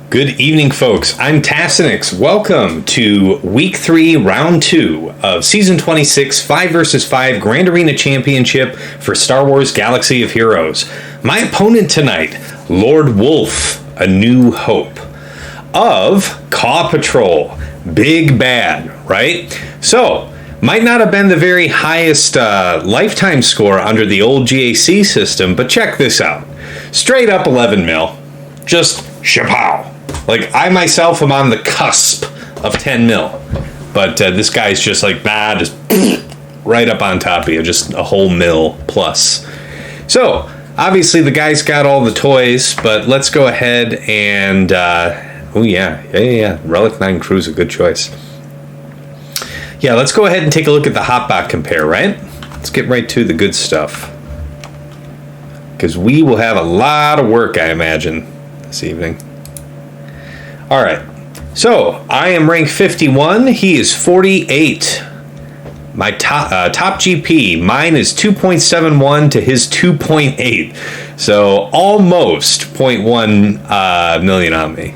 Good evening, folks. I'm Tassinix. Welcome to Week 3, Round 2 of Season 26 5 vs 5 Grand Arena Championship for Star Wars Galaxy of Heroes. My opponent tonight, Lord Wolf, A New Hope, of Caw Patrol, Big Bad, right? So, might not have been the very highest lifetime score under the old GAC system, but check this out. Straight up 11 mil. Just shapow. Like, I myself am on the cusp of 10 mil. But this guy's just like, just right up on top of you. Just a whole mil plus. So, obviously the guy's got all the toys, but let's go ahead and... Relic 9 Crew's a good choice. Yeah, let's go ahead and take a look at the Hotbot compare, right? Let's get right to the good stuff. Because we will have a lot of work, I imagine, this evening. All right, so I am ranked 51. He is 48. My top GP, mine is 2.71 to his 2.8. So almost 0.1 million on me.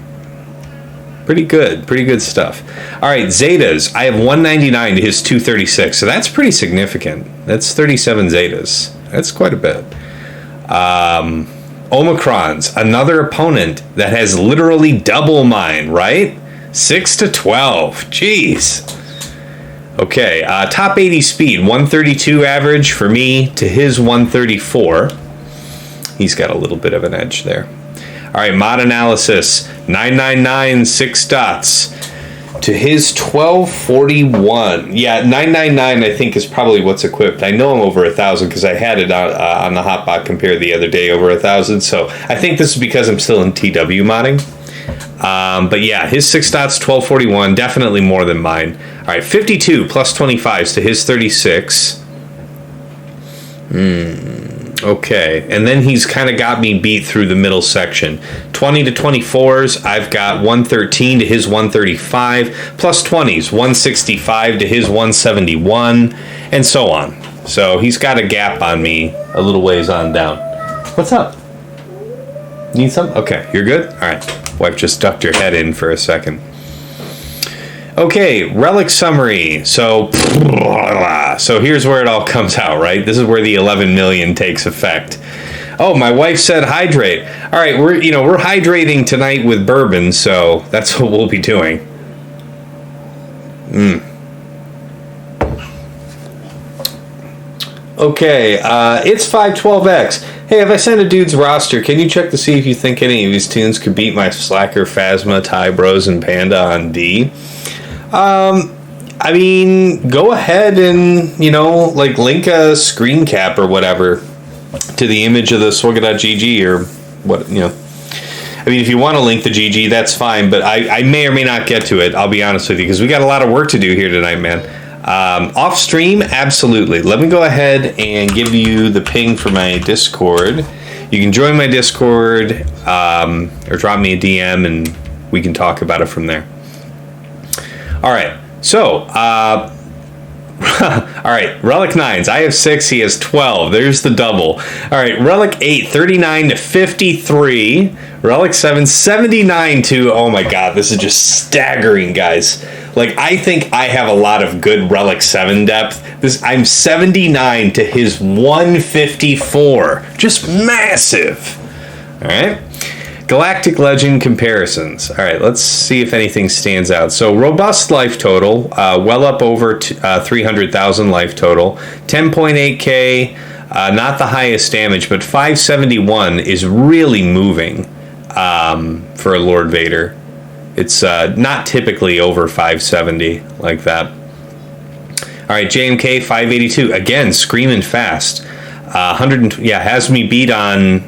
Pretty good stuff. All right, Zetas, I have 199 to his 236. So that's pretty significant. That's 37 Zetas. That's quite a bit. Omicrons, another opponent that has literally double mine, right? 6 to 12. Jeez. Okay, top 80 speed, 132 average for me to his 134. He's got a little bit of an edge there. All right, mod analysis, 999, 6 dots to his 1241. Yeah, 999 I think is probably what's equipped. I know I'm over 1,000 because I had it on the Hotbot compare the other day over 1,000. So I think this is because I'm still in TW modding. But yeah, his 6 dots, 1241, definitely more than mine. All right, 52 plus 25s to his 36. Okay, and then he's kind of got me beat through the middle section. 20 to 24s, I've got 113 to his 135, plus 20s, 165 to his 171, and so on. So he's got a gap on me a little ways on down. What's up? Need some? Okay, you're good? All right. Wife just ducked her head in for a second. Okay, relic summary. So here's where it all comes out, right? This is where the 11 million takes effect. Oh, my wife said hydrate. All right, we're hydrating tonight with bourbon, so that's what we'll be doing. Okay, it's 512X. Hey, if I send a dude's roster, can you check to see if you think any of these tunes could beat my Slacker, Phasma, Ty Bros, and Panda on D? I mean, go ahead and, link a screen cap or whatever to the image of the Swugga.gg or what, I mean, if you want to link the GG, that's fine, but I may or may not get to it, I'll be honest with you, because we got a lot of work to do here tonight, man. Off stream, absolutely. Let me go ahead and give you the ping for my Discord. You can join my Discord, or drop me a DM, and we can talk about it from there. All right, so, all right, Relic 9s. I have 6, he has 12. There's the double. All right, Relic 8, 39 to 53. Relic 7, 79 to, oh my god, this is just staggering, guys. Like, I think I have a lot of good Relic 7 depth. I'm 79 to his 154. Just massive. All right. Galactic Legend comparisons. All right, let's see if anything stands out. So, robust life total, well up over 300,000 life total. 10.8k, not the highest damage, but 571 is really moving for a Lord Vader. It's not typically over 570 like that. All right, JMK 582 again, screaming fast. 100, has me beat on.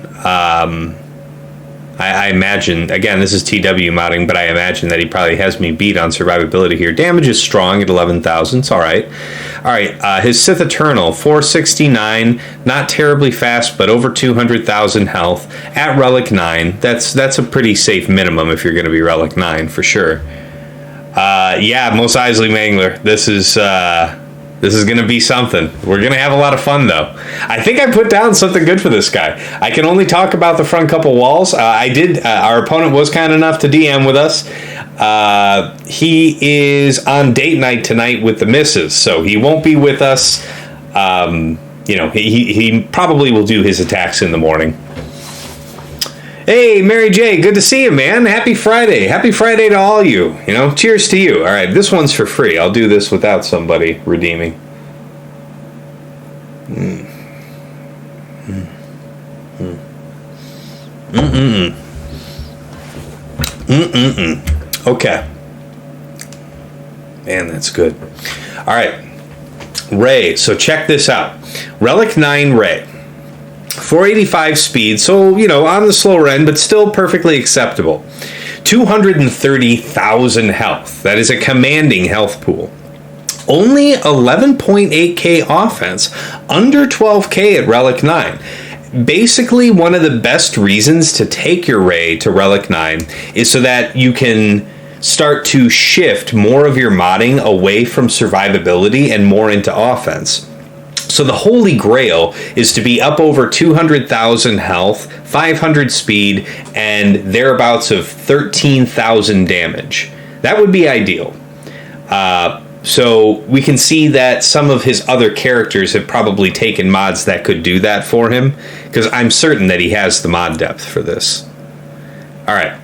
I imagine, again, this is TW modding, but I imagine that he probably has me beat on survivability here. Damage is strong at 11,000. It's all right. All right, his Sith Eternal, 469. Not terribly fast, but over 200,000 health. At Relic 9, that's a pretty safe minimum if you're going to be Relic 9, for sure. Mos Eisley Mangler. This is This is going to be something. We're going to have a lot of fun, though. I think I put down something good for this guy. I can only talk about the front couple walls. I did. Our opponent was kind enough to DM with us. He is on date night tonight with the missus, so he won't be with us. He probably will do his attacks in the morning. Hey, Mary J, good to see you, man. Happy Friday. Happy Friday to all you. Cheers to you. All right, this one's for free. I'll do this without somebody redeeming. Okay. Man, that's good. All right. Ray, so check this out. Relic 9 Ray. 485 speed, so, on the slower end, but still perfectly acceptable. 230,000 health. That is a commanding health pool. Only 11.8k offense, under 12k at Relic 9. Basically, one of the best reasons to take your Ray to Relic 9 is so that you can start to shift more of your modding away from survivability and more into offense. So the holy grail is to be up over 200,000 health, 500 speed, and thereabouts of 13,000 damage. That would be ideal. So we can see that some of his other characters have probably taken mods that could do that for him, because I'm certain that he has the mod depth for this. All right.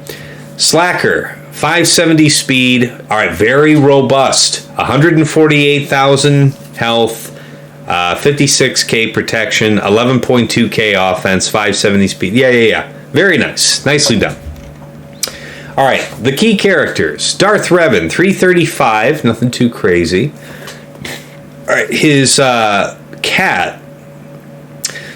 Slacker, 570 speed. All right, very robust. 148,000 health. 56k protection, 11.2k offense, 570 speed. Yeah. Very nice. Nicely done. All right, the key characters. Darth Revan, 335. Nothing too crazy. All right, his cat.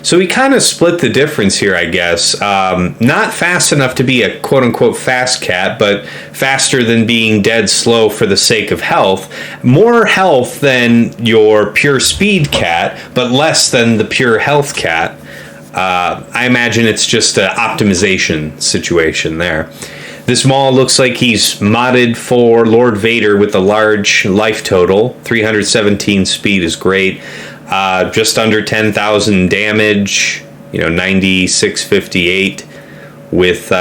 So we kind of split the difference here, I guess. Not fast enough to be a quote-unquote fast cat, but faster than being dead slow for the sake of health. More health than your pure speed cat, but less than the pure health cat. I imagine it's just an optimization situation there. This Maul looks like he's modded for Lord Vader with a large life total. 317 speed is great. Just under 10,000 damage, 9658 with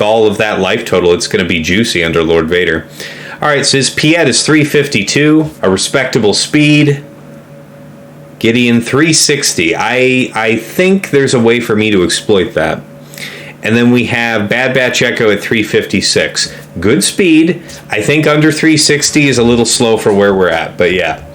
all of that life total, it's going to be juicy under Lord Vader. All right, so his Piet is 352, a respectable speed. Gideon 360. I think there's a way for me to exploit that. And then we have Bad Batch Echo at 356. Good speed. I think under 360 is a little slow for where we're at, but yeah.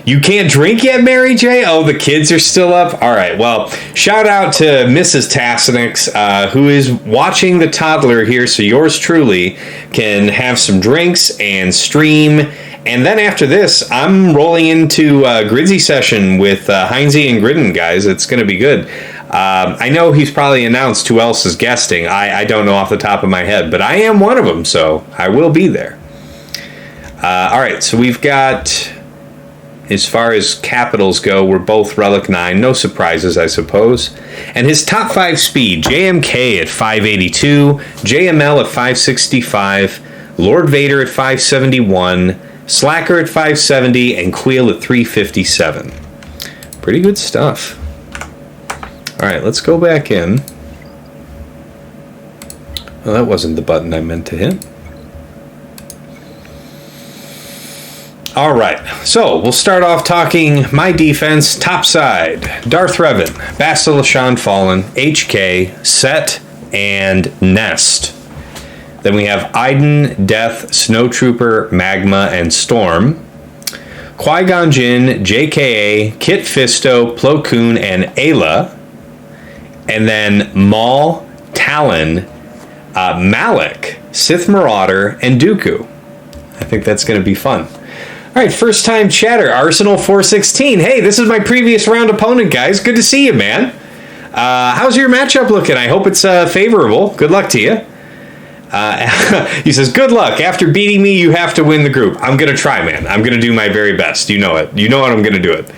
You can't drink yet, Mary J? Oh, the kids are still up? All right, well, shout out to Mrs. Tassenix, who is watching the toddler here, so yours truly can have some drinks and stream. And then after this, I'm rolling into Gridzy session with Heinze and Gridden, guys. It's going to be good. I know he's probably announced who else is guesting. I don't know off the top of my head, but I am one of them, so I will be there. All right, so we've got... As far as capitals go, we're both Relic 9. No surprises, I suppose. And his top 5 speed, JMK at 582, JML at 565, Lord Vader at 571, Slacker at 570, and Queel at 357. Pretty good stuff. All right, let's go back in. Well, that wasn't the button I meant to hit. All right, so we'll start off talking my defense, top side. Darth Revan, Bastila Shan Fallen, HK, Set, and Nest. Then we have Iden, Death, Snowtrooper, Magma, and Storm. Qui-Gon Jinn, JKA, Kit Fisto, Plo Koon, and Ayla. And then Maul, Talon, Malak, Sith Marauder, and Dooku. I think that's going to be fun. All right, first time chatter, Arsenal 416. Hey, this is my previous round opponent, guys. Good to see you, man. How's your matchup looking? I hope it's favorable. Good luck to you. He says, good luck. After beating me, you have to win the group. I'm going to try, man. I'm going to do my very best. You know it. You know what I'm going to do it.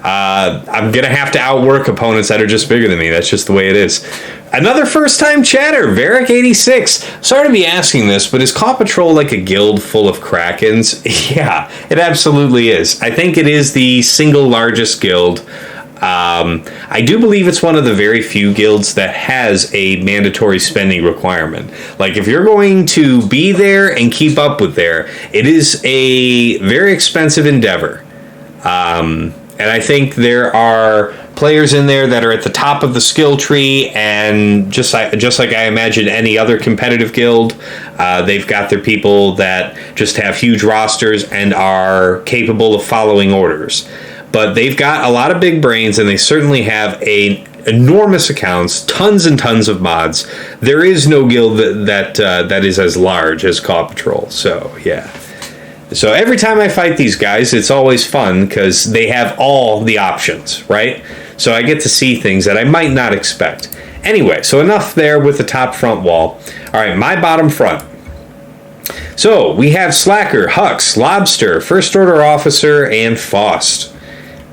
I'm going to have to outwork opponents that are just bigger than me. That's just the way it is. Another first-time chatter, Varric86. Sorry to be asking this, but is Claw Patrol like a guild full of Krakens? Yeah, it absolutely is. I think it is the single largest guild. I do believe it's one of the very few guilds that has a mandatory spending requirement. Like, if you're going to be there and keep up with there, it is a very expensive endeavor. And I think there are players in there that are at the top of the skill tree, and just like I imagine any other competitive guild, they've got their people that just have huge rosters and are capable of following orders. But they've got a lot of big brains, and they certainly have enormous accounts, tons and tons of mods. There is no guild that is as large as Claw Patrol. So yeah. So every time I fight these guys, it's always fun because they have all the options, right? So I get to see things that I might not expect. Anyway, so enough there with the top front wall. All right, my bottom front. So we have Slacker, Hux, Lobster, First Order Officer, and Faust.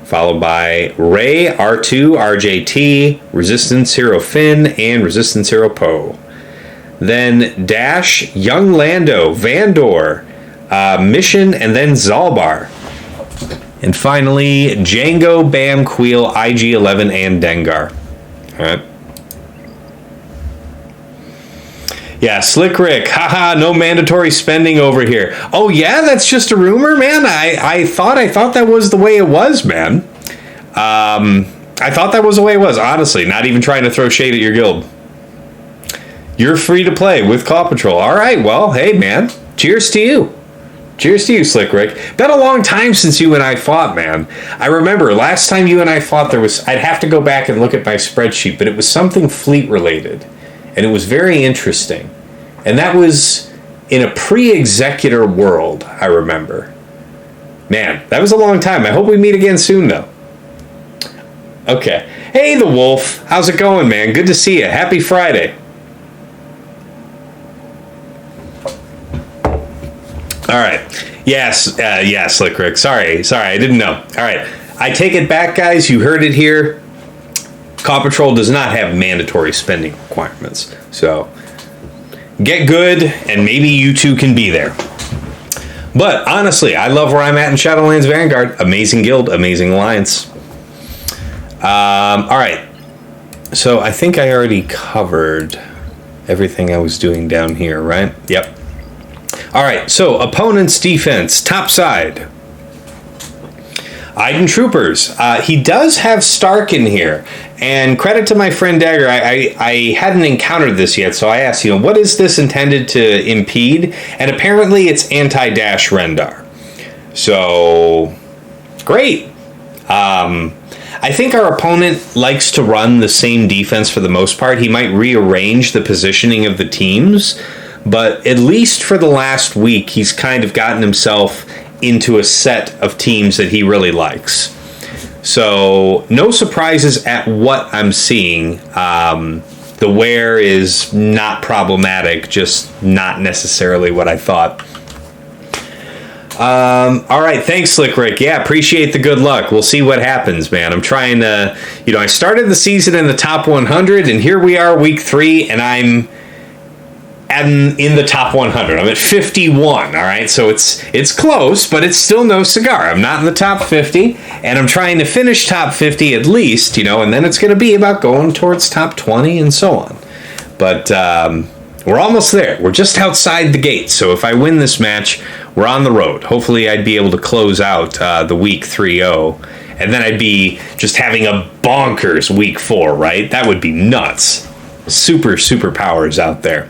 Followed by Ray, R2, RJT, Resistance Hero Finn, and Resistance Hero Poe. Then Dash, Young Lando, Vandor, Mission, and then Zalbar. And finally, Django, Bam, Queel, IG-11, and Dengar. Alright. Yeah, Slick Rick. Haha, no mandatory spending over here. Oh yeah, that's just a rumor, man? I thought that was the way it was, man. I thought that was the way it was, honestly. Not even trying to throw shade at your guild. You're free to play with Claw Patrol. Alright, well, hey, man. Cheers to you. Cheers to you, Slick Rick. Been a long time since you and I fought, man. I remember last time you and I fought, I'd have to go back and look at my spreadsheet, but it was something fleet related. And it was very interesting. And that was in a pre-executor world, I remember. Man, that was a long time. I hope we meet again soon, though. Okay. Hey, the Wolf. How's it going, man? Good to see you. Happy Friday. All right. Yes, Slick Rick. Sorry, I didn't know. All right. I take it back, guys. You heard it here. Claw Patrol does not have mandatory spending requirements. So get good, and maybe you too can be there. But honestly, I love where I'm at in Shadowlands Vanguard. Amazing guild, amazing alliance. All right. So I think I already covered everything I was doing down here, right? Yep. All right. So opponent's defense, top side. Iden Troopers. He does have Stark in here. And credit to my friend Dagger, I hadn't encountered this yet, so I asked, what is this intended to impede? And apparently it's anti-dash Rendar. So, great. I think our opponent likes to run the same defense for the most part. He might rearrange the positioning of the teams, but at least for the last week, he's kind of gotten himself into a set of teams that he really likes. So, no surprises at what I'm seeing. The wear is not problematic, just not necessarily what I thought. All right, thanks, Slick Rick. Yeah, appreciate the good luck. We'll see what happens, man. I'm trying to, I started the season in the top 100, and here we are, week 3, and I'm in the top 100. I'm at 51, all right? So it's close, but it's still no cigar. I'm not in the top 50, and I'm trying to finish top 50 at least, and then it's going to be about going towards top 20 and so on. But we're almost there. We're just outside the gate, so if I win this match, we're on the road. Hopefully I'd be able to close out the week 3-0, and then I'd be just having a bonkers week 4, right? That would be nuts. Super powers out there.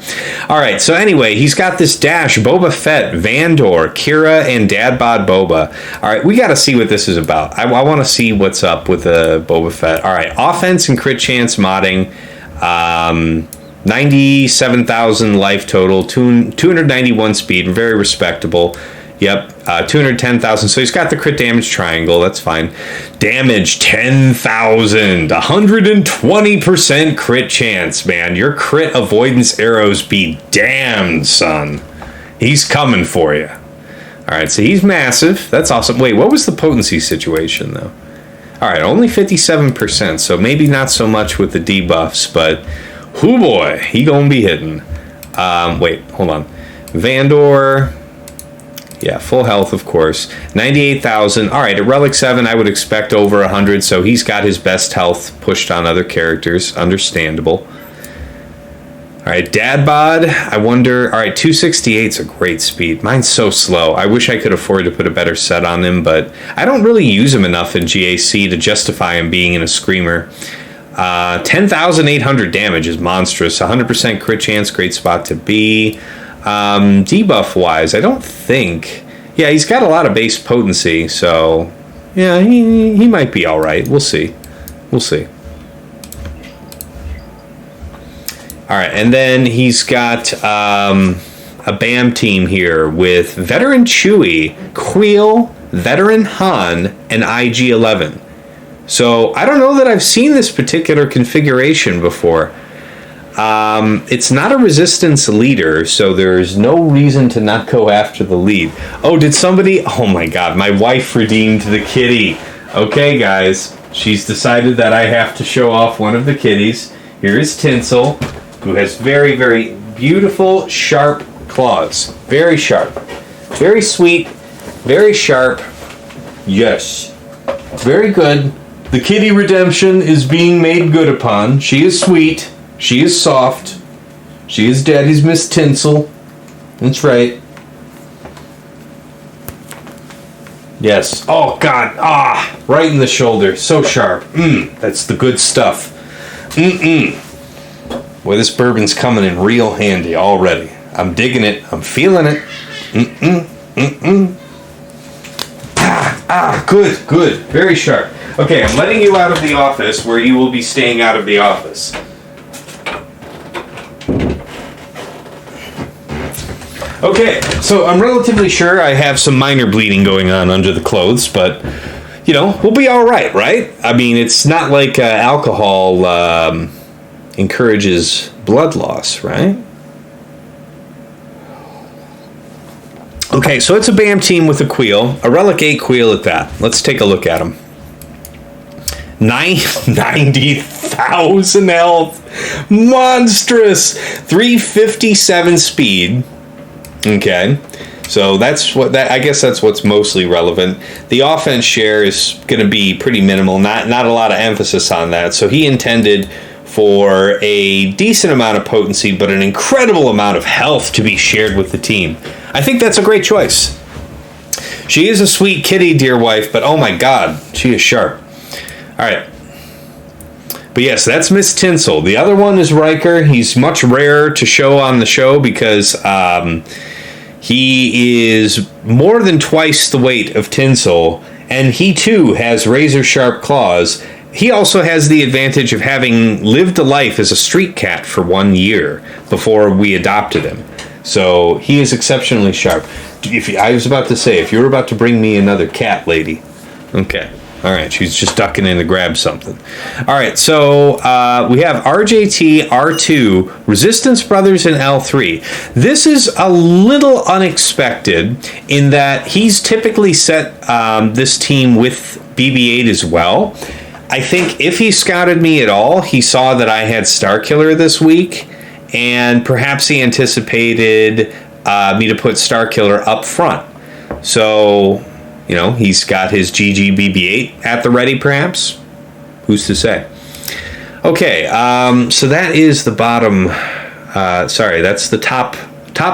All right, so anyway, he's got this dash, Boba Fett, Vandor, Kira, and Dad Bod Boba. All right, we got to see what this is about. I want to see what's up with the Boba Fett. All right, offense and crit chance modding. 97,000 life total, 291 speed, very respectable. Yep, 210,000. So he's got the crit damage triangle. That's fine. Damage 10,000. 120% crit chance, man. Your crit avoidance arrows be damned, son. He's coming for you. All right, so he's massive. That's awesome. Wait, what was the potency situation, though? All right, only 57%, so maybe not so much with the debuffs, but hoo boy, he gonna be hitting. Wait, hold on. Vandor, yeah, full health, of course. 98,000. All right, at Relic 7, I would expect over 100, so he's got his best health pushed on other characters. Understandable. All right, Dad Bod, I wonder... All right, 268's a great speed. Mine's so slow. I wish I could afford to put a better set on him, but I don't really use him enough in GAC to justify him being in a Screamer. 10,800 damage is monstrous. 100% crit chance, great spot to be. Debuff-wise, I don't think... Yeah, he's got a lot of base potency, so... Yeah, he might be all right. We'll see. We'll see. All right, and then he's got a BAM team here with Veteran Chewie, Queel, Veteran Han, and IG-11. So I don't know that I've seen this particular configuration before. It's not a resistance leader, so there's no reason to not go after the lead. Oh, did somebody... Oh my god, my wife redeemed the kitty. Okay, guys, she's decided that I have to show off one of the kitties. Here is Tinsel, who has very, very beautiful, sharp claws. Very sharp. Very sweet. Very sharp. Yes. Very good. The kitty redemption is being made good upon. She is sweet. She is soft. She is Daddy's Miss Tinsel. That's right. Yes. Oh, God. Ah, right in the shoulder. So sharp. That's the good stuff. Boy, this bourbon's coming in real handy already. I'm digging it. I'm feeling it. Good, good. Very sharp. Okay, I'm letting you out of the office where you will be staying out of the office. Okay, so I'm relatively sure I have some minor bleeding going on under the clothes, but, you know, we'll be all right, right? I mean, it's not like alcohol encourages blood loss, right? Okay, so it's a BAM team with a Queel, a Relic 8 Queel at that. Let's take a look at him. 90,000 health. Monstrous. 357 speed. Okay. So that's what I guess that's what's mostly relevant. The offense share is going to be pretty minimal, not a lot of emphasis on that. So he intended for a decent amount of potency, but an incredible amount of health to be shared with the team. I think that's a great choice. She is a sweet kitty, dear wife, but oh my god, she is sharp. All right. But yes, that's Miss Tinsel. The other one is Riker. He's much rarer to show on the show because he is more than twice the weight of Tinsel, and he too has razor sharp claws. He also has the advantage of having lived a life as a street cat for 1 year before we adopted him. So he is exceptionally sharp. I was about to say, if you're about to bring me another cat, lady. Okay. All right, she's just ducking in to grab something. All right, so we have RJT, R2, Resistance Brothers, and L3. This is a little unexpected in that he's typically set this team with BB-8 as well. I think if he scouted me at all, he saw that I had Starkiller this week, and perhaps he anticipated me to put Starkiller up front. So... you know, he's got his GG BB-8 at the ready, perhaps. Who's to say? Okay, so that is the bottom... that's the top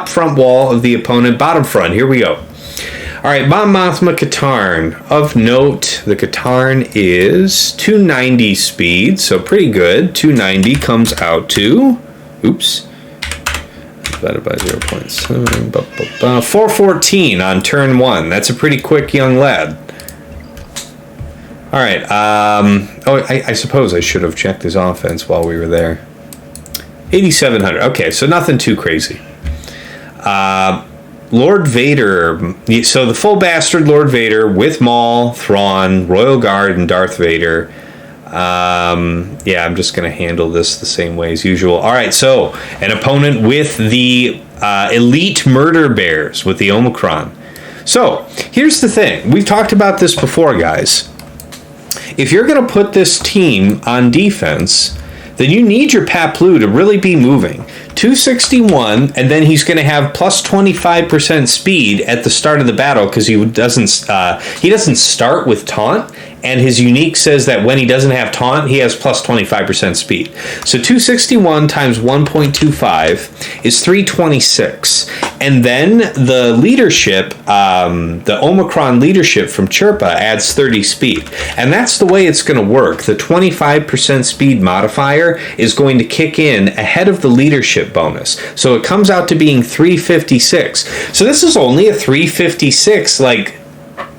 front wall of the opponent. Bottom front, here we go. All right, Mon Mothma Katarn. Of note, the Katarn is 290 speed, so pretty good. 290 comes out to... Oops. Divided by 0.7. 414 on turn 1. That's a pretty quick young lad. All right. I suppose I should have checked his offense while we were there. 8,700. Okay, so nothing too crazy. Lord Vader. So the full bastard Lord Vader with Maul, Thrawn, Royal Guard, and Darth Vader. Yeah, I'm just going to handle this the same way as usual. All right, so an opponent with the elite murder bears with the Omicron. So here's the thing. We've talked about this before, guys. if you're going to put this team on defense, then you need your Paplu to really be moving. 261, and then he's going to have plus 25% speed at the start of the battle because he doesn't start with taunt, and his unique says that when he doesn't have taunt, he has plus 25% speed. So 261 times 1.25 is 326. And then the leadership, the Omicron leadership from Chirpa adds 30 speed. And that's the way it's going to work. The 25% speed modifier is going to kick in ahead of the leadership bonus. So it comes out to being 356. So this is only a 356, like,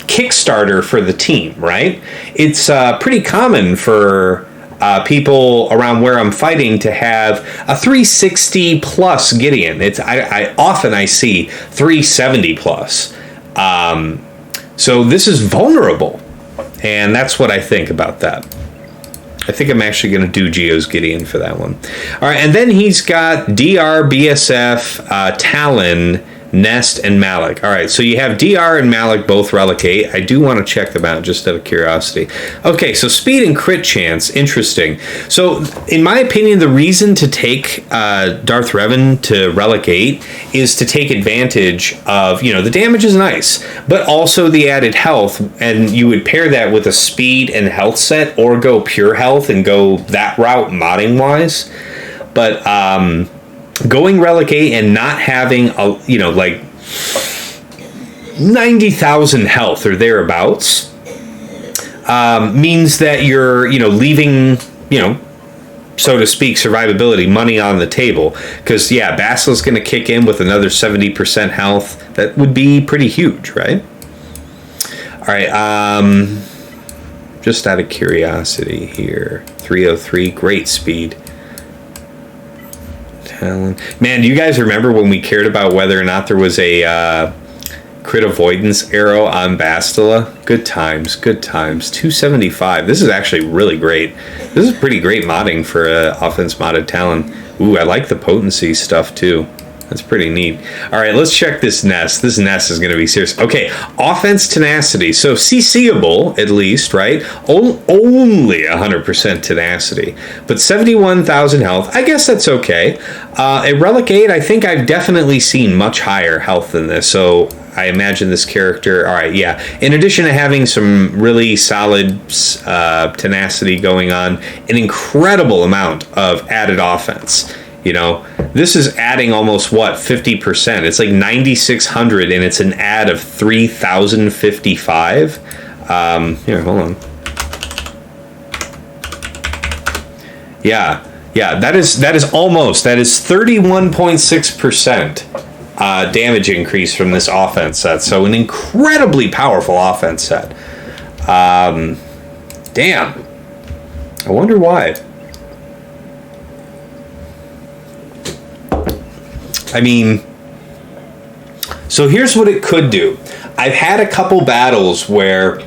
Kickstarter for the team, right? It's pretty common for people around where I'm fighting to have a 360 plus Gideon. I often see 370 plus. So this is vulnerable, and that's what I think about that. I think I'm actually going to do Geos Gideon for that one. All right, and then he's got DR, BSF, Talon, Nest, and Malik. All right, so you have DR and Malik both relic 8. I do want to check them out just out of curiosity. Okay, so speed and crit chance, interesting. So in my opinion, the reason to take Darth Revan to relic 8 is to take advantage of, the damage is nice, but also the added health, and you would pair that with a speed and health set, or go pure health and go that route modding wise. But going relic 8 and not having like 90,000 health or thereabouts means that you're leaving so to speak survivability money on the table, because Basil's going to kick in with another 70% health. That would be pretty huge, right? All right, just out of curiosity here, 303, great speed. Man, do you guys remember when we cared about whether or not there was a crit avoidance arrow on Bastila? Good times, good times. 275. This is actually really great. This is pretty great modding for offense modded Talon. Ooh, I like the potency stuff too. That's pretty neat. All right, let's check this nest. This nest is going to be serious. Okay, offense tenacity. So CCable, at least, right? Only 100% tenacity. But 71,000 health. I guess that's okay. At Relic 8, I think I've definitely seen much higher health than this. So I imagine this character... All right, yeah. In addition to having some really solid tenacity going on, an incredible amount of added offense. This is adding almost 50%. It's like 9,600, and it's an add of 3,055. Here, hold on. Yeah, that is 31.6% damage increase from this offense set. So an incredibly powerful offense set. Damn. I wonder why. I mean, so here's what it could do. I've had a couple battles where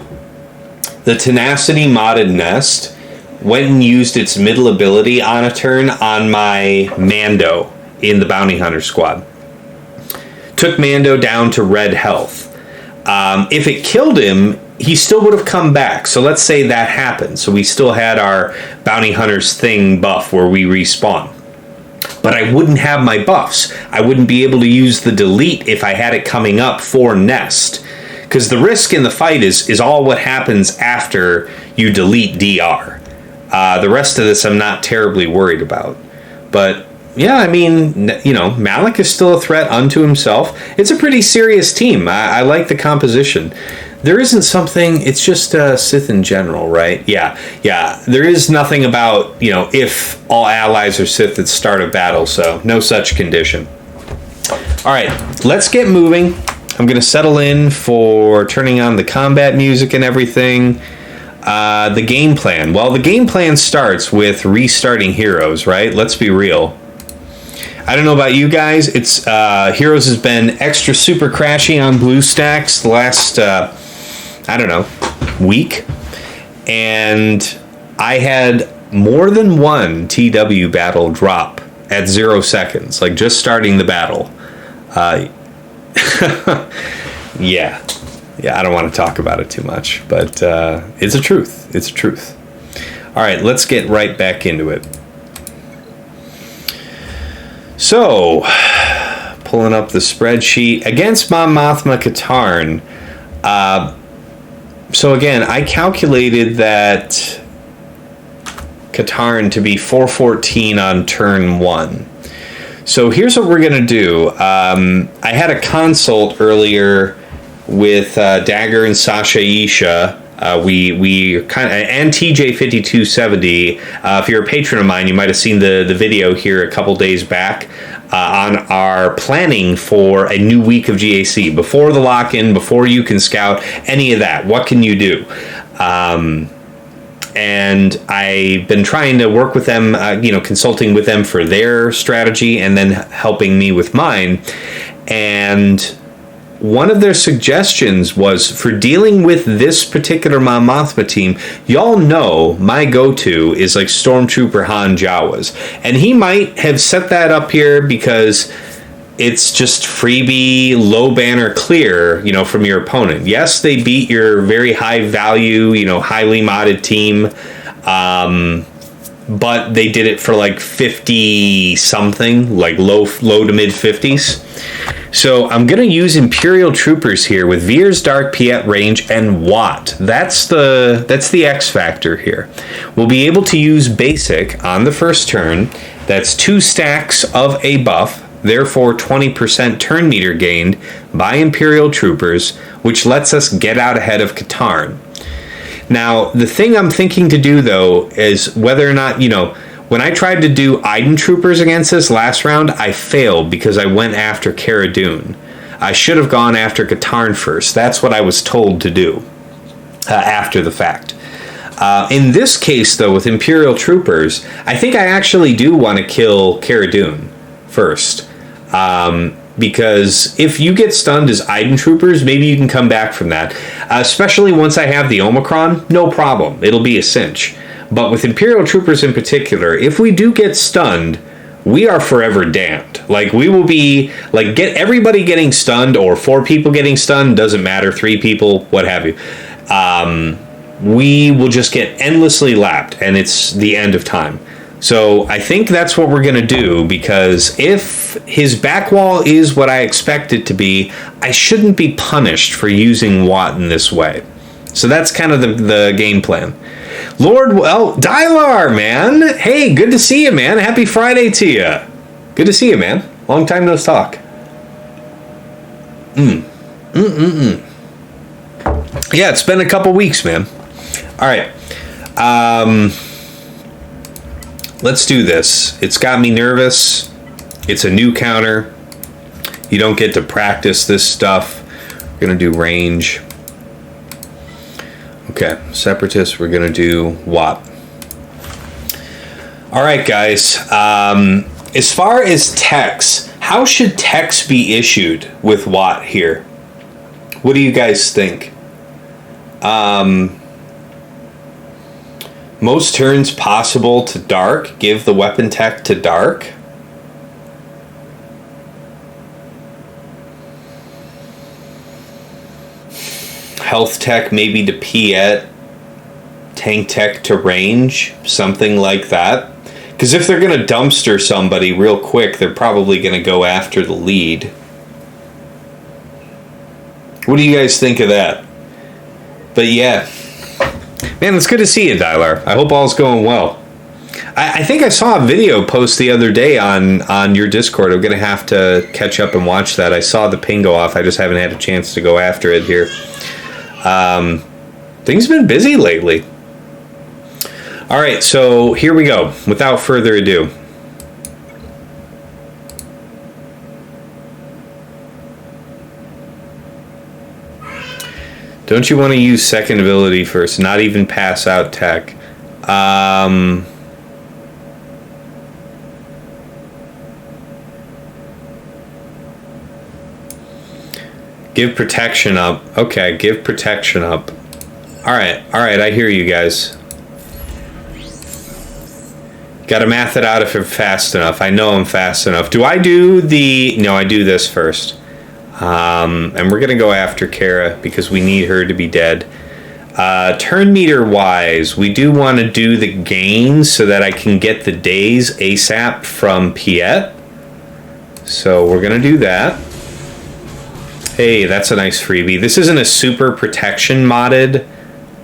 the tenacity modded nest went and used its middle ability on a turn on my Mando in the Bounty Hunter squad. Took Mando down to red health. If it killed him, he still would have come back. So let's say that happened. So we still had our Bounty Hunter's thing buff where we respawn. But I wouldn't have my buffs. I wouldn't be able to use the delete if I had it coming up for Nest. Because the risk in the fight is all what happens after you delete DR. The rest of this I'm not terribly worried about. But, yeah, I mean, Malik is still a threat unto himself. It's a pretty serious team. I like the composition. There isn't something, it's just Sith in general, right? Yeah. There is nothing about, if all allies are Sith at start of battle, so no such condition. All right, let's get moving. I'm going to settle in for turning on the combat music and everything. The game plan. Well, the game plan starts with restarting Heroes, right? Let's be real. I don't know about you guys. It's Heroes has been extra super crashy on BlueStacks the last... week, and I had more than one TW battle drop at 0 seconds, like just starting the battle. Yeah, Yeah, I don't want to talk about it too much, but it's a truth. It's a truth. All right, let's get right back into it. So, pulling up the spreadsheet against Mon Mothma Katarn. So again, I calculated that Katarn to be 414 on turn 1. So here's what we're gonna do. I had a consult earlier with Dagger and Sasha Isha. We kind of, and TJ5270. If you're a patron of mine, you might have seen the video here a couple days back on our planning for a new week of GAC. Before the lock-in, before you can scout, any of that. What can you do? And I've been trying to work with them, consulting with them for their strategy and then helping me with mine. And one of their suggestions was for dealing with this particular Mon Mothma team, y'all know my go-to is like Stormtrooper Han Jawas. And he might have set that up here because it's just freebie, low banner clear, from your opponent. Yes, they beat your very high value, highly modded team, but they did it for like 50 something, like low to mid 50s. So I'm going to use Imperial Troopers here with Veer's Dark Piet range and Watt. That's the X factor here. We'll be able to use basic on the first turn. That's 2 stacks of a buff. Therefore, 20% turn meter gained by Imperial Troopers, which lets us get out ahead of Katarn. Now, the thing I'm thinking to do, though, is whether or not, when I tried to do Iden Troopers against this last round, I failed because I went after Cara Dune. I should have gone after Katarn first. That's what I was told to do after the fact. In this case, though, with Imperial Troopers, I think I actually do want to kill Cara Dune first. Because if you get stunned as Iden Troopers, maybe you can come back from that. Especially once I have the Omicron, no problem. It'll be a cinch. But with Imperial Troopers in particular, if we do get stunned, we are forever damned. Like, we will be, like, get everybody getting stunned, or 4 people getting stunned, doesn't matter, 3 people, what have you. We will just get endlessly lapped, and it's the end of time. So I think that's what we're going to do, because if his backwall is what I expect it to be, I shouldn't be punished for using Watt in this way. So that's kind of the game plan. Dylar, man. Hey, good to see you, man. Happy Friday to you. Good to see you, man. Long time no talk. Yeah, it's been a couple weeks, man. All right. Let's do this. It's got me nervous. It's a new counter. You don't get to practice this stuff. We're going to do range. Okay, Separatists, we're going to do Watt. All right, guys. As far as techs, how should techs be issued with Watt here? What do you guys think? Most turns possible to Dark. Give the weapon tech to Dark. Health tech maybe to Piet. Tank tech to range. Something like that. Because if they're going to dumpster somebody real quick, they're probably going to go after the lead. What do you guys think of that? But yeah. Man, it's good to see you, Dylar. I hope all's going well. I think I saw a video post the other day on your Discord. I'm going to have to catch up and watch that. I saw the ping go off. I just haven't had a chance to go after it here. Things have been busy lately. All right, so here we go. Without further ado. Don't you want to use second ability first? Not even pass out tech. Give protection up. Okay, give protection up. Alright, I hear you guys. Gotta math it out if I'm fast enough. I know I'm fast enough. Do I do the... No, I do this first. And we're going to go after Kara because we need her to be dead. Turn meter wise, we do want to do the gains so that I can get the days ASAP from Piet. So we're going to do that. Hey, that's a nice freebie. This isn't a super protection modded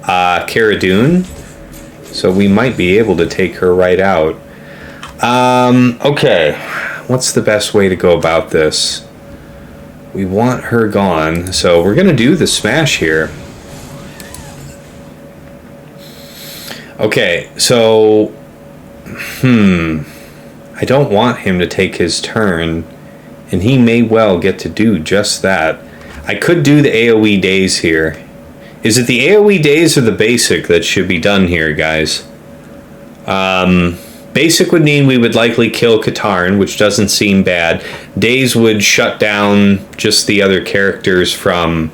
Cara Dune, so we might be able to take her right out. Okay, what's the best way to go about this? We want her gone, so we're going to do the smash here. Okay, so, I don't want him to take his turn, and he may well get to do just that. I could do the AoE days here. Is it the AoE days or the basic that should be done here, guys? Basic would mean we would likely kill Katarn, which doesn't seem bad. Days would shut down just the other characters from,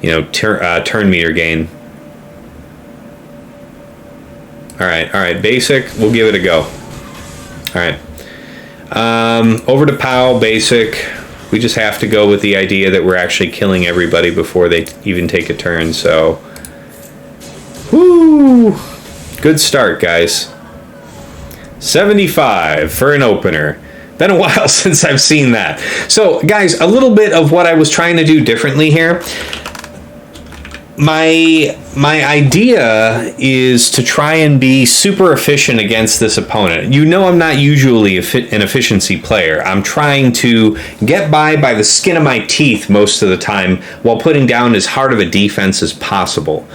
you know, turn meter gain. Alright, basic, we'll give it a go. Alright. Over to POW, basic. We just have to go with the idea that we're actually killing everybody before they even take a turn, so... Woo! Good start, guys. 75 for an opener. Been a while since I've seen that. So, guys, a little bit of what I was trying to do differently here. My idea is to try and be super efficient against this opponent. You know I'm not usually an efficiency player. I'm trying to get by the skin of my teeth most of the time while putting down as hard of a defense as possible.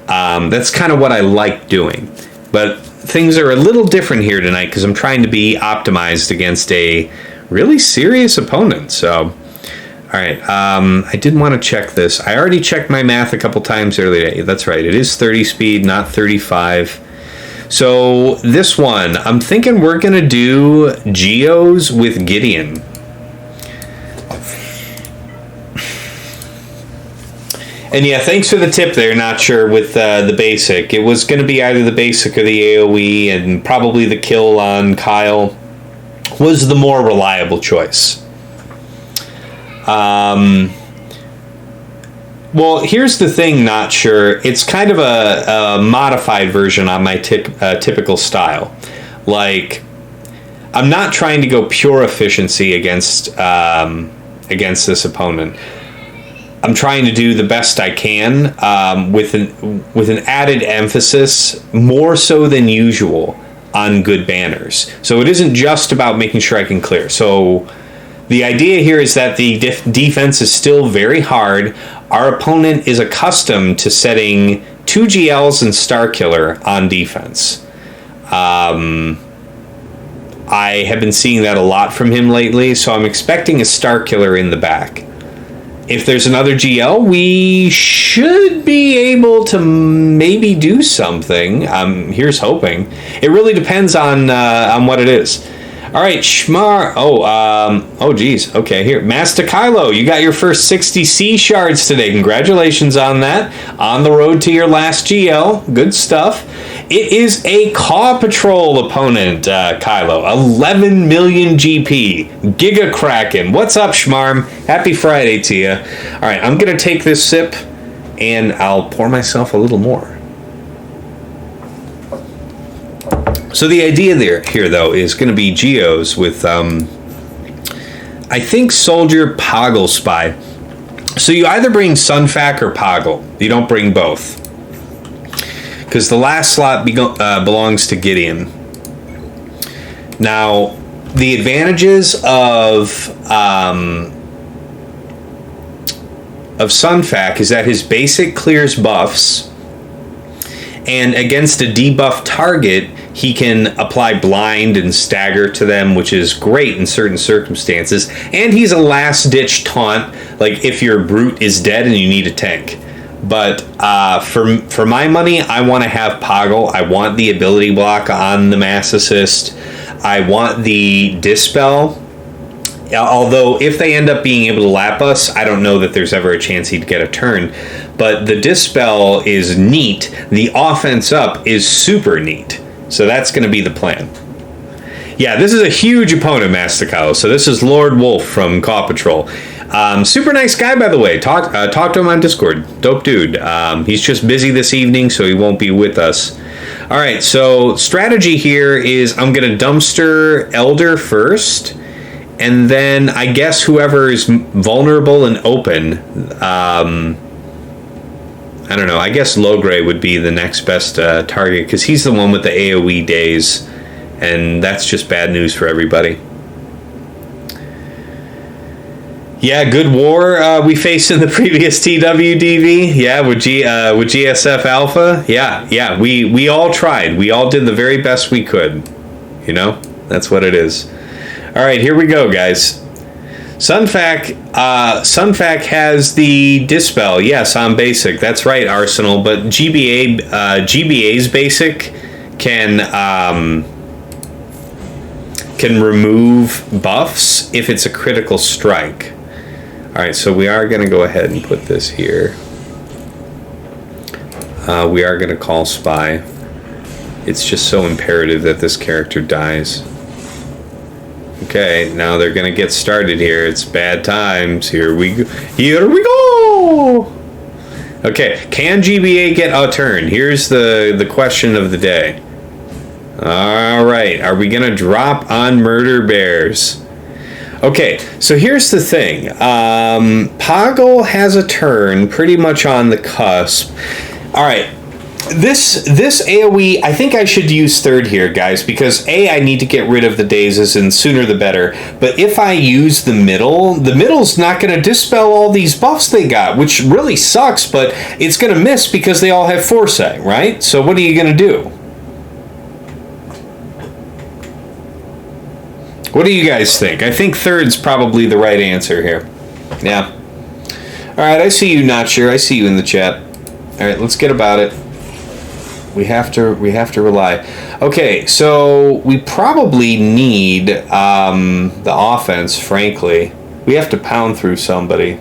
That's kind of what I like doing. But things are a little different here tonight because I'm trying to be optimized against a really serious opponent. So... Alright, I did want to check this. I already checked my math a couple times earlier. That's right, it is 30 speed, not 35. So, this one, I'm thinking we're going to do Geos with Gideon. And yeah, thanks for the tip there, not sure, with the basic. It was going to be either the basic or the AoE, and probably the kill on Kyle was the more reliable choice. Well, here's the thing, not sure. It's kind of a modified version on my typical style. Like, I'm not trying to go pure efficiency against this opponent. I'm trying to do the best I can with an added emphasis, more so than usual, on good banners. So it isn't just about making sure I can clear. So... The idea here is that the defense is still very hard. Our opponent is accustomed to setting 2 GLs and Starkiller on defense. I have been seeing that a lot from him lately, so I'm expecting a Starkiller in the back. If there's another GL, we should be able to maybe do something. Here's hoping. It really depends on what it is. All right, Schmar. Oh, geez. Okay, here. Master Kylo, you got your first 60 C shards today. Congratulations on that. On the road to your last GL. Good stuff. It is a Caw Patrol opponent, Kylo. 11 million GP. Giga Kraken. What's up, Schmarm? Happy Friday to you. All right, I'm going to take this sip, and I'll pour myself a little more. So the idea here, though, is going to be Geos with, I think, Soldier, Poggle, Spy. So you either bring Sunfac or Poggle. You don't bring both. Because the last slot belongs to Gideon. Now, the advantages of Sunfac is that his basic clears buffs, and against a debuffed target, he can apply blind and stagger to them, which is great in certain circumstances. And he's a last-ditch taunt, like if your brute is dead and you need a tank. But for my money, I want to have Poggle. I want the ability block on the Mass Assist. I want the Dispel. Although, if they end up being able to lap us, I don't know that there's ever a chance he'd get a turn. But the Dispel is neat. The offense up is super neat. So that's going to be the plan. Yeah, this is a huge opponent, Mastico. So this is Lord Wolf from Paw Patrol. Super nice guy, by the way. Talk to him on Discord. Dope dude. He's just busy this evening, so he won't be with us. All right, so strategy here is I'm going to dumpster Elder first, and then I guess whoever is vulnerable and open, I don't know, I guess Logray would be the next best target, because he's the one with the AoE days, and that's just bad news for everybody. Yeah, good war we faced in the previous TWDV. Yeah, with GSF Alpha. Yeah, we all tried. We all did the very best we could. You know, that's what it is. All right, here we go, guys. Sunfac has the Dispel. Yes, on basic. That's right, Arsenal. But GBA's basic can remove buffs if it's a critical strike. Alright, so we are going to go ahead and put this here. We are going to call Spy. It's just so imperative that this character dies. Okay, now they're going to get started here. It's bad times. Here we go! Okay, can GBA get a turn? Here's the question of the day. Alright, are we going to drop on Murder Bears? Okay, so here's the thing. Poggle has a turn pretty much on the cusp. Alright, this AoE, I think I should use third here, guys, because A, I need to get rid of the dazes, and sooner the better. But if I use the middle's not going to dispel all these buffs they got, which really sucks, but it's going to miss because they all have Foresight, right? So what are you going to do? What do you guys think? I think third's probably the right answer here. Yeah. Alright, I see you, Not Sure. I see you in the chat. Alright, let's get about it. We have to rely. Okay, so we probably need the offense, frankly. We have to pound through somebody.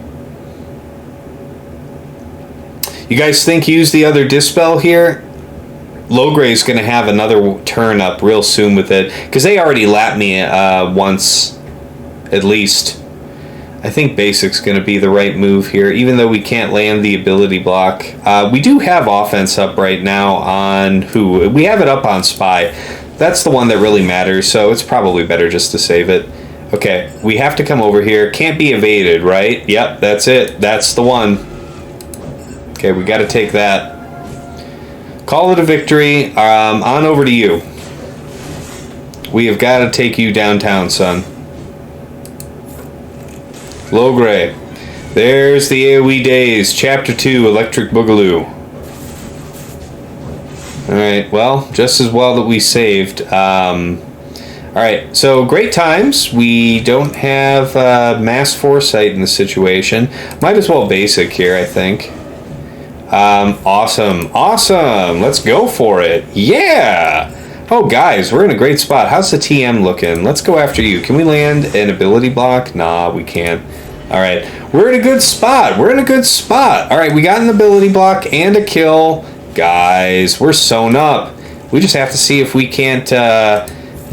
You guys think use the other Dispel here? Logray's going to have another turn up real soon with it, because they already lapped me once, at least. I think Basic's going to be the right move here, even though we can't land the ability block. We do have offense up right now on who? We have it up on Spy. That's the one that really matters, so it's probably better just to save it. Okay, we have to come over here. Can't be evaded, right? Yep, that's it. That's the one. Okay, we got to take that. Call it a victory. On over to you. We have got to take you downtown, son. Logray. There's the AoE days. Chapter 2, Electric Boogaloo. Alright, well, just as well that we saved. Alright, so great times. We don't have mass Foresight in the situation. Might as well basic here, I think. Awesome. Let's go for it. Yeah. Oh, guys, we're in a great spot. How's the TM looking? Let's go after you. Can we land an ability block? Nah, we can't. All right. We're in a good spot. All right, we got an ability block and a kill. Guys, we're sewn up. We just have to see if we can't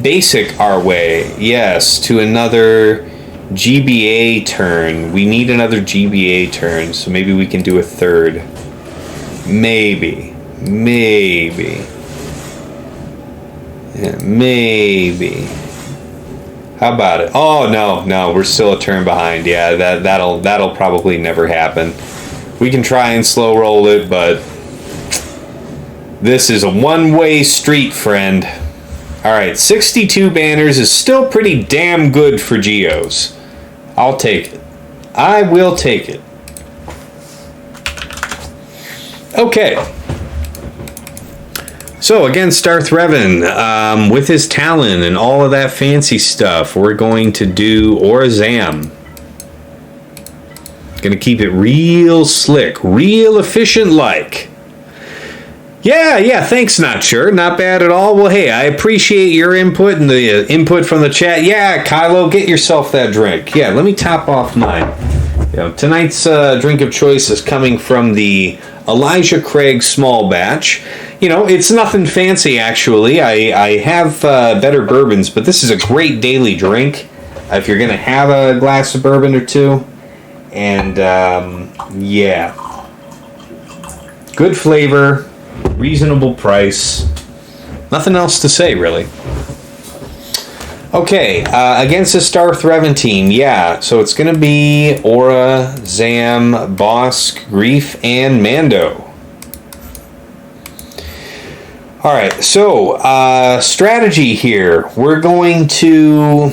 basic our way. Yes, to another GBA turn. We need another GBA turn, so maybe we can do a third. Maybe. Yeah, maybe. How about it? Oh, no, we're still a turn behind. Yeah, that'll probably never happen. We can try and slow roll it, but this is a one-way street, friend. Alright, 62 banners is still pretty damn good for Geos. I'll take it. I will take it. Okay. So against Darth Revan, with his Talon and all of that fancy stuff, we're going to do Aurra Zam. Gonna keep it real slick, real efficient like. Yeah, thanks, Not Sure. Not bad at all. Well, hey, I appreciate your input and the input from the chat. Yeah, Kylo, get yourself that drink. Yeah, let me top off mine. Tonight's drink of choice is coming from the Elijah Craig small batch. It's nothing fancy, actually. I have better bourbons, but this is a great daily drink if you're going to have a glass of bourbon or two. And, yeah. Good flavor, reasonable price. Nothing else to say, really. Okay, against the Starth Revan team, yeah. So it's going to be Aurra, Zam, Bossk, Grief, and Mando. Alright, so strategy here. We're going to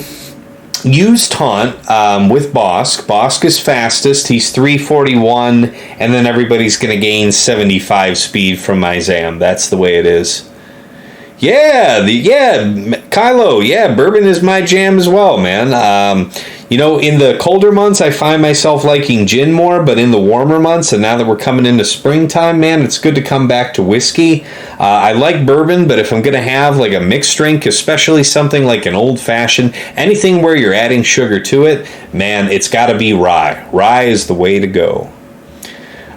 use Taunt with Bossk. Bossk is fastest. He's 341, and then everybody's going to gain 75 speed from my Zam. That's the way it is. Yeah, Kylo, yeah, bourbon is my jam as well, man. In the colder months, I find myself liking gin more, but in the warmer months, and now that we're coming into springtime, man, it's good to come back to whiskey. I like bourbon, but if I'm going to have like a mixed drink, especially something like an old-fashioned, anything where you're adding sugar to it, man, it's got to be rye. Rye is the way to go.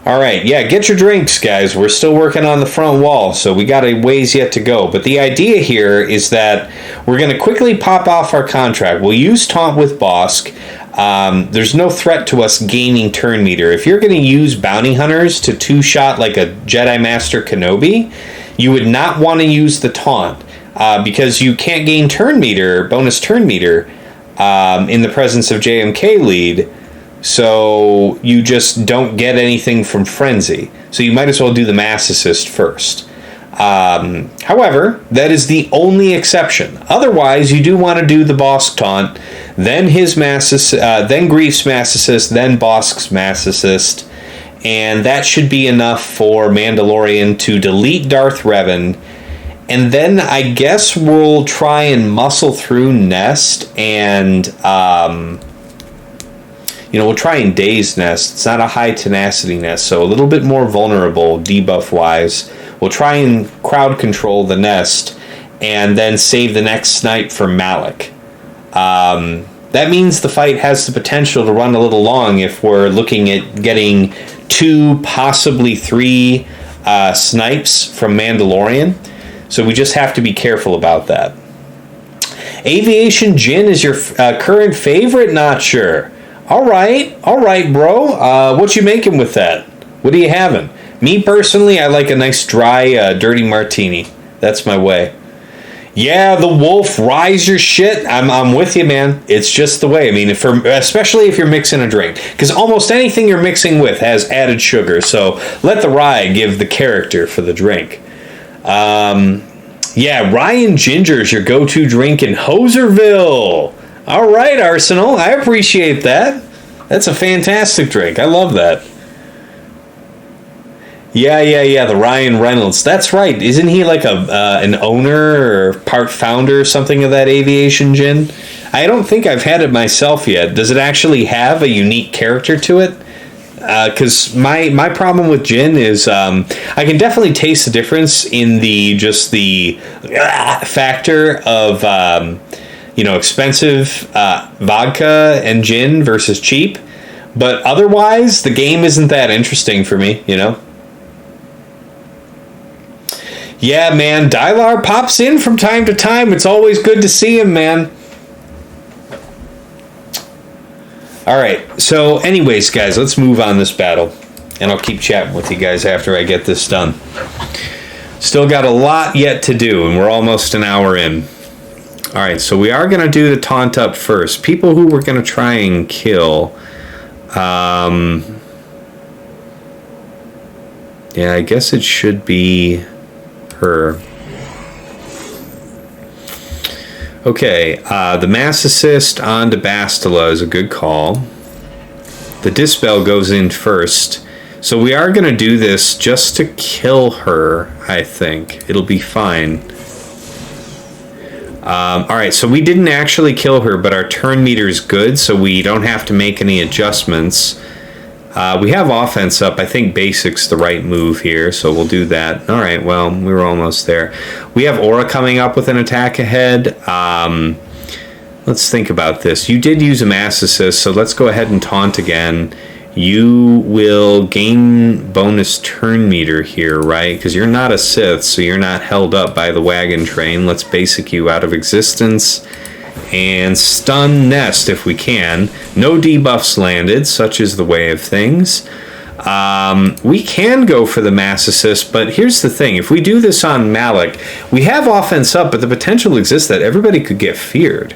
All right, yeah, get your drinks, guys. We're still working on the front wall, so we got a ways yet to go. But the idea here is that we're going to quickly pop off our contract. We'll use Taunt with Bossk. There's no threat to us gaining turn meter. If you're going to use bounty hunters to two-shot like a Jedi Master Kenobi, you would not want to use the Taunt because you can't gain turn meter, bonus turn meter, in the presence of JMK lead. So you just don't get anything from Frenzy. So you might as well do the Mass Assist first. However, that is the only exception. Otherwise, you do want to do the Bossk Taunt, then his Mass then Grief's Mass Assist, then Bosk's Mass Assist, and that should be enough for Mandalorian to delete Darth Revan. And then I guess we'll try and muscle through Nest and we'll try and Daze Nest. It's not a high tenacity Nest, so a little bit more vulnerable debuff-wise. We'll try and crowd control the Nest and then save the next snipe for Malak. That means the fight has the potential to run a little long if we're looking at getting 2, possibly 3 snipes from Mandalorian. So we just have to be careful about that. Aviation Gin is your current favorite? Not sure. All right, bro. What you making with that? What are you having? Me personally, I like a nice dry, dirty martini. That's my way. Yeah, the Wolf, rise your shit. I'm with you, man. It's just the way. I mean, especially if you're mixing a drink, because almost anything you're mixing with has added sugar. So let the rye give the character for the drink. Yeah, rye and ginger is your go-to drink in Hoserville. All right, Arsenal. I appreciate that. That's a fantastic drink. I love that. Yeah. The Ryan Reynolds. That's right. Isn't he like an owner or part founder or something of that aviation gin? I don't think I've had it myself yet. Does it actually have a unique character to it? Because my problem with gin is I can definitely taste the difference in the factor of expensive vodka and gin versus cheap, but otherwise the game isn't that interesting for me. Yeah, man, Dylar pops in from time to time. It's always good to see him, man. All right, so anyways, guys, let's move on this battle, and I'll keep chatting with you guys after I get this done. Still got a lot yet to do, and we're almost an hour in. All right, so we are going to do the taunt up first. People who we're going to try and kill. Yeah, I guess it should be her. Okay, the Mass Assist onto Bastila is a good call. The Dispel goes in first. So we are going to do this just to kill her, I think. It'll be fine. Alright, so we didn't actually kill her, but our turn meter is good, so we don't have to make any adjustments. We have offense up. I think basic's the right move here, so we'll do that. Alright, well, we were almost there. We have Aurra coming up with an attack ahead. Let's think about this. You did use a Mass Assist, so let's go ahead and taunt again. You will gain bonus turn meter here, right? Because you're not a Sith, so you're not held up by the wagon train. Let's basic you out of existence. And stun Nest if we can. No debuffs landed, such is the way of things. We can go for the mass assist, but here's the thing. If we do this on Malik, we have offense up, but the potential exists that everybody could get feared.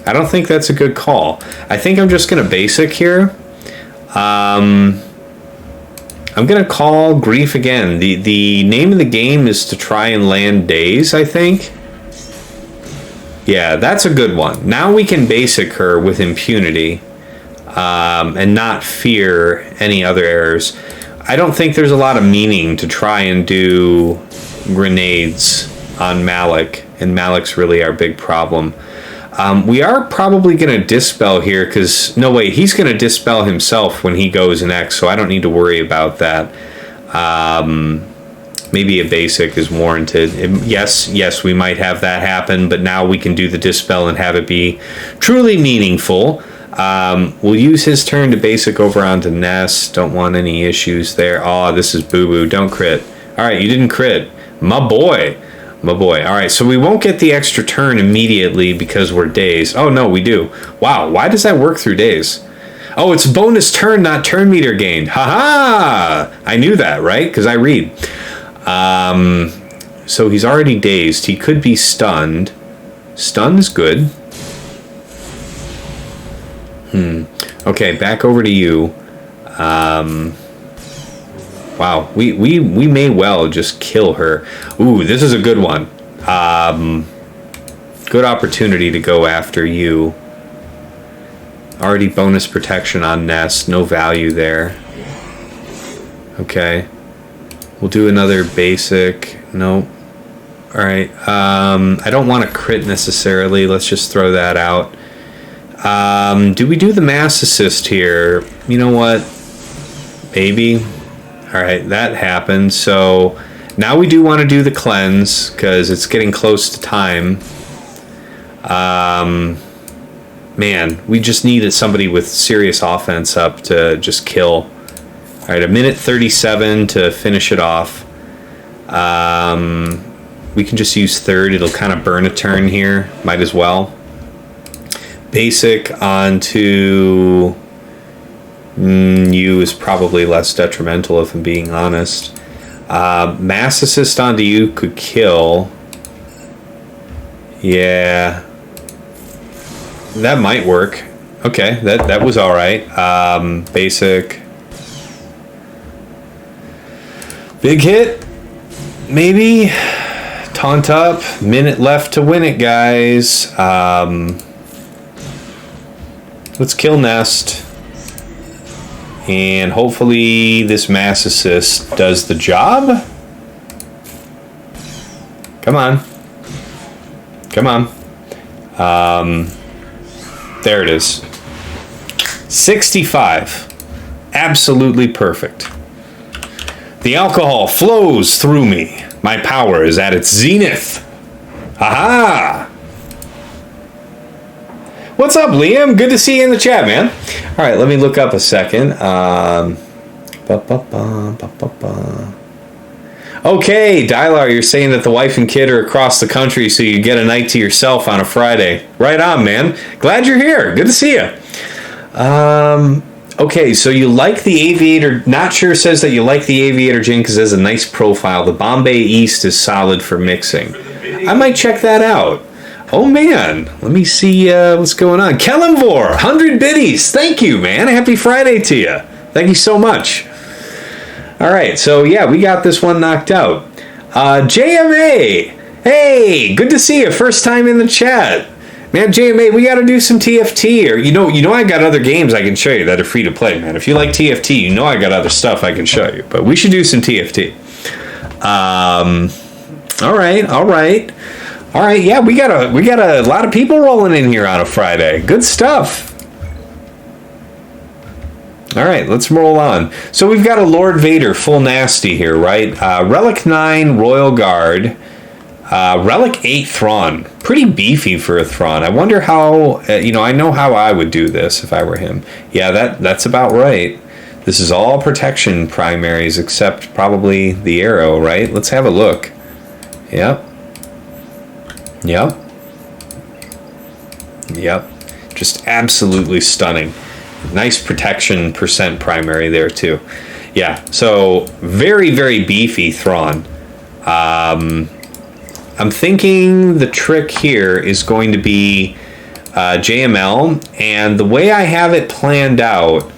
I don't think that's a good call. I think I'm just going to basic here. I'm going to call Grief again. The name of the game is to try and land Daze, I think. Yeah, that's a good one. Now we can basic her with impunity and not fear any other errors. I don't think there's a lot of meaning to try and do grenades on Malik, and Malik's really our big problem. We are probably going to dispel here because, no wait, he's going to dispel himself when he goes in X, so I don't need to worry about that. Maybe a basic is warranted. Yes, we might have that happen, but now we can do the dispel and have it be truly meaningful. We'll use his turn to basic over onto Nest. Don't want any issues there. Oh, this is boo-boo. Don't crit. All right, you didn't crit. My boy. All right, so we won't get the extra turn immediately because we're dazed. Oh, no, we do. Wow, why does that work through daze? Oh, it's bonus turn, not turn meter gained. Ha-ha! I knew that, right? Because I read. So he's already dazed. He could be stunned. Stunn's good. Okay, back over to you. Wow, we may well just kill her. Ooh, this is a good one. Good opportunity to go after you. Already bonus protection on Nest. No value there. Okay. We'll do another basic. Nope. Alright. I don't want to crit necessarily. Let's just throw that out. Do we do the mass assist here? You know what? Maybe. Alright, that happened. So now we do want to do the cleanse because it's getting close to time. Man, we just needed somebody with serious offense up to just kill. Alright, 1:37 to finish it off. We can just use third. It'll kind of burn a turn here. Might as well. Basic onto you is probably less detrimental if I'm being honest. Mass assist onto you could kill. Yeah. That might work. Okay, that was alright. Basic. Big hit. Maybe. Taunt up. Minute left to win it, guys. Let's kill Nest. And hopefully this mass assist does the job. Come on. Come on. There it is. 65. Absolutely perfect. The alcohol flows through me. My power is at its zenith. Aha! What's up, Liam? Good to see you in the chat, man. All right, let me look up a second. Okay, Dylar, you're saying that the wife and kid are across the country, so you get a night to yourself on a Friday. Right on, man. Glad you're here. Good to see you. Okay, so you like the Aviator. Not sure says that you like the Aviator Jin because it has a nice profile. The Bombay East is solid for mixing. I might check that out. Oh, man. Let me see what's going on. Kellenvor, 100 biddies. Thank you, man. Happy Friday to you. Thank you so much. All right, so, yeah, we got this one knocked out. JMA. Hey, good to see you. First time in the chat. Man, JMA, we got to do some TFT. Or you know, I got other games I can show you that are free to play, man. If you like TFT, you know I got other stuff I can show you. But we should do some TFT. All right. Yeah, we got a lot of people rolling in here on a Friday. Good stuff. All right, let's roll on. So we've got a Lord Vader full nasty here, right? Relic 9 Royal Guard. Relic 8 Thrawn. Pretty beefy for a Thrawn. I wonder how, I know how I would do this if I were him. Yeah, that's about right. This is all protection primaries except probably the arrow, right? Let's have a look. Yep. Yep. Yep. Just absolutely stunning. Nice protection percent primary there too. Yeah, so very, very beefy Thrawn. I'm thinking the trick here is going to be JML, and the way I have it planned out,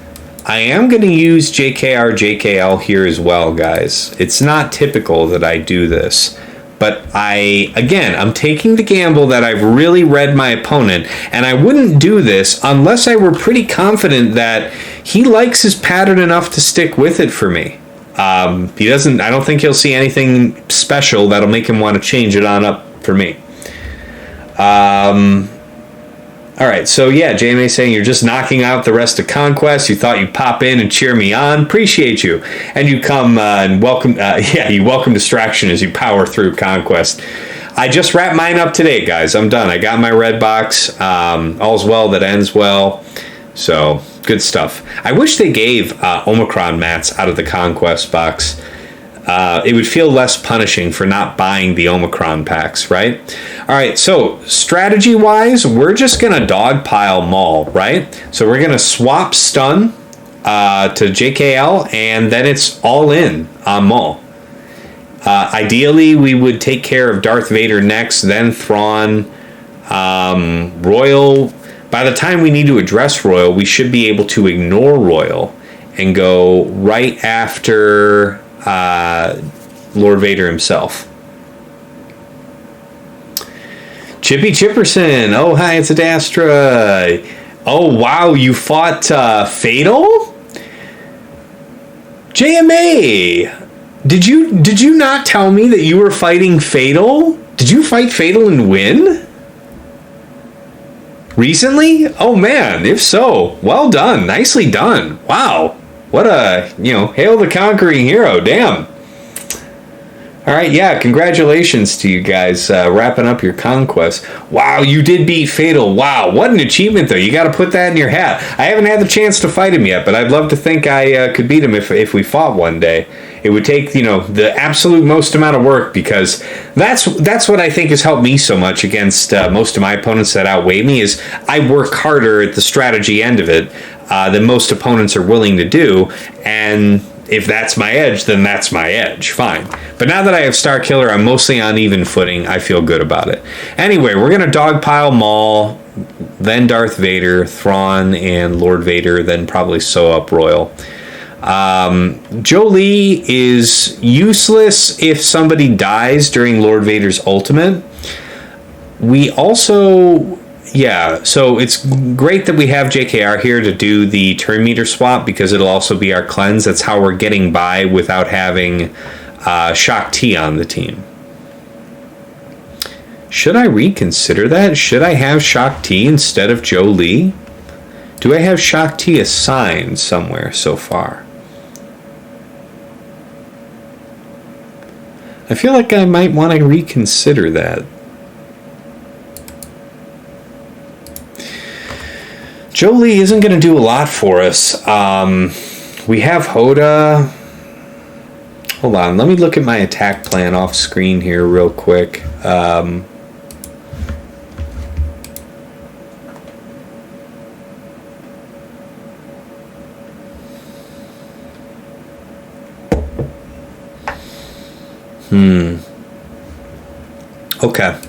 I am going to use JKR, JKL here as well, guys. It's not typical that I do this, but I'm taking the gamble that I've really read my opponent, and I wouldn't do this unless I were pretty confident that he likes his pattern enough to stick with it for me. He doesn't. I don't think he'll see anything special that'll make him want to change it on up for me. All right, so yeah, JMA saying you're just knocking out the rest of Conquest. You thought you'd pop in and cheer me on. Appreciate you. And you come and welcome, you welcome distraction as you power through Conquest. I just wrapped mine up today, guys. I'm done. I got my red box. All's well that ends well. So, good stuff. I wish they gave Omicron mats out of the Conquest box. It would feel less punishing for not buying the Omicron packs, right? All right, so strategy-wise, we're just going to dogpile Maul, right? So we're going to swap stun to JKL, and then it's all in on Maul. Ideally, we would take care of Darth Vader next, then Thrawn, Royal. By the time we need to address Royal, we should be able to ignore Royal and go right after Lord Vader himself. Chippy Chipperson. Oh, hi, it's Adastra. Oh, wow, you fought Fatal? JMA, did you not tell me that you were fighting Fatal? Did you fight Fatal and win? Recently? Oh, man, if so, well done. Nicely done. Wow. What a, hail the conquering hero. Damn. All right, yeah, congratulations to you guys wrapping up your conquest. Wow, you did beat Fatal. Wow, what an achievement, though. You got to put that in your hat. I haven't had the chance to fight him yet, but I'd love to think I could beat him if we fought one day. It would take, the absolute most amount of work, because that's what I think has helped me so much against most of my opponents that outweigh me, is I work harder at the strategy end of it than most opponents are willing to do, and if that's my edge, then that's my edge. Fine. But now that I have Star Killer, I'm mostly on even footing. I feel good about it. Anyway, we're going to dogpile Maul, then Darth Vader, Thrawn, and Lord Vader, then probably sew up Royal. Jolie is useless if somebody dies during Lord Vader's ultimate. We also... Yeah, so it's great that we have JKR here to do the turn meter swap, because it'll also be our cleanse. That's how we're getting by without having Shock T on the team. Should I reconsider that? Should I have Shock T instead of Jolie? Do I have Shock T assigned somewhere so far? I feel like I might want to reconsider that. Jolie isn't going to do a lot for us. We have Hoda. Hold on, let me look at my attack plan off screen here real quick. Okay.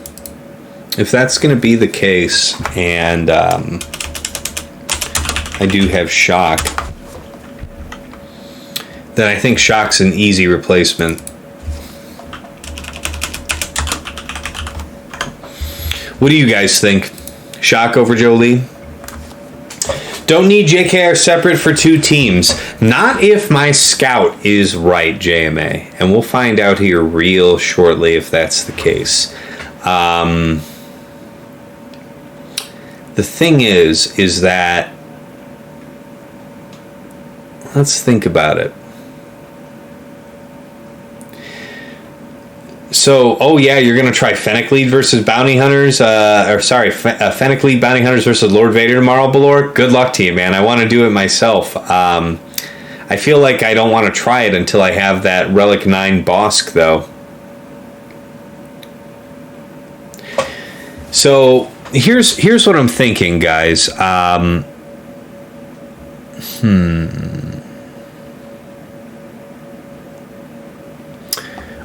If that's going to be the case, and I do have Shock, then I think Shock's an easy replacement. What do you guys think? Shock over Jolie? Don't need JKR separate for two teams. Not if my scout is right, JMA. And we'll find out here real shortly if that's the case. The thing is that... Let's think about it. So, oh yeah, you're going to try Fennec Lead versus Bounty Hunters, Fennec Lead Bounty Hunters versus Lord Vader tomorrow, Balor. Good luck to you, man. I want to do it myself. I I feel like I don't want to try it until I have that Relic 9 Bossk, though. So here's what I'm thinking, guys. All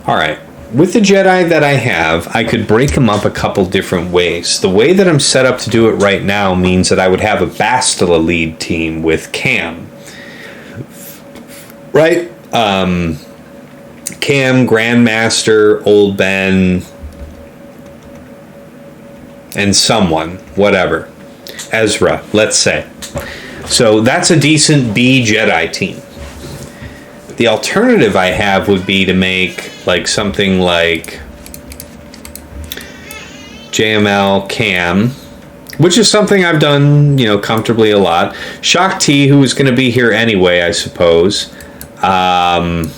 right. With the Jedi that I have, I could break them up a couple different ways. The way that I'm set up to do it right now means that I would have a Bastila lead team with Cam. Right? Cam, Grandmaster, Old Ben, and someone, whatever. Ezra, let's say. So that's a decent B Jedi team. The alternative I have would be to make like something like JML Cam, which is something I've done, comfortably a lot. Shock T, who is going to be here anyway, I suppose. I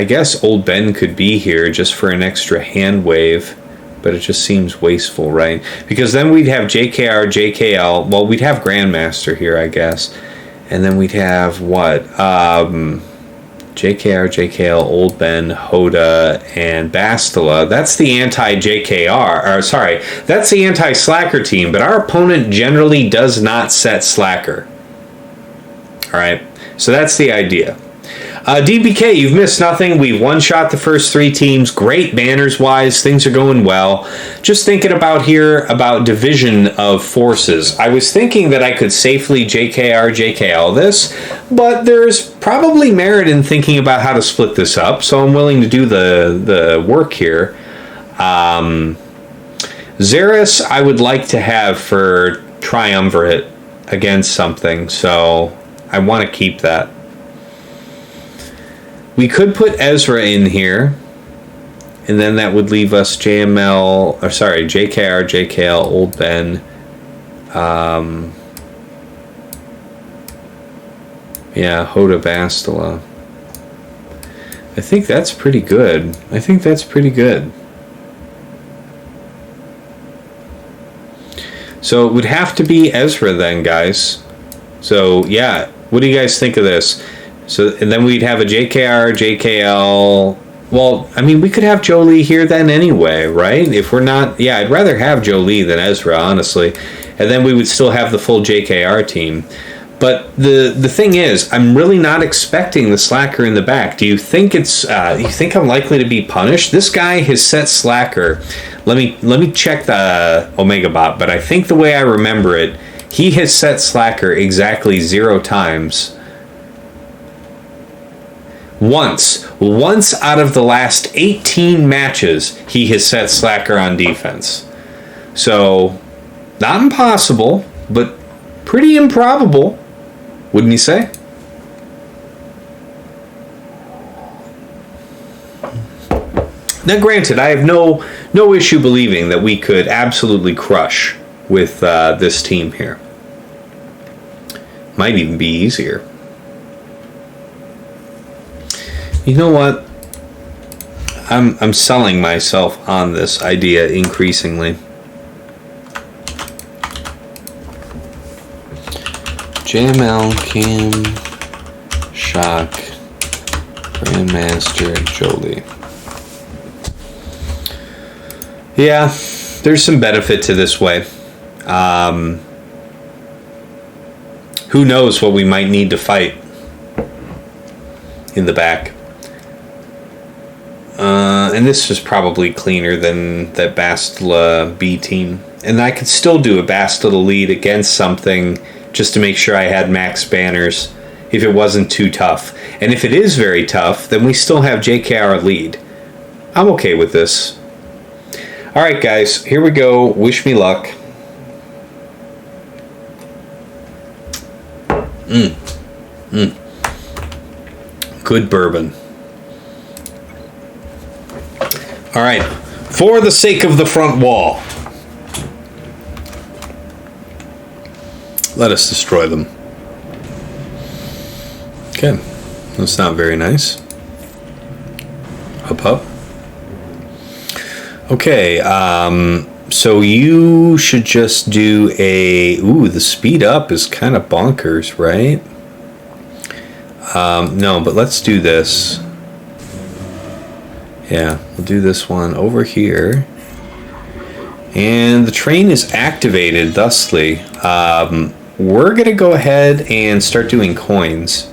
guess Old Ben could be here just for an extra hand wave, but it just seems wasteful, right? Because then we'd have JKR, JKL. Well, we'd have Grandmaster here, I guess. And then we'd have what? JKR, JKL, Old Ben, Hoda, and Bastila. That's the anti-JKR, or sorry, that's the anti-Slacker team, but our opponent generally does not set Slacker. Alright, so that's the idea. DBK, you've missed nothing. We've one-shot the first 3 teams. Great banners-wise. Things are going well. Just thinking about division of forces. I was thinking that I could safely JKR, JKL this, but there's probably merit in thinking about how to split this up, so I'm willing to do the work here. Zariss, I would like to have for Triumvirate against something, so I want to keep that. We could put Ezra in here, and then that would leave us JKR, JKL, Old Ben. Hoda, Bastila. I think that's pretty good. So it would have to be Ezra then, guys. So, yeah. What do you guys think of this? So, and then we'd have a JKR, JKL. Well, I mean, we could have Jolie here then anyway, right? If we're not... Yeah, I'd rather have Jolie than Ezra, honestly. And then we would still have the full JKR team. But the thing is, I'm really not expecting the Slacker in the back. Do you think it's... you think I'm likely to be punished? This guy has set Slacker. Let me check the Omega Bot, but I think the way I remember it, he has set Slacker exactly 0 times. Once out of the last 18 matches, he has set Slacker on defense. So, not impossible, but pretty improbable, wouldn't you say? Now, granted, I have no issue believing that we could absolutely crush with this team here. Might even be easier. You know what? I'm selling myself on this idea increasingly. JML, Kim, Shock, Grandmaster, Jolie. Yeah, there's some benefit to this way. Who knows what we might need to fight in the back. And this is probably cleaner than that Bastila B team. And I could still do a Bastila lead against something just to make sure I had max banners if it wasn't too tough. And if it is very tough, then we still have JKR lead. I'm okay with this. Alright guys, here we go. Wish me luck. Good bourbon. Alright, for the sake of the front wall, let us destroy them. Okay, that's not very nice. Up. Okay, So you should just do a... Ooh, the speed up is kind of bonkers, right? No, but let's do this. Yeah, we'll do this one over here. And the train is activated, thusly. We're going to go ahead and start doing coins.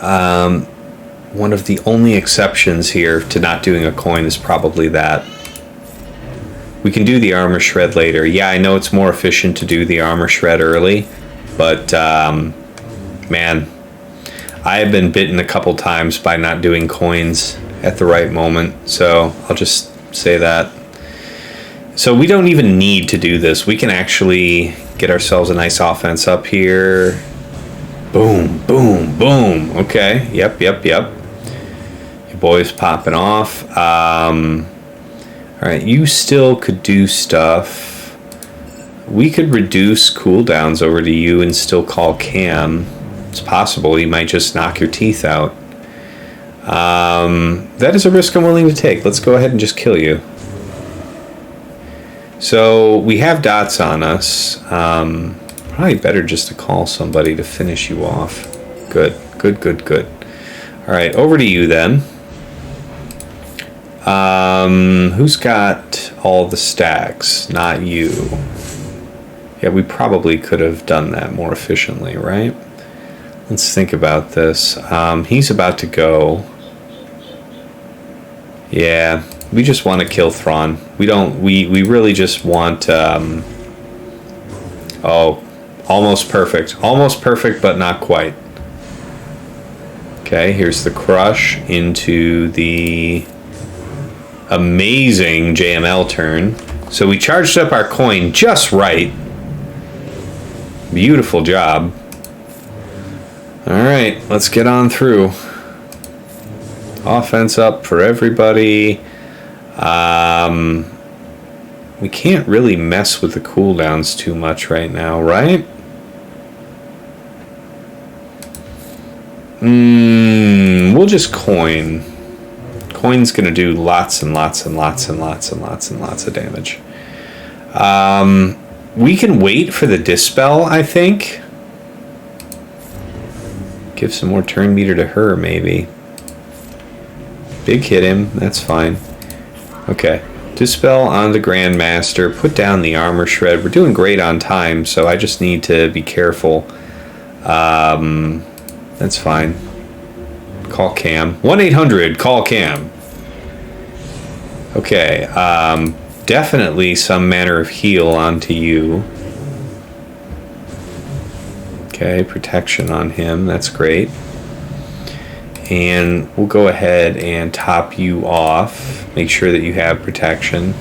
One of the only exceptions here to not doing a coin is probably that. We can do the armor shred later. Yeah, I know it's more efficient to do the armor shred early, but man, I have been bitten a couple times by not doing coins at the right moment, so I'll just say that. So we don't even need to do this. We can actually get ourselves a nice offense up here. Boom, boom, boom. Okay, yep. Your boy's popping off. Alright, you still could do stuff. We could reduce cooldowns over to you and still call Cam. It's possible he might just knock your teeth out. That is a risk I'm willing to take. Let's go ahead and just kill you. So we have dots on us. Probably better just to call somebody to finish you off. Good. Alright, over to you then. Who's got all the stacks? Not you. Yeah, we probably could have done that more efficiently, right? Let's think about this. He's about to go. Yeah, we just want to kill Thrawn. We really just want, oh, almost perfect. Almost perfect, but not quite. Okay, here's the crush into the amazing JML turn. So we charged up our coin just right. Beautiful job. Alright, let's get on through. Offense up for everybody. We can't really mess with the cooldowns too much right now, right? We'll just coin. Coin's gonna do lots and lots and lots and lots and lots and lots of damage. We can wait for the dispel, I think. Give some more turn meter to her, maybe. Big hit him, that's fine. Okay, dispel on the Grandmaster. Put down the armor shred. We're doing great on time, so I just need to be careful. That's fine. Call Cam. 1-800, call Cam. Okay, definitely some manner of heal onto you. Okay, protection on him, that's great. And we'll go ahead and top you off. Make sure that you have protection.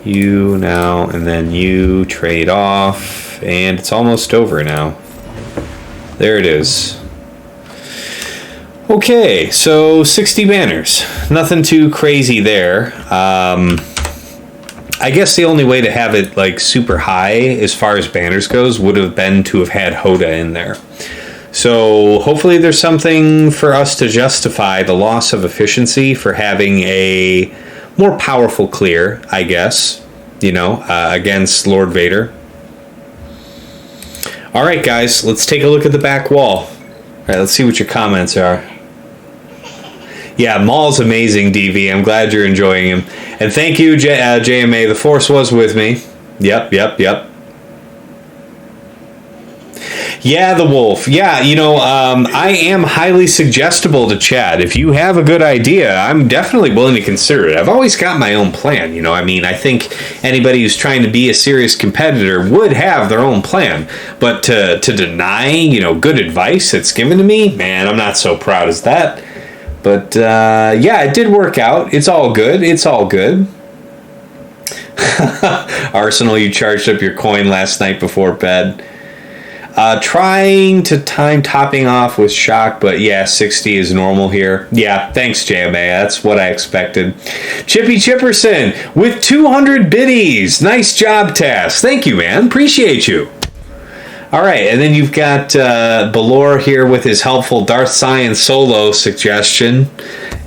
You now, and then you trade off. And it's almost over now. There it is. Okay, so 60 banners. Nothing too crazy there. I guess the only way to have it like super high as far as banners goes would have been to have had Hoda in there. So hopefully there's something for us to justify the loss of efficiency for having a more powerful clear, I guess, you know, against Lord Vader. All right, guys, let's take a look at the back wall. All right, let's see what your comments are. Yeah, Maul's amazing, DV. I'm glad you're enjoying him. And thank you, JMA. The Force was with me. Yep. Yeah, the wolf. Yeah, you know, I am highly suggestible to Chad. If you have a good idea, I'm definitely willing to consider it. I've always got my own plan, you know. I mean, I think anybody who's trying to be a serious competitor would have their own plan. But to deny, you know, good advice that's given to me, man, I'm not so proud as that. But, yeah, it did work out. It's all good. It's all good. Arsenal, you charged up your coin last night before bed. Trying to time topping off with shock, but yeah, 60 is normal here. Yeah, thanks, JMA. That's what I expected. Chippy Chipperson with 200 biddies. Nice job, Task. Thank you, man. Appreciate you. All right, and then you've got Balor here with his helpful Darth Scion solo suggestion,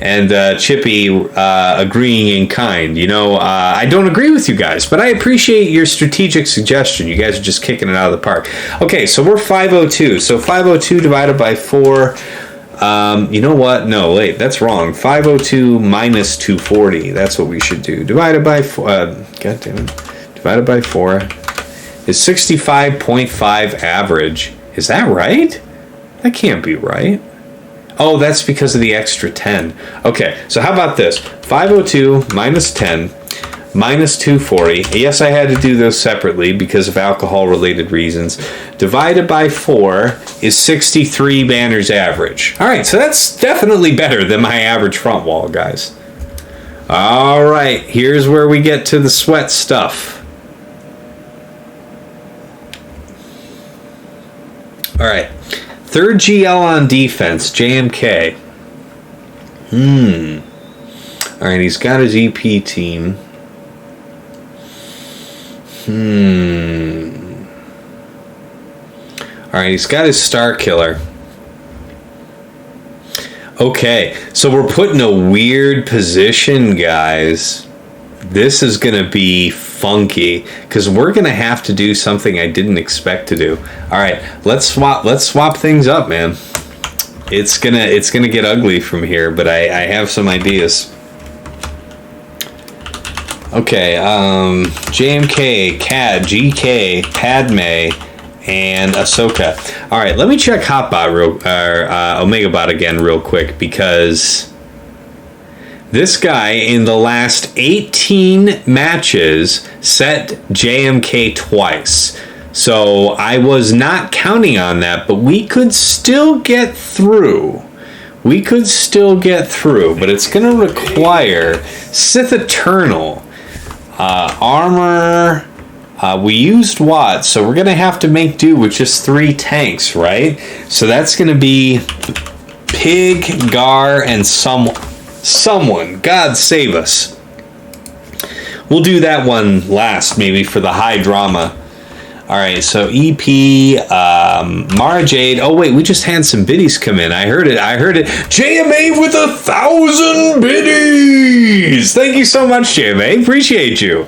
and Chippy agreeing in kind. You know, I don't agree with you guys, but I appreciate your strategic suggestion. You guys are just kicking it out of the park. Okay, so we're 502. So 502 divided by 4. You know what? No, wait, that's wrong. 502 minus 240. That's what we should do. Divided by 4. God damn it. Divided by 4 is 65.5 average. Is that right? That can't be right. Oh, that's because of the extra 10. Okay, so how about this? 502 minus 10 minus 240. Yes, I had to do those separately because of alcohol-related reasons. Divided by 4 is 63 banners average. All right, so that's definitely better than my average front wall, guys. All right, here's where we get to the sweat stuff. All right, third GL on defense, JMK. All right, he's got his EP team. All right, he's got his Star Killer. Okay, so we're put in a weird position, guys. This is going to be funky because we're going to have to do something I didn't expect to do. All right, let's swap things up, man. It's gonna get ugly from here, but I have some ideas. Okay, JMK, CAD, GK, Padme, and Ahsoka. All right, let me check Hotbot OmegaBot again real quick, because this guy in the last 18 matches set JMK twice. So I was not counting on that, but we could still get through. But it's going to require Sith Eternal, armor. We used Watts, so we're going to have to make do with just 3 tanks, right? So that's going to be Pig, Gar, and someone. God save us. We'll do that one last, maybe, for the high drama. All right, so EP, Mara Jade. Oh, wait, we just had some biddies come in. I heard it. JMA with 1,000 biddies. Thank you so much, JMA. Appreciate you.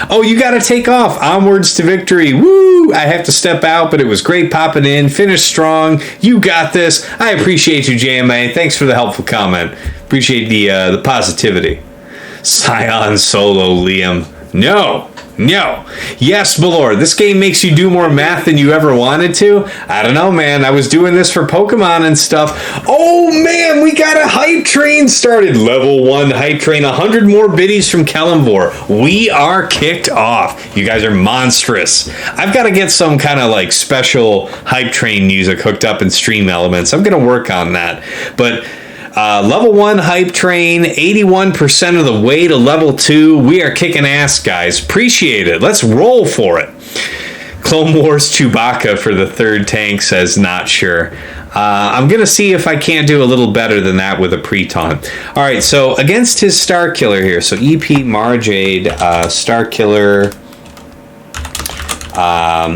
Oh, you got to take off. Onwards to victory. Woo! I have to step out, but it was great popping in. Finish strong. You got this. I appreciate you, JMA. Thanks for the helpful comment. Appreciate the positivity. Scion solo, Liam. No. Yes, Balor, this game makes you do more math than you ever wanted to. I don't know, man. I was doing this for Pokemon and stuff. Oh, man, we got a hype train started. Level 1 hype train. 100 more biddies from Kellenvor. We are kicked off. You guys are monstrous. I've got to get some kind of like special hype train music hooked up in Stream Elements. I'm going to work on that. But level 1 hype train, 81% of the way to level 2. We are kicking ass, guys. Appreciate it. Let's roll for it. Clone Wars Chewbacca for the 3rd tank says not sure. I'm going to see if I can't do a little better than that with a pre-taunt. All right, so against his Star Killer here. So EP, Mara Jade, Star Killer,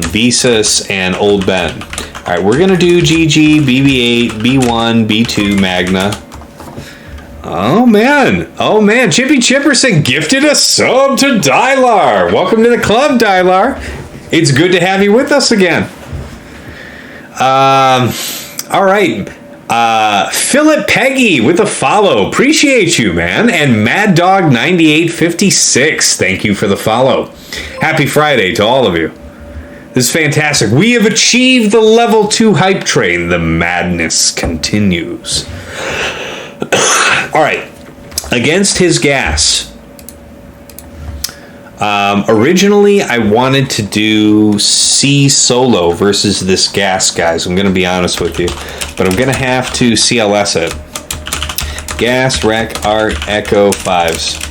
Visas, and Old Ben. All right, we're going to do GG, BB-8, B1, B2, Magna. Oh, man. Chippy Chipperson gifted a sub to Dylar. Welcome to the club, Dylar. It's good to have you with us again. All right. Philip Peggy with a follow. Appreciate you, man. And Mad Dog 9856. Thank you for the follow. Happy Friday to all of you. This is fantastic. We have achieved the level 2 hype train. The madness continues. All right. Against his gas. Originally, I wanted to do C solo versus this gas, guys. I'm going to be honest with you. But I'm going to have to CLS it. Gas, Rec, Art, Echo, 5s.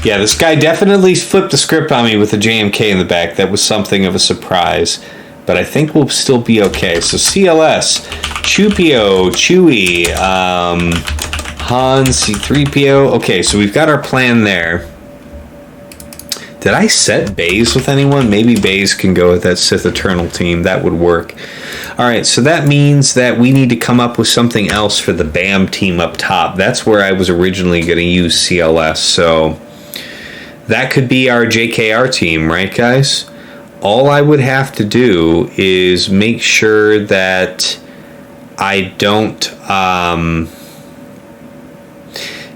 Yeah, this guy definitely flipped the script on me with the JMK in the back. That was something of a surprise. But I think we'll still be okay. So CLS, Chewpio, Chewy, Han, C3PO. Okay, so we've got our plan there. Did I set Baze with anyone? Maybe Baze can go with that Sith Eternal team. That would work. All right, so that means that we need to come up with something else for the BAM team up top. That's where I was originally going to use CLS. So that could be our JKR team, right, guys? All I would have to do is make sure that I don't...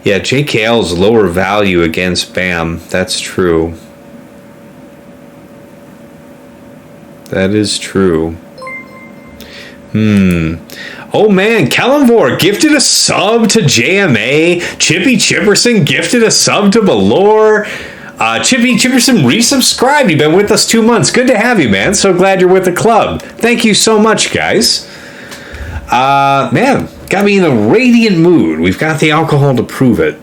yeah, JKL is lower value against BAM. That's true. That is true. Oh man, Kellenvor gifted a sub to JMA. Chippy Chipperson gifted a sub to Balor. Chippy Chipperson resubscribed. You've been with us 2 months. Good to have you, man. So glad you're with the club. Thank you so much, guys. Man, got me in a radiant mood. We've got the alcohol to prove it.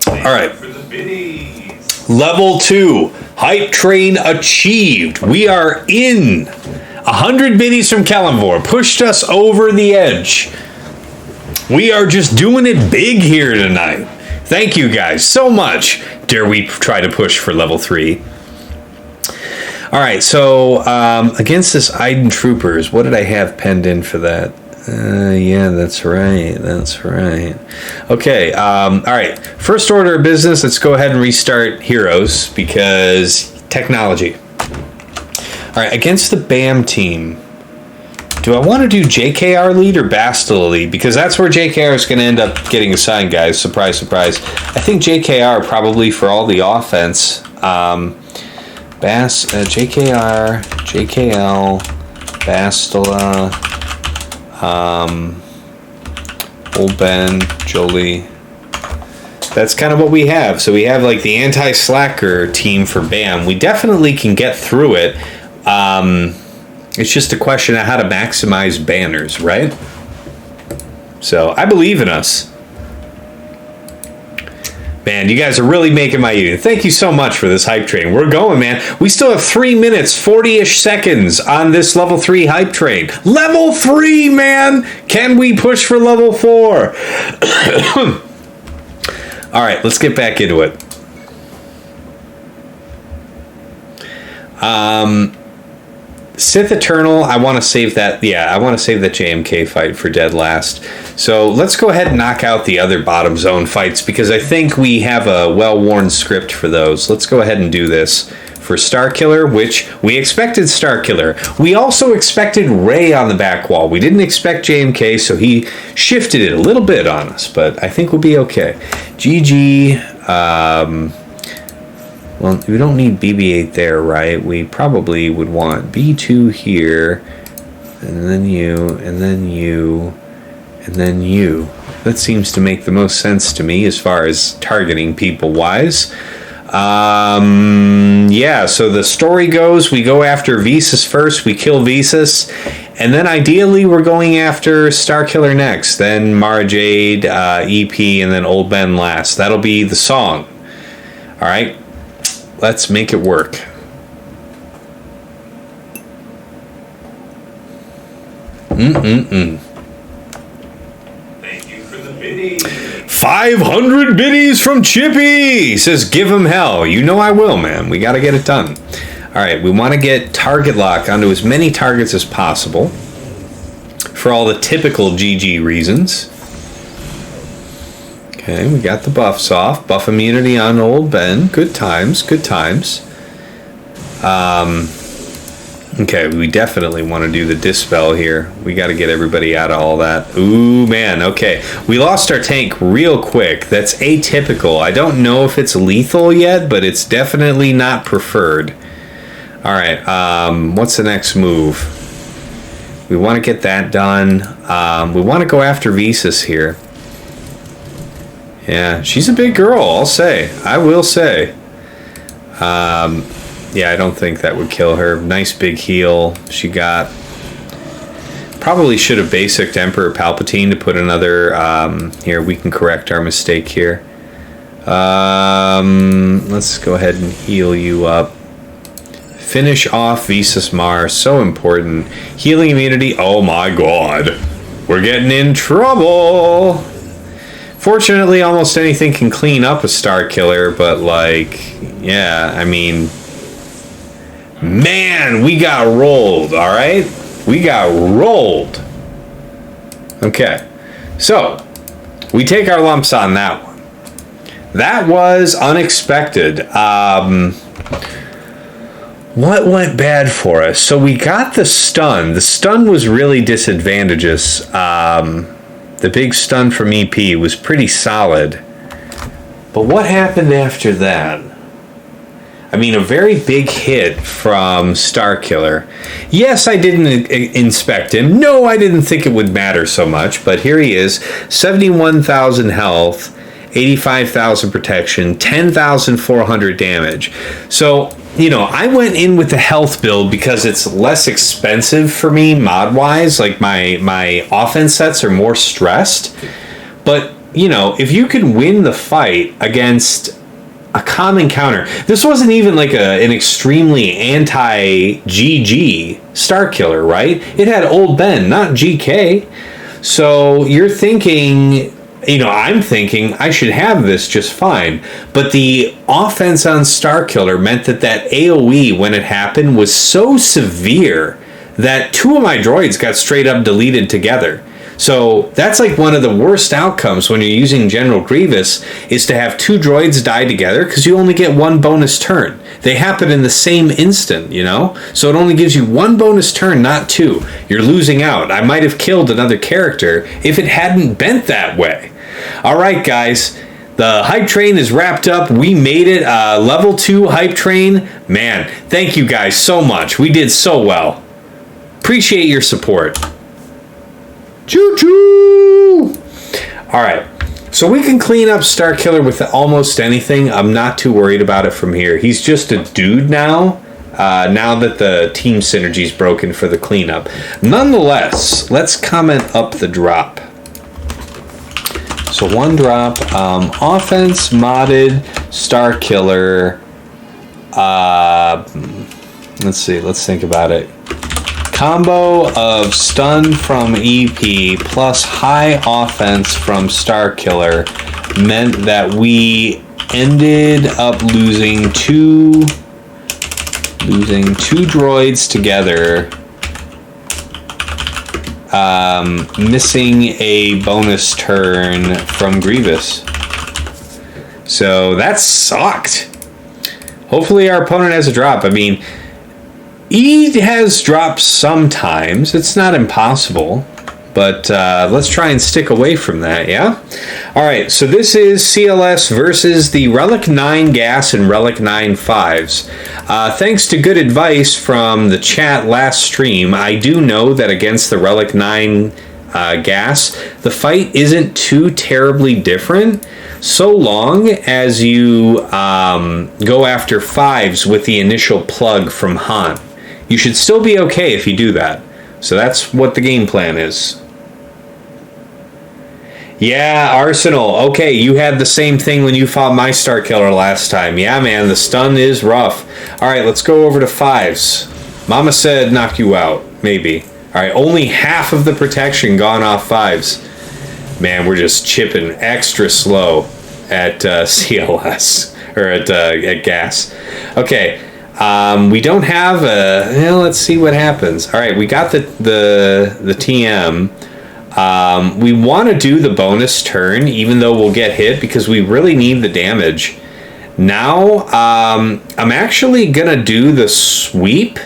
All right. Level 2. Hype train achieved. We are in. 100 biddies from Kellenvor pushed us over the edge. We are just doing it big here tonight. Thank you guys so much. Dare we try to push for level 3? All right, so against this Iden Troopers, what did I have penned in for that? Yeah, that's right. That's right. Okay, all right. First order of business, let's go ahead and restart Heroes because technology. All right, against the BAM team, do I want to do JKR lead or Bastila lead? Because that's where JKR is going to end up getting assigned, guys. Surprise, surprise. I think JKR probably for all the offense. JKR, JKL, Bastila, Old Ben, Jolie. That's kind of what we have. So we have like the anti-slacker team for BAM. We definitely can get through it. It's just a question of how to maximize banners, right? So I believe in us. Man, you guys are really making my evening. Thank you so much for this hype train. We're going, man. We still have 3 minutes, 40-ish seconds on this level 3 hype train. Level 3, man! Can we push for level 4? All right, let's get back into it. Sith Eternal, I want to save that. Yeah, I want to save that JMK fight for dead last. So let's go ahead and knock out the other bottom zone fights because I think we have a well-worn script for those. Let's go ahead and do this for Starkiller, which we expected Starkiller. We also expected Ray on the back wall. We didn't expect JMK, so he shifted it a little bit on us, but I think we'll be okay. GG. Well, we don't need BB-8 there, right? We probably would want B2 here, and then you, and then you, and then you. That seems to make the most sense to me as far as targeting people-wise. Yeah, so the story goes, we go after Visas first, we kill Visas, and then ideally we're going after Starkiller next, then Mara Jade, EP, and then Old Ben last. That'll be the song. All right? Let's make it work. Thank you for the biddy. 500 biddies from Chippy! He says, give him hell. You know I will, man. We got to get it done. All right, we want to get target lock onto as many targets as possible for all the typical GG reasons. Okay, we got the buffs off. Buff immunity on Old Ben. Good times, good times. Okay, we definitely want to do the dispel here. We got to get everybody out of all that. Ooh, man, okay. We lost our tank real quick. That's atypical. I don't know if it's lethal yet, but it's definitely not preferred. All right, what's the next move? We want to get that done. We want to go after Visas here. Yeah, she's a big girl, I'll say. I will say. Yeah, I don't think that would kill her. Nice big heal she got. Probably should have basicked Emperor Palpatine to put another... here, we can correct our mistake here. Let's go ahead and heal you up. Finish off Visas Mar. So important. Healing immunity. Oh my god. We're getting in trouble. Fortunately, almost anything can clean up a Star Killer, but like, yeah, I mean, man, we got rolled, all right? We got rolled. Okay, so we take our lumps on that one. That was unexpected. What went bad for us? So we got the stun. The stun was really disadvantageous. The big stun from EP was pretty solid. But what happened after that? I mean, a very big hit from Starkiller. Yes, I didn't inspect him. No, I didn't think it would matter so much. But here he is, 71,000 health, 85,000 protection, 10,400 damage. So, you know, I went in with the health build because it's less expensive for me mod-wise. Like, my offense sets are more stressed. But, you know, if you can win the fight against a common counter. This wasn't even like an extremely anti-GG Starkiller, right? It had Old Ben, not GK. So you're thinking, you know, I'm thinking I should have this just fine. But the offense on Starkiller meant that AoE, when it happened, was so severe that 2 of my droids got straight up deleted together. So that's like one of the worst outcomes when you're using General Grievous, is to have 2 droids die together because you only get 1 bonus turn. They happen in the same instant, you know? So it only gives you 1 bonus turn, not 2. You're losing out. I might have killed another character if it hadn't bent that way. All right, guys. The hype train is wrapped up. We made it. Level 2 hype train. Man, thank you guys so much. We did so well. Appreciate your support. Choo-choo! Alright, so we can clean up Starkiller with almost anything. I'm not too worried about it from here. He's just a dude now, now that the team synergy's broken for the cleanup. Nonetheless, let's comment up the drop. So 1 drop, offense, modded, Starkiller. Let's see, let's think about it. Combo of stun from EP plus high offense from Starkiller meant that we ended up losing two droids together, missing a bonus turn from Grievous. So that sucked. Hopefully our opponent has a drop. I mean, he has dropped sometimes. It's not impossible. But let's try and stick away from that, yeah? Alright, so this is CLS versus the Relic 9 Gas and Relic 9 5s. Thanks to good advice from the chat last stream, I do know that against the Relic 9 Gas, the fight isn't too terribly different, so long as you go after 5s with the initial plug from Han. You should still be okay if you do that. So that's what the game plan is. Yeah, Arsenal. Okay, you had the same thing when you fought my Starkiller last time. Yeah, man, the stun is rough. Alright, let's go over to 5s. Mama said knock you out. Maybe. Alright, only half of the protection gone off 5s. Man, we're just chipping extra slow at CLS. Or at gas. Okay. We don't have a... let's see what happens. Alright, we got the TM. We want to do the bonus turn, even though we'll get hit, because we really need the damage. Now, I'm actually going to do the sweep,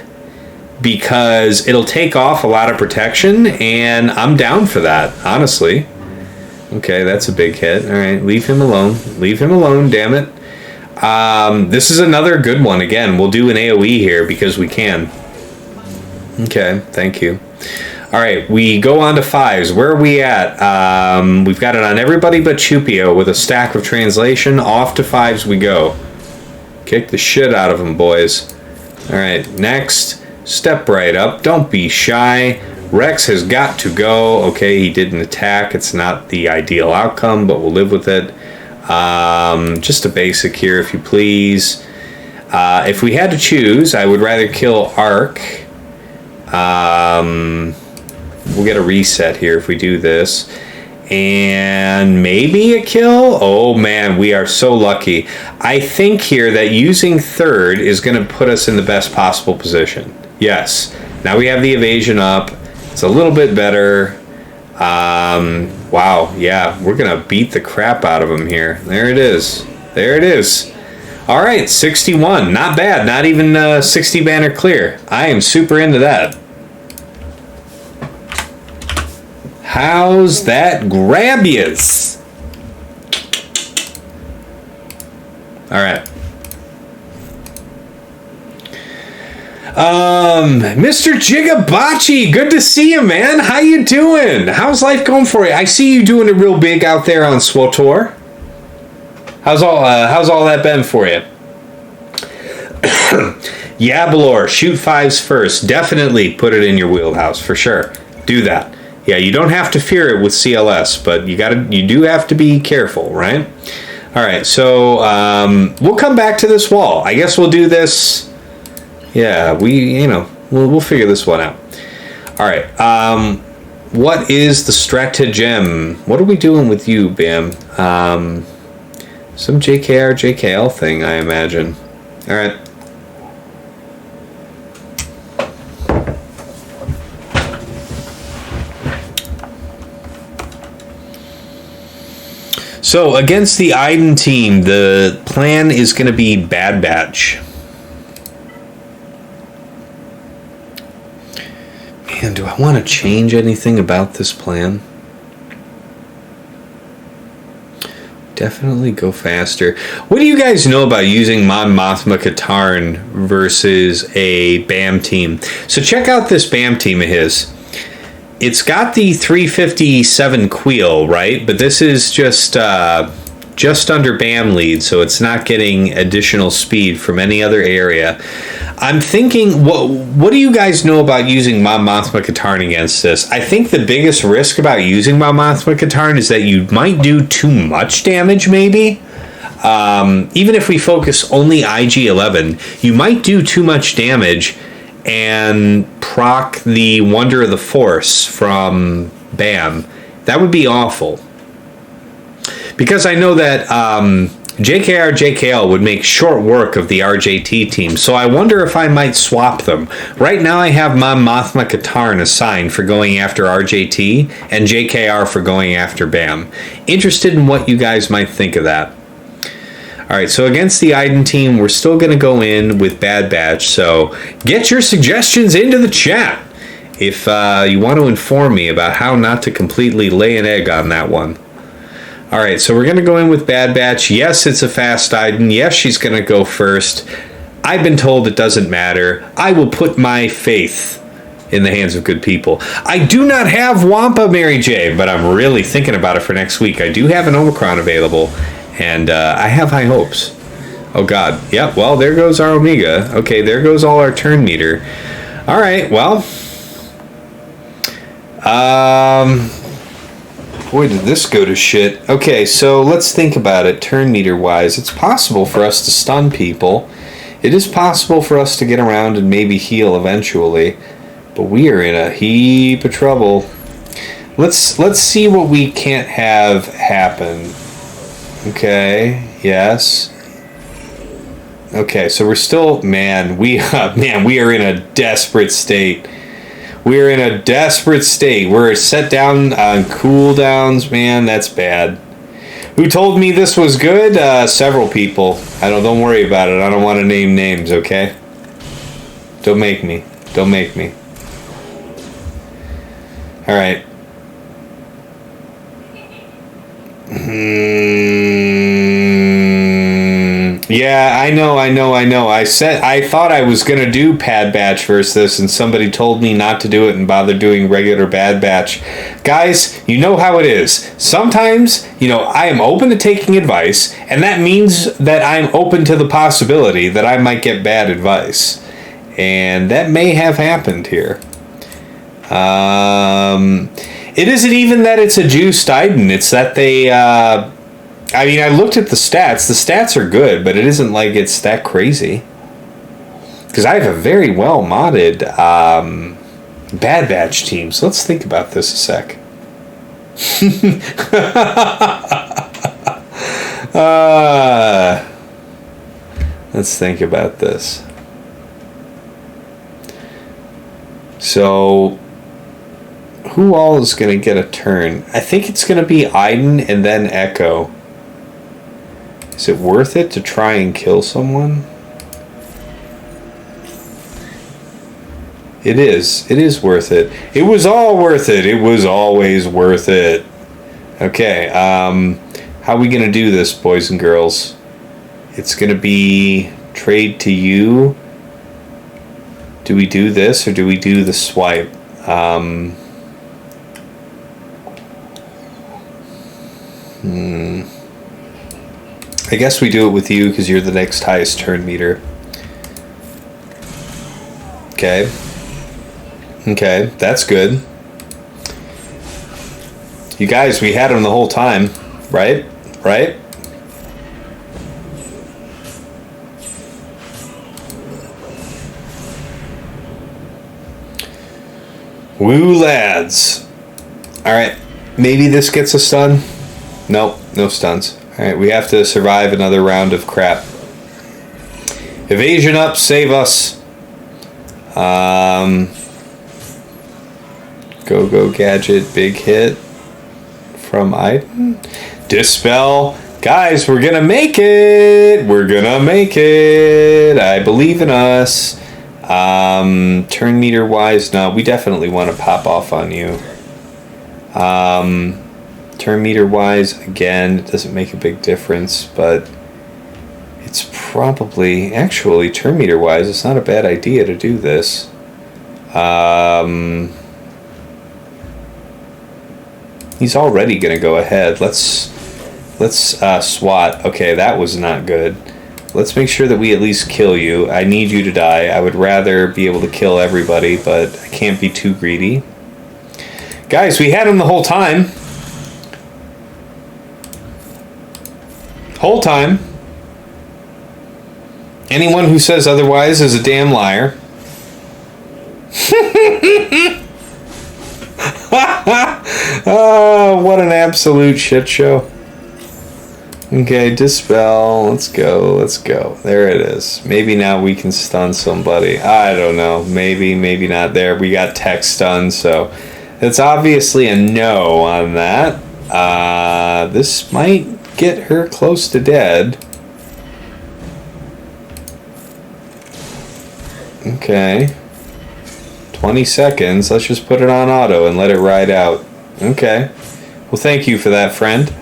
because it'll take off a lot of protection, and I'm down for that, honestly. Okay, that's a big hit. Alright, leave him alone. Leave him alone, damn it. This is another good one. Again, we'll do an AoE here because we can. Okay, thank you. Alright, we go on to 5s. Where are we at? We've got it on everybody but Chupio with a stack of translation. Off to 5s we go. Kick the shit out of them, boys. Alright, next. Step right up. Don't be shy. Rex has got to go. Okay, he didn't attack. It's not the ideal outcome, but we'll live with it. Just a basic here, if you please. If we had to choose, I would rather kill Arc. We'll get a reset here if we do this. And maybe a kill. Oh man, we are so lucky. I think here that using third is going to put us in the best possible position. Yes. Now we have the evasion up. It's a little bit better. Wow. Yeah, we're going to beat the crap out of them here. There it is. There it is. All right, 61. Not bad. Not even 60 banner clear. I am super into that. How's that grab yous? All right. Mr. Jigabachi, good to see you, man. How you doing? How's life going for you? I see you doing it real big out there on SWTOR. How's all that been for you? Yabalor, shoot fives first. Definitely put it in your wheelhouse for sure. Do that. Yeah, you don't have to fear it with CLS, but you do have to be careful, right? All right, so we'll come back to this wall. I guess we'll do this. Yeah, we'll figure this one out. All right. What is the stratagem? What are we doing with you, Bam? Some JKR, JKL thing, I imagine. All right. So against the Iden team, the plan is going to be Bad Batch. Man, do I want to change anything about this plan? Definitely go faster. What do you guys know about using Mon Mothma Katarn versus a BAM team? So check out this BAM team of his. It's got the 357 Queel, right? But this is just under BAM lead, so it's not getting additional speed from any other area. I'm thinking, what do you guys know about using Mon Mothma Katarn against this? I think the biggest risk about using Mon Mothma Katarn is that you might do too much damage, maybe. Even if we focus only IG-11, you might do too much damage and proc the Wonder of the Force from BAM. That would be awful. Because I know that JKR, JKL would make short work of the RJT team, so I wonder if I might swap them. Right now I have Mon Mothma Katarn assigned for going after RJT and JKR for going after BAM. Interested in what you guys might think of that. Alright, so against the Iden team, we're still going to go in with Bad Batch, so get your suggestions into the chat if you want to inform me about how not to completely lay an egg on that one. Alright, so we're going to go in with Bad Batch. Yes, it's a fast Iden. Yes, she's going to go first. I've been told it doesn't matter. I will put my faith in the hands of good people. I do not have Wampa, Mary J, but I'm really thinking about it for next week. I do have an Omicron available, and I have high hopes. Oh, God. Yep, well, there goes our Omega. Okay, there goes all our turn meter. Alright, well. Boy, did this go to shit. Okay, so let's think about it turn meter wise. It's possible for us to stun people. It is possible for us to get around and maybe heal eventually. But we are in a heap of trouble. Let's see what we can't have happen. Okay, yes. Okay, so we're still we are in a desperate state. We're in a desperate state. We're set down on cooldowns, man. That's bad. Who told me this was good? Several people. Don't worry about it. I don't want to name names, okay? Don't make me. Don't make me. All right. Yeah, I know. I thought I was going to do Bad Batch versus this, and somebody told me not to do it and bother doing regular Bad Batch. Guys, you know how it is. Sometimes, I am open to taking advice, and that means that I'm open to the possibility that I might get bad advice. And that may have happened here. It isn't even that it's a juiced Iden. It's that they... I looked at the stats. The stats are good, but it isn't like it's that crazy. Because I have a very well modded Bad Batch team. So let's think about this a sec. Let's think about this. So, who all is going to get a turn? I think it's going to be Iden and then Echo. Is it worth it to try and kill someone? It is. It is worth it. It was all worth it. It was always worth it. Okay, how are we going to do this, boys and girls? It's going to be trade to you. Do we do this or do we do the swipe? I guess we do it with you because you're the next highest turn meter. Okay. Okay, that's good. You guys, we had him the whole time, right? Right? Woo, lads. Alright, maybe this gets a stun? Nope, no stuns. Alright, we have to survive another round of crap. Evasion up, save us. Go gadget, big hit from Iden. Dispel. Guys, we're gonna make it. We're gonna make it. I believe in us. Turn meter wise, no, we definitely want to pop off on you. Turn meter wise, again, it doesn't make a big difference, but it's probably, actually, turn meter wise, it's not a bad idea to do this. He's already gonna go ahead. Let's SWAT. Okay, that was not good. Let's make sure that we at least kill you. I need you to die. I would rather be able to kill everybody, but I can't be too greedy. Guys, we had him the whole time. Whole time. Anyone who says otherwise is a damn liar. Oh, what an absolute shit show. Okay, dispel. Let's go. Let's go. There it is. Maybe now we can stun somebody. I don't know. Maybe, maybe not there. We got tech stun, so it's obviously a no on that. This might get her close to dead. Okay. 20 seconds. Let's just put it on auto and let it ride out. Okay. Well, thank you for that, friend.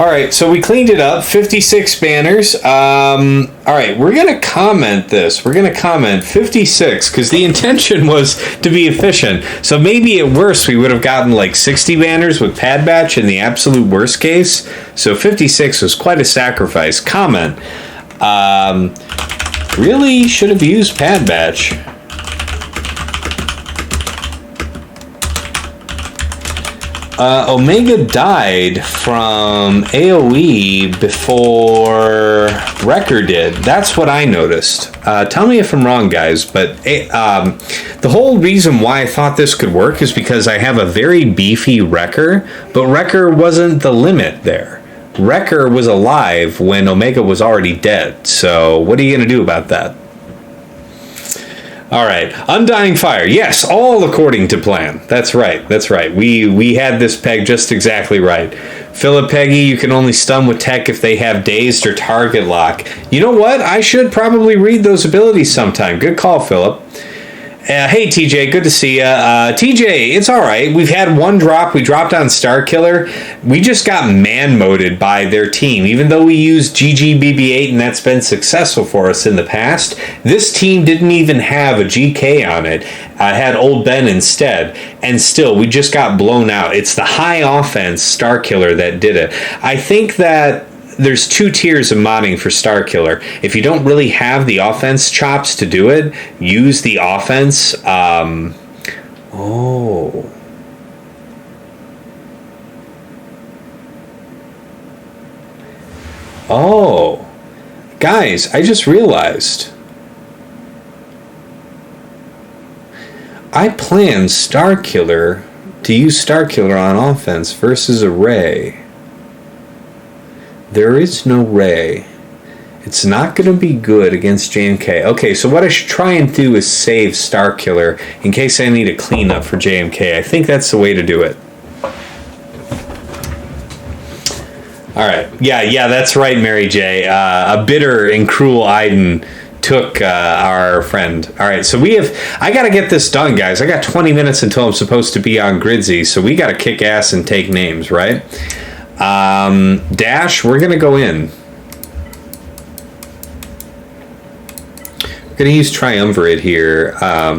Alright, so we cleaned it up. 56 banners. Alright, we're going to comment this. We're going to comment 56 because the intention was to be efficient. So maybe at worst we would have gotten like 60 banners with pad batch in the absolute worst case. So 56 was quite a sacrifice. Comment. Really should have used pad batch. Omega died from AoE before Wrecker did. That's what I noticed. Tell me if I'm wrong, guys, but the whole reason why I thought this could work is because I have a very beefy Wrecker, but Wrecker wasn't the limit there. Wrecker was alive when Omega was already dead, so what are you going to do about that? All right, Undying Fire. Yes, all according to plan. That's right. That's right. We had this peg just exactly right. Philip Peggy, you can only stun with tech if they have dazed or target lock. You know what? I should probably read those abilities sometime. Good call, Philip. Hey, TJ, good to see you. TJ, it's all right. We've had one drop. We dropped on Starkiller. We just got man-moded by their team. Even though we used GGBB8 and that's been successful for us in the past, this team didn't even have a GK on it. Had Old Ben instead. And still, we just got blown out. It's the high offense Starkiller that did it. I think that there's two tiers of modding for Starkiller. If you don't really have the offense chops to do it, use the offense. Oh. Guys, I just realized. I planned Starkiller to use Starkiller on offense versus a Ray. There is no Ray. It's not going to be good against JMK. Okay, so what I should try and do is save Starkiller in case I need a cleanup for JMK. I think that's the way to do it. All right. Yeah, that's right, Mary J. A bitter and cruel Iden took our friend. All right, so I got to get this done, guys. I got 20 minutes until I'm supposed to be on Gridsy, so we got to kick ass and take names, right? Dash, we're going to go in. We're going to use Triumvirate here.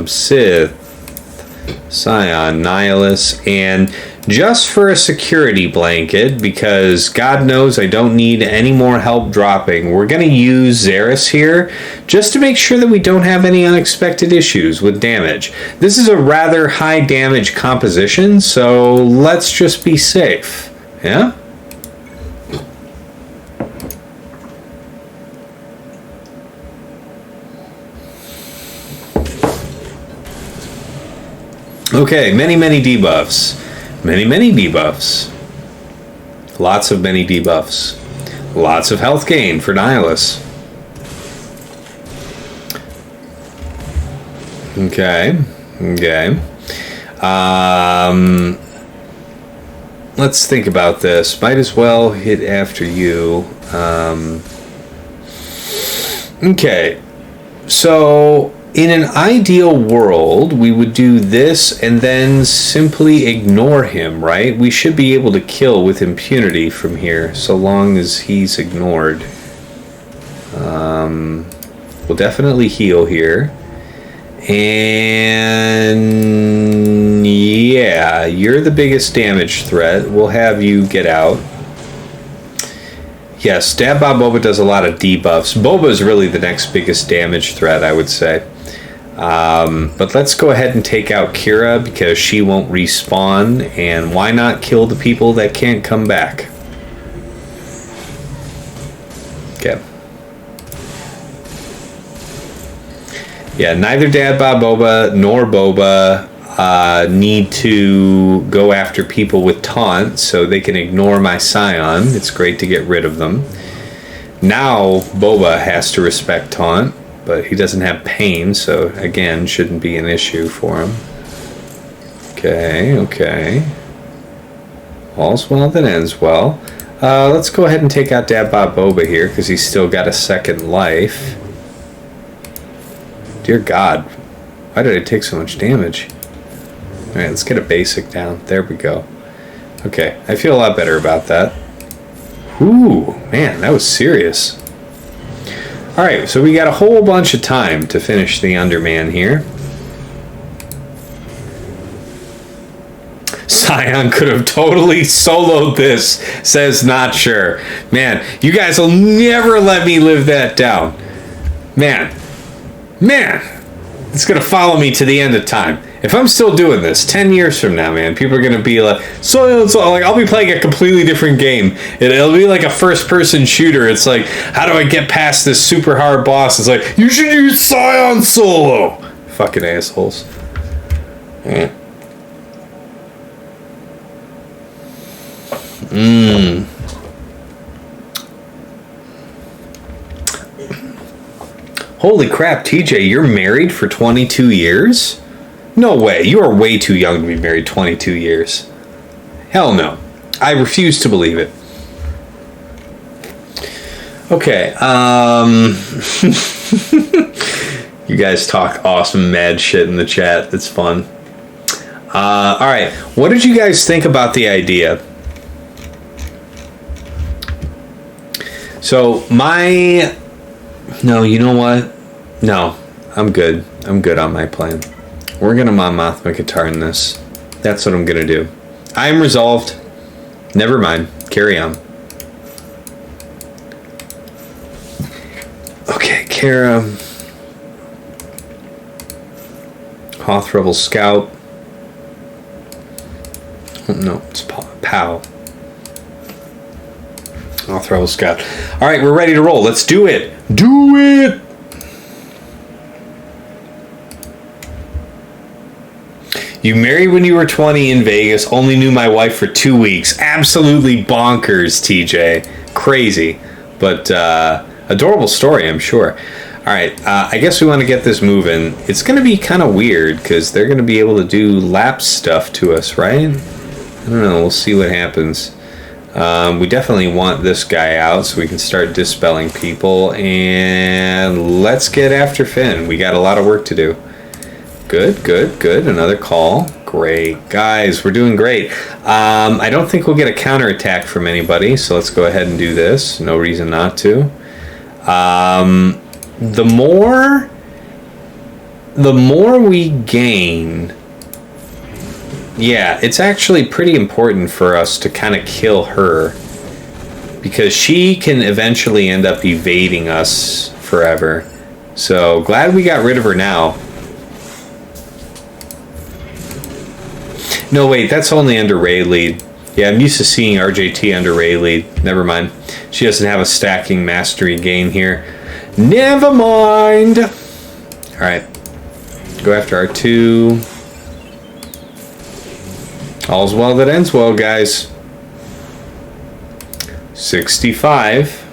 Sith, Scion, Nihilus, and just for a security blanket, because God knows I don't need any more help dropping, we're going to use Zariss here just to make sure that we don't have any unexpected issues with damage. This is a rather high damage composition, so let's just be safe. Yeah? Okay, many debuffs. Many debuffs. Lots of many debuffs. Lots of health gain for Nihilus. Okay. Let's think about this. Might as well hit after you. Okay. So in an ideal world, we would do this and then simply ignore him, right? We should be able to kill with impunity from here, so long as he's ignored. We'll definitely heal here. And yeah, you're the biggest damage threat. We'll have you get out. Yes, Stab Bob Boba does a lot of debuffs. Boba is really the next biggest damage threat, I would say. But let's go ahead and take out Kira because she won't respawn, and why not kill the people that can't come back? Okay. Yeah, neither Dad Bob Boba nor Boba need to go after people with taunt, so they can ignore my Scion. It's great to get rid of them. Now Boba has to respect taunt, but he doesn't have pain, so again, shouldn't be an issue for him. Okay. All's well that ends well. Let's go ahead and take out Dad Bob Boba here, because he's still got a second life. Dear God, why did I take so much damage? Alright, let's get a basic down. There we go. Okay, I feel a lot better about that. Ooh, man, that was serious. Alright, so we got a whole bunch of time to finish the Underman here. Scion could have totally soloed this, says Not Sure. Man, you guys will never let me live that down. Man, it's going to follow me to the end of time. If I'm still doing this 10 years from now, man, people are going to be like, so like, I'll be playing a completely different game. It'll be like a first-person shooter. It's like, how do I get past this super hard boss? It's like, you should use Scion solo. Fucking assholes. Yeah. Holy crap, TJ, you're married for 22 years? No way, you are way too young to be married 22 years. Hell no. I refuse to believe it. Okay, you guys talk awesome mad shit in the chat. It's fun. Alright, what did you guys think about the idea? So, no, you know what? No, I'm good. I'm good on my plan. We're gonna Mon Mothma Katarn this. That's what I'm gonna do. I am resolved. Never mind. Carry on. Okay, Kara. Hoth Rebel Scout. Oh, no, it's Pow. Hoth Rebel Scout. Alright, we're ready to roll. Let's do it. Do it! You married when you were 20 in Vegas, only knew my wife for 2 weeks. Absolutely bonkers, TJ. Crazy. But adorable story, I'm sure. All right, I guess we want to get this moving. It's going to be kind of weird because they're going to be able to do lapse stuff to us, right? I don't know. We'll see what happens. We definitely want this guy out so we can start dispelling people. And let's get after Finn. We got a lot of work to do. Good, good, good. Another call. Great. Guys, we're doing great. I don't think we'll get a counterattack from anybody, so let's go ahead and do this. No reason not to. The more we gain, yeah, it's actually pretty important for us to kind of kill her because she can eventually end up evading us forever. So glad we got rid of her now. No, wait, that's only under Ray lead. Yeah, I'm used to seeing RJT under Ray lead. Never mind. She doesn't have a stacking mastery gain here. Never mind. All right. Go after R2. All's well that ends well, guys. 65.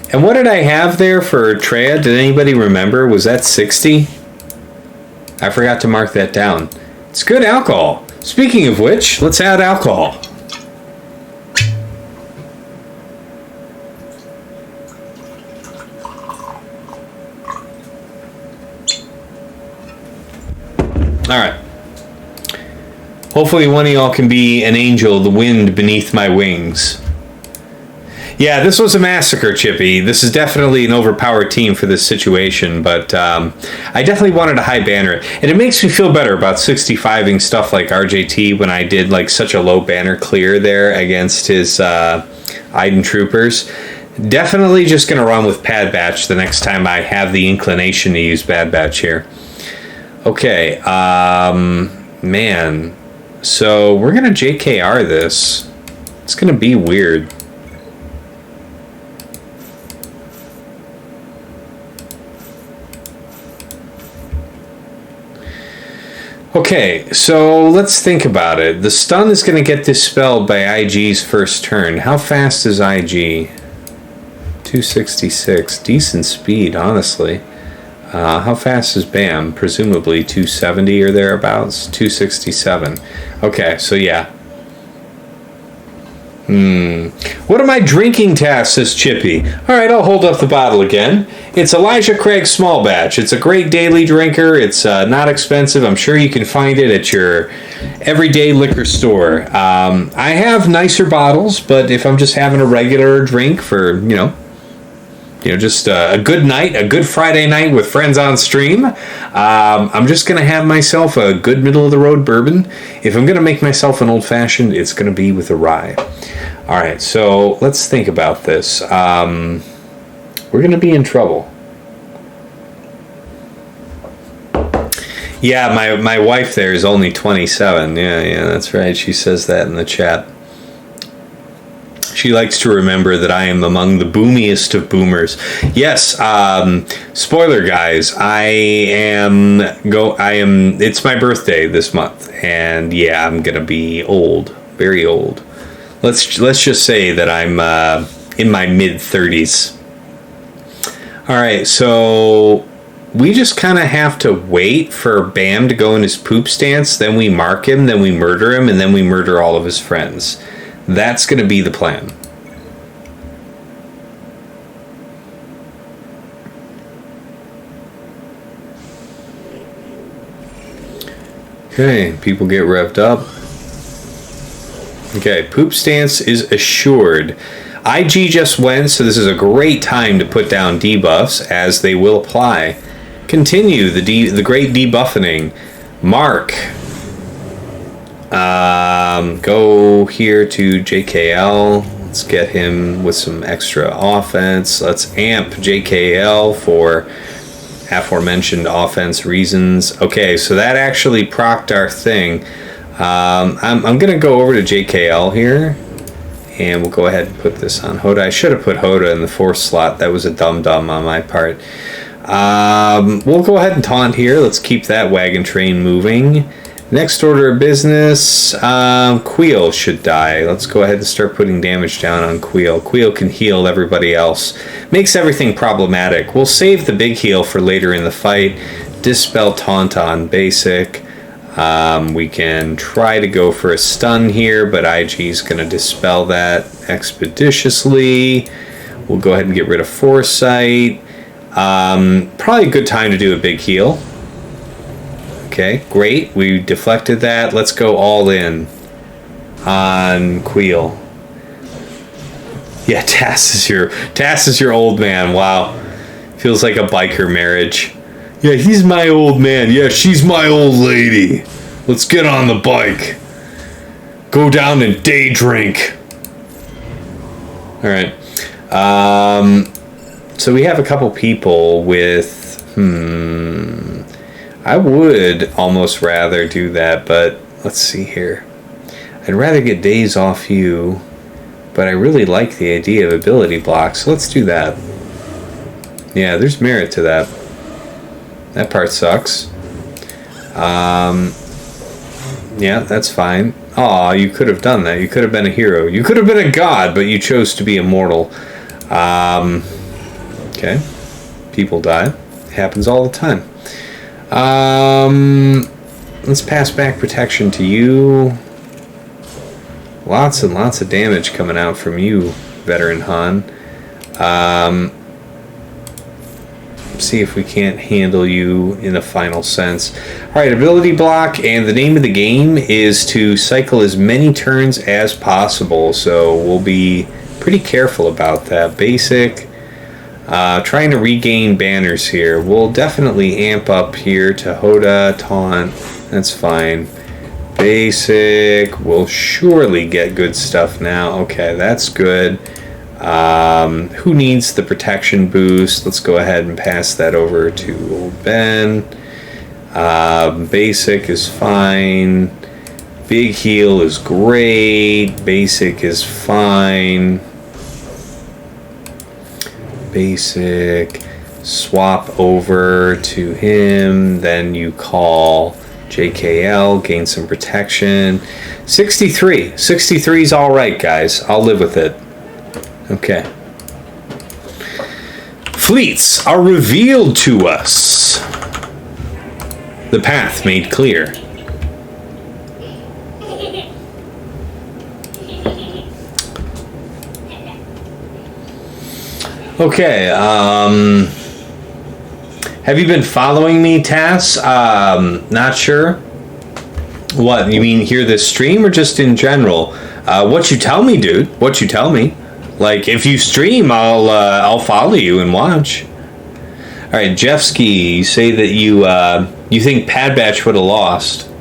And what did I have there for Treya? Did anybody remember? Was that 60? I forgot to mark that down. It's good alcohol. Speaking of which, let's add alcohol. All right. Hopefully one of y'all can be an angel, the wind beneath my wings. Yeah, this was a massacre, Chippy. This is definitely an overpowered team for this situation, but I definitely wanted to high banner it. And it makes me feel better about 65ing stuff like RJT when I did like such a low banner clear there against his Iden troopers. Definitely just going to run with Pad Batch the next time I have the inclination to use Bad Batch here. Okay, man. So we're going to JKR this. It's going to be weird. Okay, so let's think about it. The stun is going to get dispelled by IG's first turn. How fast is IG? 266. Decent speed, honestly. How fast is BAM? Presumably 270 or thereabouts. 267. Okay, so yeah. What are my drinking tasks, says Chippy? Alright, I'll hold up the bottle again. It's Elijah Craig Small Batch. It's a great daily drinker. It's not expensive. I'm sure you can find it at your everyday liquor store. I have nicer bottles, but if I'm just having a regular drink for, just a good night, a good Friday night with friends on stream, I'm just going to have myself a good middle-of-the-road bourbon. If I'm going to make myself an old-fashioned, it's going to be with a rye. All right, so let's think about this. We're going to be in trouble. Yeah, my wife there is only 27. Yeah, that's right. She says that in the chat. She likes to remember that I am among the boomiest of boomers. Yes, spoiler guys, it's my birthday this month, and yeah, I'm gonna be old, very old. Let's just say that I'm in my mid-30s. All right, so we just kind of have to wait for Bam to go in his poop stance, then we mark him, then we murder him, and then we murder all of his friends. That's going to be the plan. Okay, people get revved up. Okay, poop stance is assured. IG just went, so this is a great time to put down debuffs, as they will apply. Continue the great debuffing. Mark. Go here to JKL. Let's get him with some extra offense. Let's amp JKL for aforementioned offense reasons. Okay, so that actually procced our thing. I'm gonna go over to JKL here, And we'll go ahead and put this on Hoda. I should have put Hoda in the 4th slot. That was a dum-dum on my part. We'll go ahead and taunt here. Let's keep that wagon train moving. Next order of business, Queel should die. Let's go ahead and start putting damage down on Queel. Queel can heal everybody else. Makes everything problematic. We'll save the big heal for later in the fight. Dispel Taunt on basic. We can try to go for a stun here, but IG is going to dispel that expeditiously. We'll go ahead and get rid of Foresight. Probably a good time to do a big heal. Okay, great. We deflected that. Let's go all in on Queel. Yeah, Tass is your old man. Wow. Feels like a biker marriage. Yeah, he's my old man. Yeah, she's my old lady. Let's get on the bike. Go down and day drink. All right. So we have a couple people with I would almost rather do that, but let's see here. I'd rather get days off you, but I really like the idea of ability blocks, so let's do that. Yeah, there's merit to that. That part sucks. Yeah, that's fine. Aw, you could have done that. You could have been a hero. You could have been a god, but you chose to be immortal. Okay. People die. It happens all the time. Let's pass back protection to you. Lots and lots of damage coming out from you, Veteran Han. See if we can't handle you in a final sense. Alright, ability block, and the name of the game is to cycle as many turns as possible, so we'll be pretty careful about that. Basic. Trying to regain banners here. We'll definitely amp up here to Hoda, Taunt. That's fine. Basic. We'll surely get good stuff now. Okay, that's good. Who needs the protection boost? Let's go ahead and pass that over to old Ben. Basic is fine. Big heal is great. Basic is fine. Basic. Swap over to him. Then you call JKL. Gain some protection. 63. 63 is alright, guys. I'll live with it. Okay. Fleets are revealed to us. The path made clear. Okay, have you been following me, Tass? Not sure. What, you mean hear this stream or just in general? What you tell me, dude. What you tell me. Like, if you stream, I'll follow you and watch. All right, Jeffsky, you say that you think Pad Batch would have lost.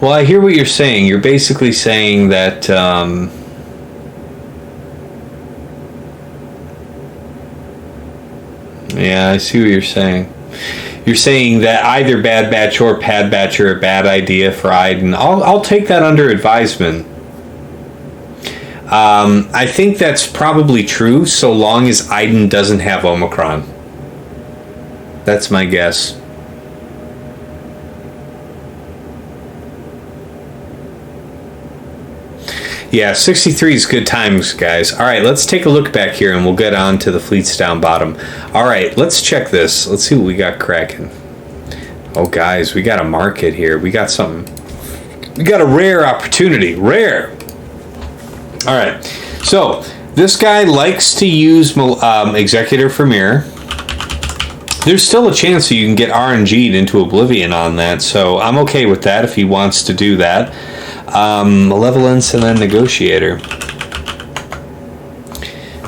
Well, I hear what you're saying. You're basically saying that yeah, I see what you're saying. You're saying that either Bad Batch or Pad Batch are a bad idea for Iden. I'll take that under advisement. I think that's probably true so long as Iden doesn't have Omicron. That's my guess. Yeah, 63 is good times, guys. All right, let's take a look back here, and we'll get on to the fleets down bottom. All right, let's check this. Let's see what we got cracking. Oh, guys, we got a market here. We got something. We got a rare opportunity. Rare. All right, so this guy likes to use Executor for Mirror. There's still a chance that you can get RNG'd into Oblivion on that, so I'm okay with that if he wants to do that. Malevolence and then Negotiator.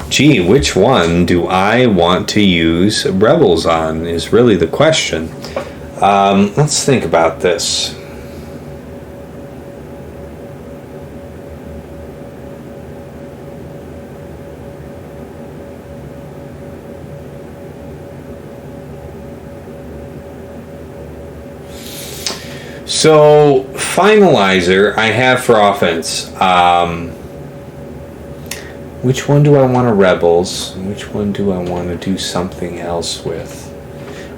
Gee, which one do I want to use Rebels on is really the question. Let's think about this. So, Finalizer, I have for offense. Which one do I want to Rebels? Which one do I want to do something else with?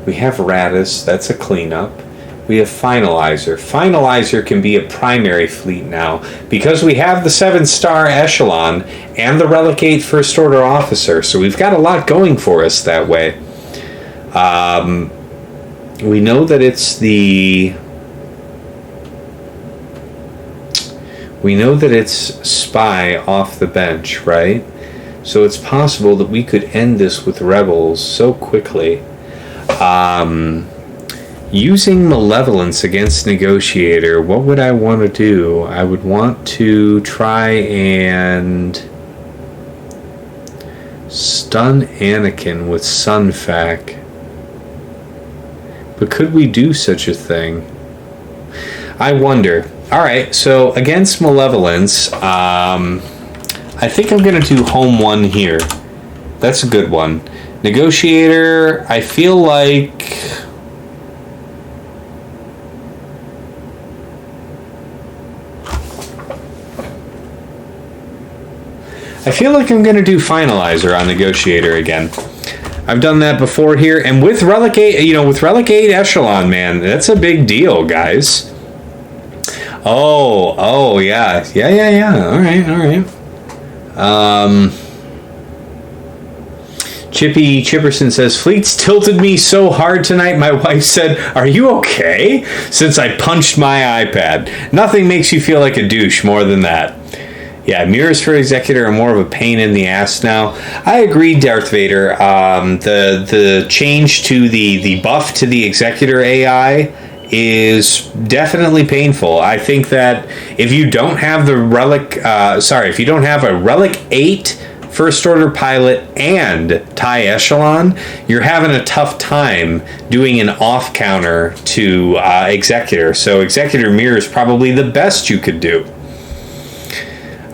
We have Radis, that's a cleanup. We have Finalizer. Finalizer can be a primary fleet now because we have the 7-star Echelon and the Relegate First Order Officer, so we've got a lot going for us that way. We know that it's the... We know that it's Spy off the bench, right? So it's possible that we could end this with Rebels so quickly. Using Malevolence against Negotiator, what would I want to do? I would want to try and stun Anakin with Sunfac. But could we do such a thing? I wonder. Alright, so against Malevolence, I think I'm going to do Home 1 here. That's a good one. Negotiator, I feel like... I'm going to do Finalizer on Negotiator again. I've done that before here, and with Relegate, with Relegate Echelon, man, that's a big deal, guys. Oh, yeah. All right. Chippy Chipperson says, Fleets tilted me so hard tonight, my wife said, are you okay? Since I punched my iPad. Nothing makes you feel like a douche more than that. Yeah, mirrors for Executor are more of a pain in the ass now. I agree, Darth Vader. The change to the buff to the Executor AI is definitely painful. I think that if you don't have the if you don't have a Relic 8 First Order Pilot and TIE Echelon, you're having a tough time doing an off counter to Executor. So Executor Mirror is probably the best you could do.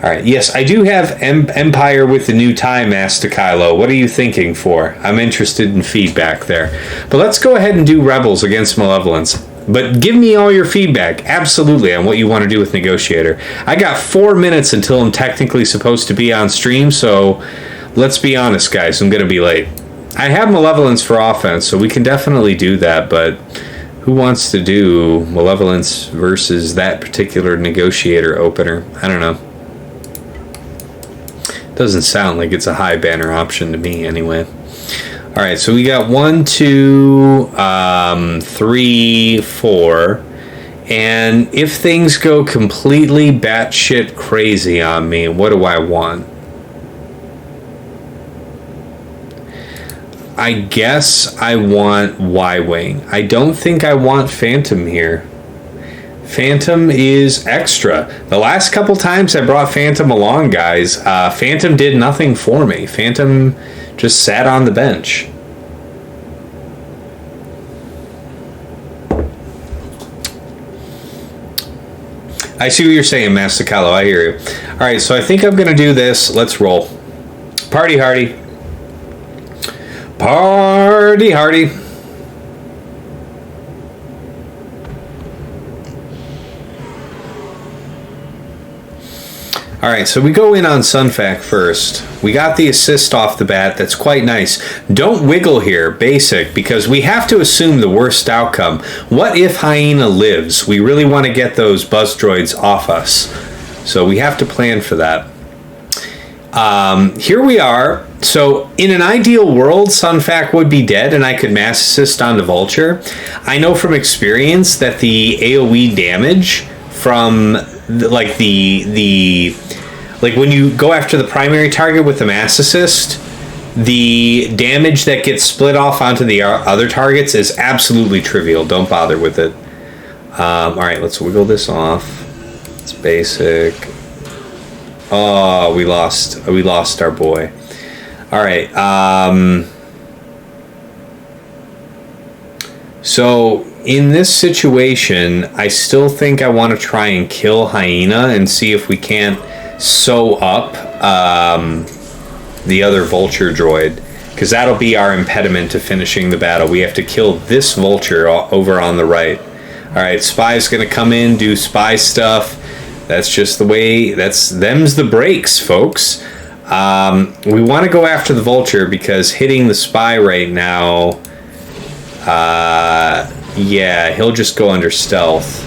Alright, yes, I do have Empire with the new TIE Master Kylo. What are you thinking for? I'm interested in feedback there. But let's go ahead and do Rebels against Malevolence. But give me all your feedback, absolutely, on what you want to do with Negotiator. I got 4 minutes until I'm technically supposed to be on stream, so let's be honest, guys, I'm going to be late. I have Malevolence for offense, so we can definitely do that, but who wants to do Malevolence versus that particular Negotiator opener? I don't know. Doesn't sound like it's a high banner option to me anyway. All right, so we got 1, 2, 3, 4. And if things go completely batshit crazy on me, what do I want? I guess I want Y-Wing. I don't think I want Phantom here. Phantom is extra. The last couple times I brought Phantom along, guys, Phantom did nothing for me. Phantom just sat on the bench. I see what you're saying, Master Kylo. I hear you. All right, so I think I'm going to do this. Let's roll. Party hardy. Party hardy. Alright, so we go in on Sunfac first. We got the assist off the bat. That's quite nice. Don't wiggle here, basic, because we have to assume the worst outcome. What if Hyena lives? We really want to get those buzz droids off us. So we have to plan for that. Here we are. So in an ideal world, Sunfac would be dead and I could mass assist onto Vulture. I know from experience that the AoE damage from like when you go after the primary target with the mass assist, the damage that gets split off onto the other targets is absolutely trivial. Don't bother with it. All right, let's wiggle this off. It's basic. Oh, we lost our boy. All right. So in this situation, I still think I want to try and kill Hyena and see if we can't sew up the other Vulture droid, because that'll be our impediment to finishing the battle. We have to kill this Vulture over on the right. Alright, Spy's gonna come in, do spy stuff. That's just the way, them's the breaks, folks. We want to go after the Vulture because hitting the Spy right now, yeah, he'll just go under stealth.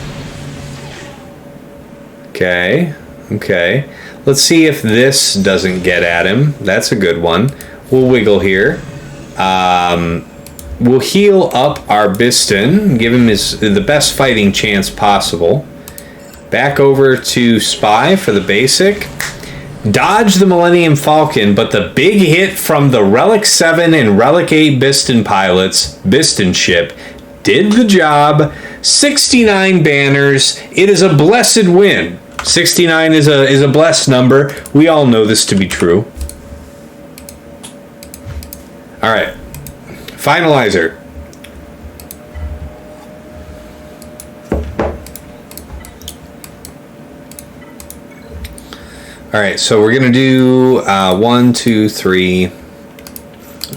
Okay, okay. Let's see if this doesn't get at him. That's a good one. We'll wiggle here. We'll heal up our Biston, give him the best fighting chance possible. Back over to Spy for the basic. Dodge the Millennium Falcon, but the big hit from the Relic 7 and Relic 8 Biston pilots, Biston ship, did the job. 69 banners. It is a blessed win. 69 is a blessed number. We all know this to be true. Alright. Finalizer. Alright, so we're going to do 1, 2, 3,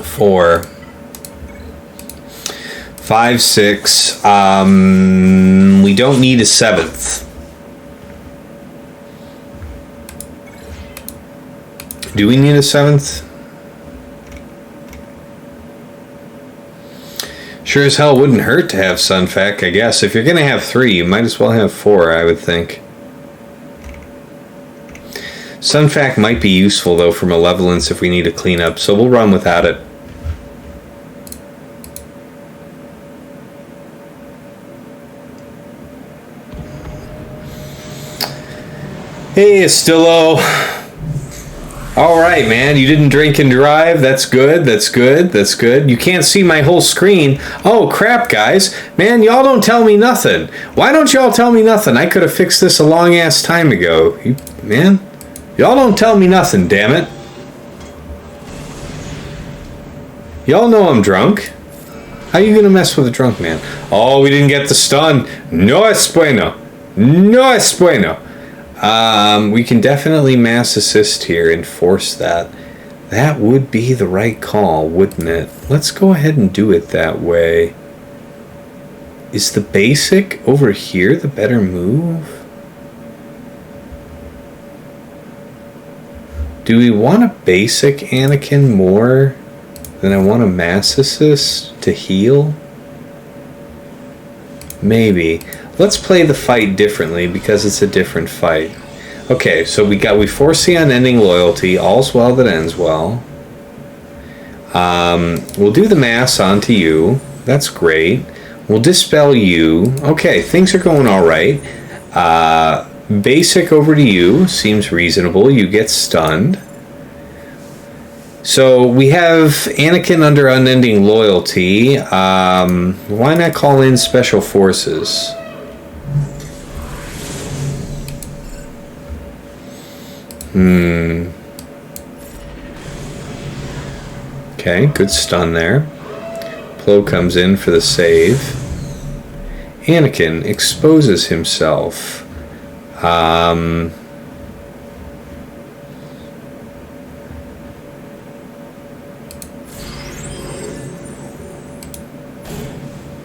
4, 5, 6. We don't need a 7th. Do we need a 7th? Sure as hell wouldn't hurt to have Sunfac, I guess. If you're going to have 3, you might as well have 4, I would think. Sunfac might be useful, though, for Malevolence if we need a cleanup, so we'll run without it. Hey, Estillo. Alright, man, you didn't drink and drive. That's good, that's good, that's good. You can't see my whole screen. Oh, crap, guys. Man, y'all don't tell me nothing. Why don't y'all tell me nothing? I could have fixed this a long-ass time ago. Man, y'all don't tell me nothing, damn it. Y'all know I'm drunk. How you gonna mess with a drunk man? Oh, we didn't get the stun. No es bueno. No es bueno. We can definitely mass assist here and force that. That would be the right call, wouldn't it? Let's go ahead and do it that way. Is the basic over here the better move? Do we want a basic Anakin more than I want a mass assist to heal? Maybe. Let's play the fight differently because it's a different fight. Okay, so we force the unending loyalty. All's well that ends well. We'll do the mass onto you. That's great. We'll dispel you. Okay, things are going all right. Basic over to you. Seems reasonable. You get stunned. So we have Anakin under unending loyalty. Why not call in special forces? Okay, good stun there. Plo comes in for the save. Anakin exposes himself.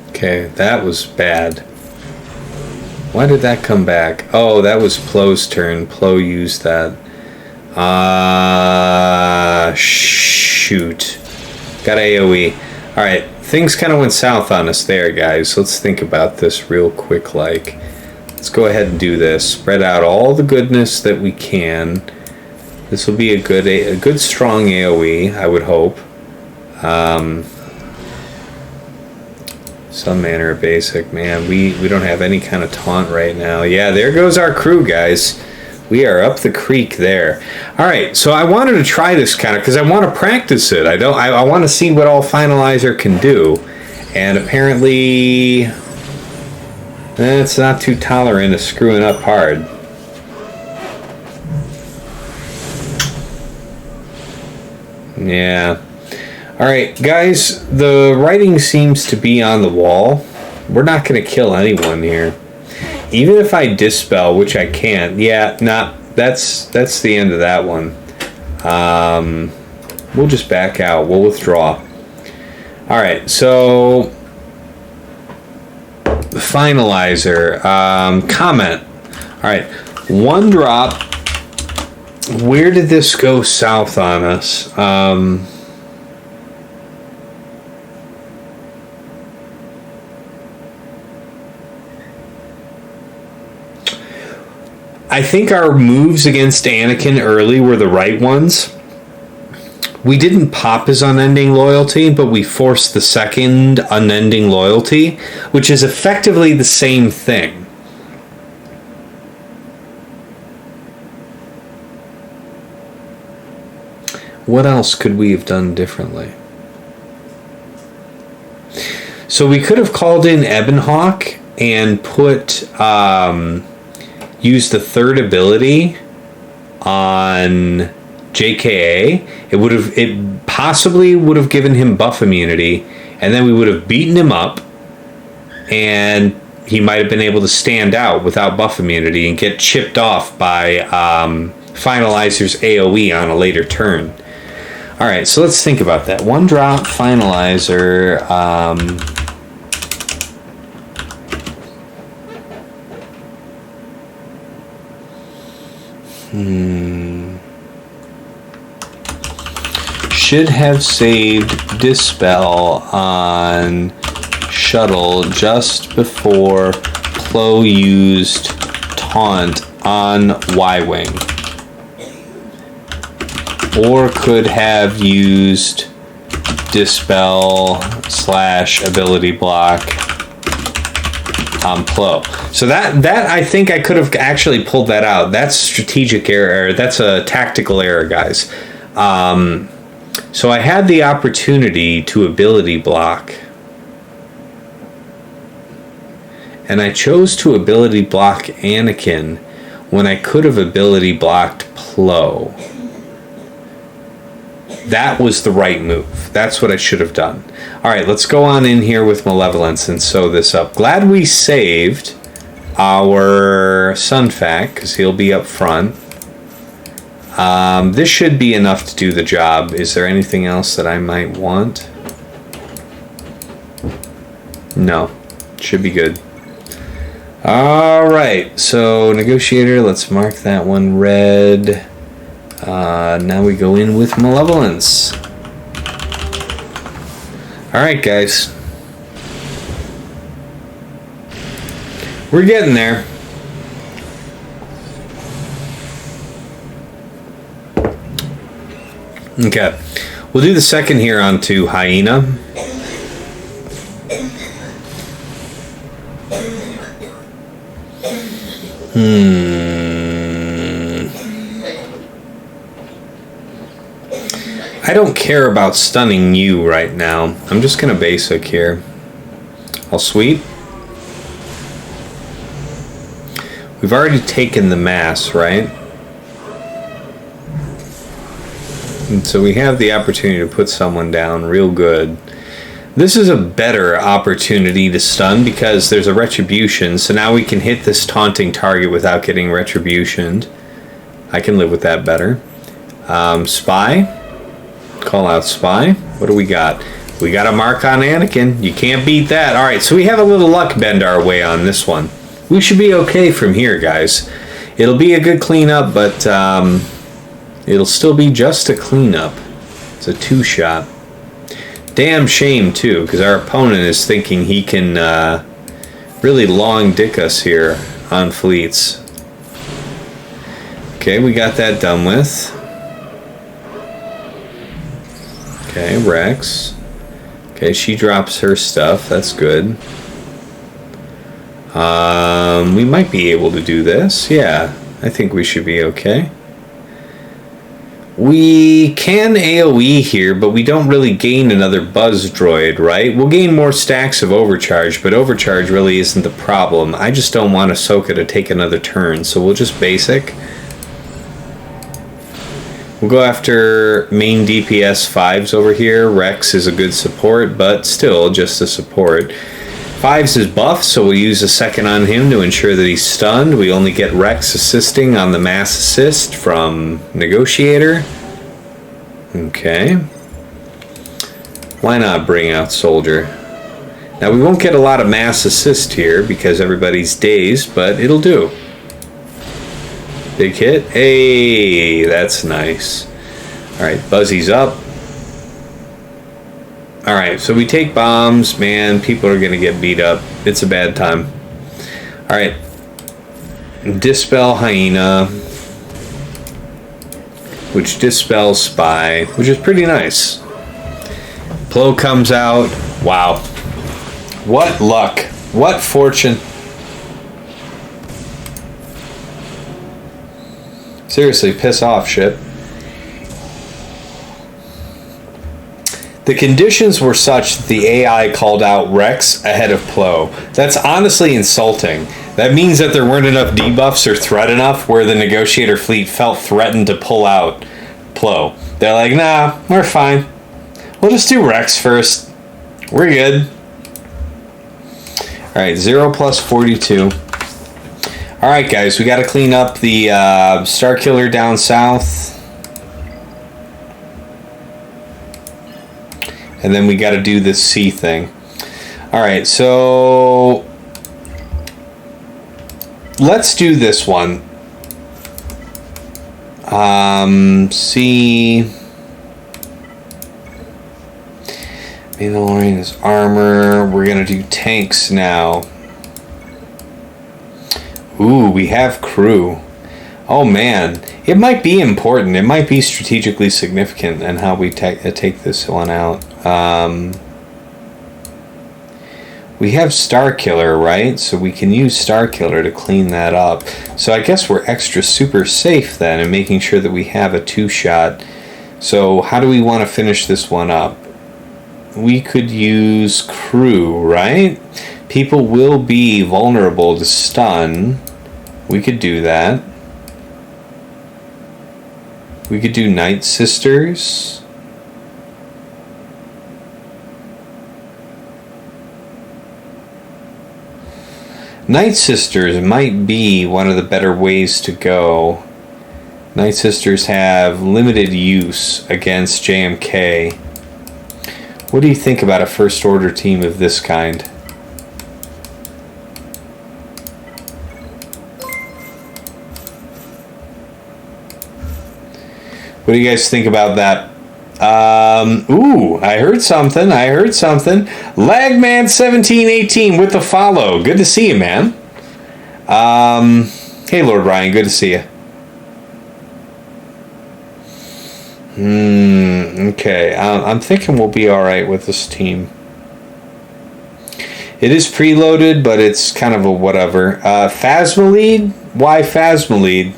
Okay, that was bad. Why did that come back? Oh, that was Plo's turn. Plo used that. Shoot. Got AoE. Alright, things kind of went south on us there, guys. Let's think about this real quick, like. Let's go ahead and do this. Spread out all the goodness that we can. This will be a good strong AoE, I would hope. Some manner of basic. Man, we don't have any kind of taunt right now. Yeah, there goes our crew, guys. We are up the creek there. Alright, so I wanted to try this kind of because I want to practice it. I want to see what all Finalizer can do. And apparently it's not too tolerant of screwing up hard. Yeah. Alright, guys, the writing seems to be on the wall. We're not going to kill anyone here. Even if I dispel, which I can't, yeah, that's the end of that one. We'll just back out. We'll withdraw. Alright, so Finalizer. Comment. Alright. 1 drop. Where did this go south on us? I think our moves against Anakin early were the right ones. We didn't pop his unending loyalty, but we forced the second unending loyalty, which is effectively the same thing. What else could we have done differently? So we could have called in Ebonhawk and put use the third ability on JKA. It possibly would have given him buff immunity, and then we would have beaten him up, and he might have been able to stand out without buff immunity and get chipped off by Finalizer's AoE on a later turn. Alright, so let's think about that. 1 drop, Finalizer. Should have saved Dispel on Shuttle just before Plo used Taunt on Y-Wing. Or could have used Dispel / Ability Block on Plo. So that I think I could have actually pulled that out. That's strategic error. That's a tactical error, guys. So I had the opportunity to ability block, and I chose to ability block Anakin when I could have ability blocked Plo. That was the right move. That's what I should have done. Alright, let's go on in here with Malevolence and sew this up. Glad we saved our Sunfac, because he'll be up front. This should be enough to do the job. Is there anything else that I might want? No. Should be good. Alright, so Negotiator, let's mark that one red. Now we go in with Malevolence. Alright, guys. We're getting there. Okay. We'll do the second here onto Hyena. I don't care about stunning you right now. I'm just gonna basic here. I'll sweep. We've already taken the mass, right? And so we have the opportunity to put someone down real good. This is a better opportunity to stun because there's a retribution, so now we can hit this taunting target without getting retributioned. I can live with that better. Spy. Call out Spy. What do we got? We got a mark on Anakin. You can't beat that. Alright, so we have a little luck bend our way on this one. We should be okay from here, guys. It'll be a good cleanup, but it'll still be just a cleanup. It's a 2-shot. Damn shame, too, because our opponent is thinking he can really long dick us here on fleets. Okay, we got that done with. Okay, Rex. Okay, she drops her stuff. That's good. We might be able to do this. Yeah, I think we should be okay. We can AoE here, but we don't really gain another Buzz Droid, right? We'll gain more stacks of Overcharge, but Overcharge really isn't the problem. I just don't want Ahsoka to take another turn, so we'll just basic. We'll go after main DPS 5s over here. Rex is a good support, but still just a support. 5s is buff, so we'll use a second on him to ensure that he's stunned. We only get Rex assisting on the mass assist from Negotiator. Okay. Why not bring out Soldier? Now, we won't get a lot of mass assist here because everybody's dazed, but it'll do. Big hit. Hey, that's nice. Alright, Buzzy's up. Alright, so we take bombs. Man, people are going to get beat up. It's a bad time. Alright. Dispel Hyena. Which dispels Spy. Which is pretty nice. Plo comes out. Wow. What luck. What fortune. Seriously, piss off, ship. The conditions were such that the AI called out Rex ahead of Plo. That's honestly insulting. That means that there weren't enough debuffs or threat enough where the Negotiator fleet felt threatened to pull out Plo. They're like, nah, we're fine. We'll just do Rex first. We're good. Alright, 0 plus 42. Alright guys, we gotta clean up the Starkiller down south. And then we gotta do this C thing. Alright, so let's do this one. C. Mandalorian is armor. We're gonna do tanks now. Ooh, we have crew. Oh man, it might be important. It might be strategically significant in how we take this one out. We have Starkiller, right? So we can use Starkiller to clean that up. So I guess we're extra super safe then in making sure that we have a 2-shot. So how do we want to finish this one up? We could use crew, right? People will be vulnerable to stun. We could do that. We could do Night Sisters. Night Sisters might be one of the better ways to go. Night Sisters have limited use against JMK. What do you think about a First Order team of this kind? What do you guys think about that? Ooh, I heard something. Lagman1718 with the follow. Good to see you, man. Hey, Lord Ryan, good to see you. Okay, I'm thinking we'll be alright with this team. It is preloaded, but it's kind of a whatever. Phasma lead? Why Phasma lead?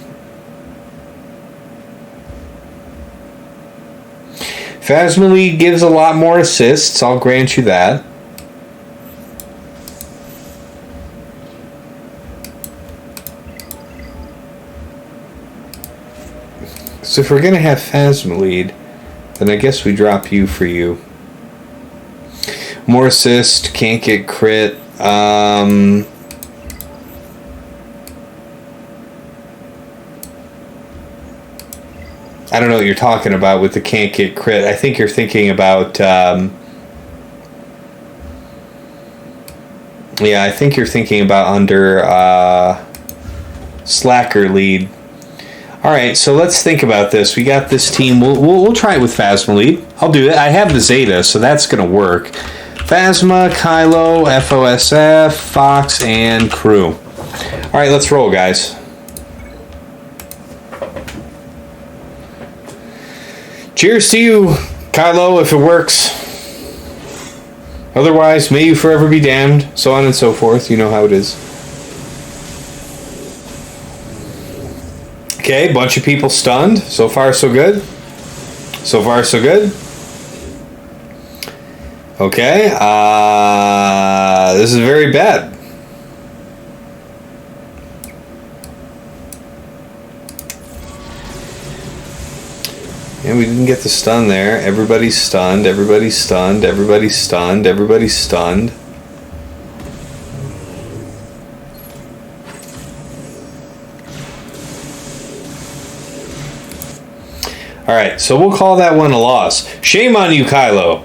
Phasma lead gives a lot more assists, I'll grant you that. So if we're going to have Phasma lead, then I guess we drop you for you. More assist, can't get crit. I don't know what you're talking about with the can't get crit. I think you're thinking about... yeah, I think you're thinking about under Slacker lead. Alright, so let's think about this. We got this team. We'll try it with Phasma lead. I'll do it. I have the Zeta, so that's going to work. Phasma, Kylo, FOSF, Fox, and crew. Alright, let's roll, guys. Cheers to you, Kylo, if it works. Otherwise, may you forever be damned. So on and so forth. You know how it is. Okay, bunch of people stunned. So far, so good. So far, so good. Okay. This is very bad. And we didn't get the stun there. Everybody's stunned. Everybody's stunned. Everybody's stunned. Everybody's stunned. Alright, so we'll call that one a loss. Shame on you, Kylo.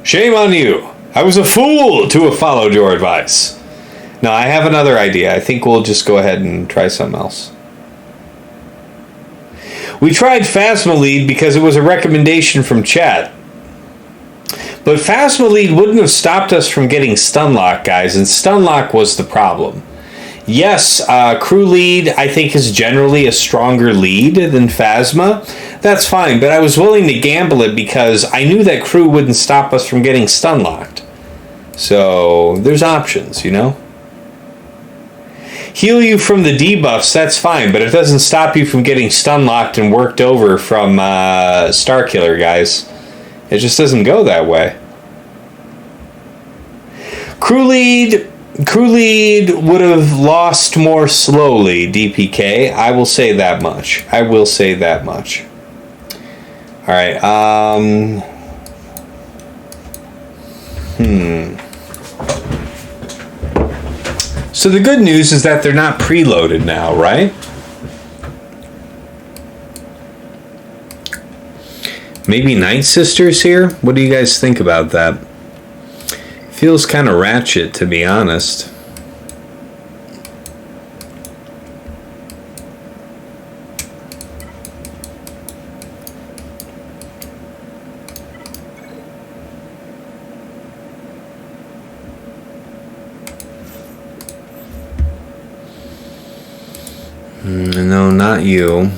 Shame on you. I was a fool to have followed your advice. No, I have another idea. I think we'll just go ahead and try something else. We tried Phasma Lead because it was a recommendation from chat. But Phasma Lead wouldn't have stopped us from getting Stunlock, guys, and Stunlock was the problem. Yes, Crew Lead, I think, is generally a stronger lead than Phasma. That's fine, but I was willing to gamble it because I knew that Crew wouldn't stop us from getting Stunlocked. So, there's options, you know? Heal you from the debuffs, that's fine, but it doesn't stop you from getting Stunlocked and worked over from Starkiller, guys. It just doesn't go that way. Crew lead would have lost more slowly, DPK. I will say that much. I will say that much. Alright, So the good news is that they're not preloaded now, right? Maybe Night Sisters here? What do you guys think about that? Feels kind of ratchet, to be honest. No, not you.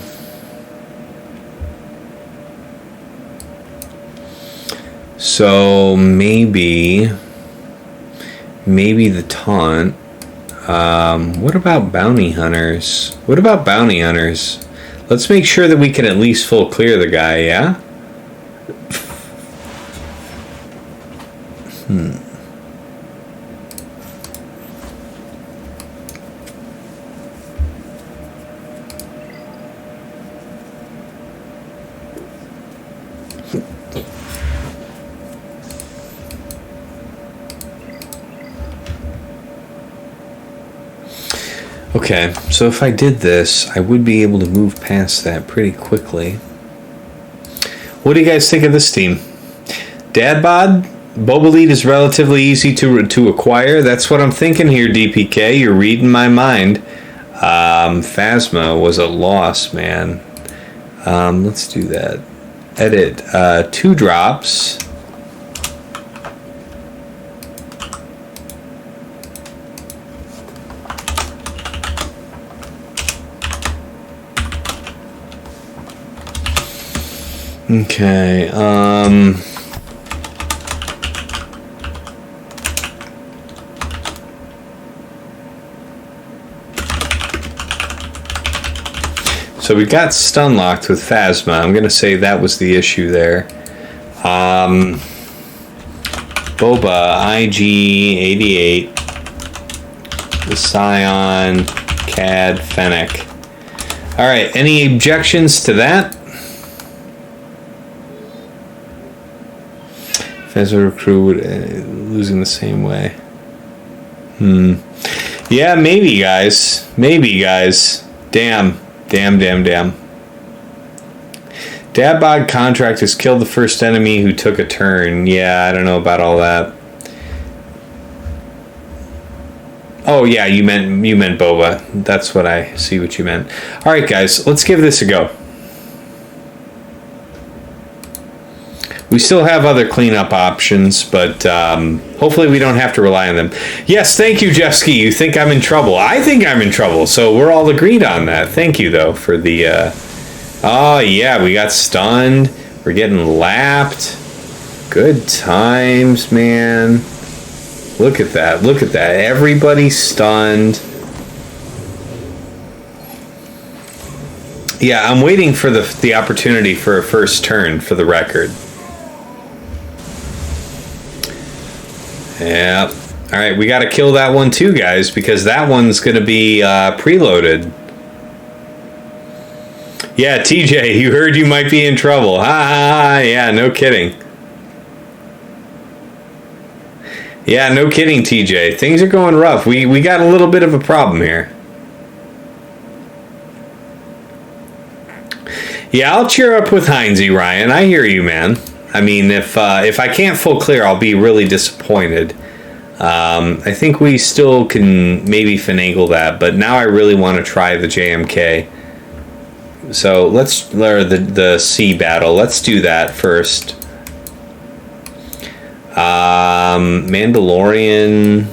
So maybe the taunt. What about bounty hunters? What about bounty hunters? Let's make sure that we can at least full clear the guy, yeah? Okay, so if I did this, I would be able to move past that pretty quickly. What do you guys think of this team? Dadbod? Boba Lead is relatively easy to acquire. That's what I'm thinking here, DPK. You're reading my mind. Phasma was a loss, man. Let's do that. Edit. 2 drops. Okay, so we got stun locked with Phasma. I'm gonna say that was the issue there. Boba, IG88, the Scion, Cad, Fennec. Alright, any objections to that? Phasma crew losing the same way. Yeah, maybe, guys. Maybe, guys. Damn. Dabbog contractors killed the first enemy who took a turn. Yeah, I don't know about all that. Oh, yeah, you meant Boba. That's what I see what you meant. All right, guys, let's give this a go. We still have other cleanup options, but hopefully we don't have to rely on them. Yes, thank you, Jeffsky. You think I'm in trouble. I think I'm in trouble, so we're all agreed on that. Thank you, though, for the... Oh, yeah, we got stunned. We're getting lapped. Good times, man. Look at that. Look at that. Everybody's stunned. Yeah, I'm waiting for the opportunity for a first turn, for the record. Yeah. All right, we got to kill that one too, guys, because that one's going to be preloaded. Yeah, TJ, you heard you might be in trouble. Ha ha ha. Yeah, no kidding. Yeah, no kidding, TJ. Things are going rough. We got a little bit of a problem here. Yeah, I'll cheer up with Heinze, Ryan. I hear you, man. I mean, if I can't full clear, I'll be really disappointed. I think we still can maybe finagle that, but now I really want to try the JMK. So let's learn the sea battle. Let's do that first. Mandalorian.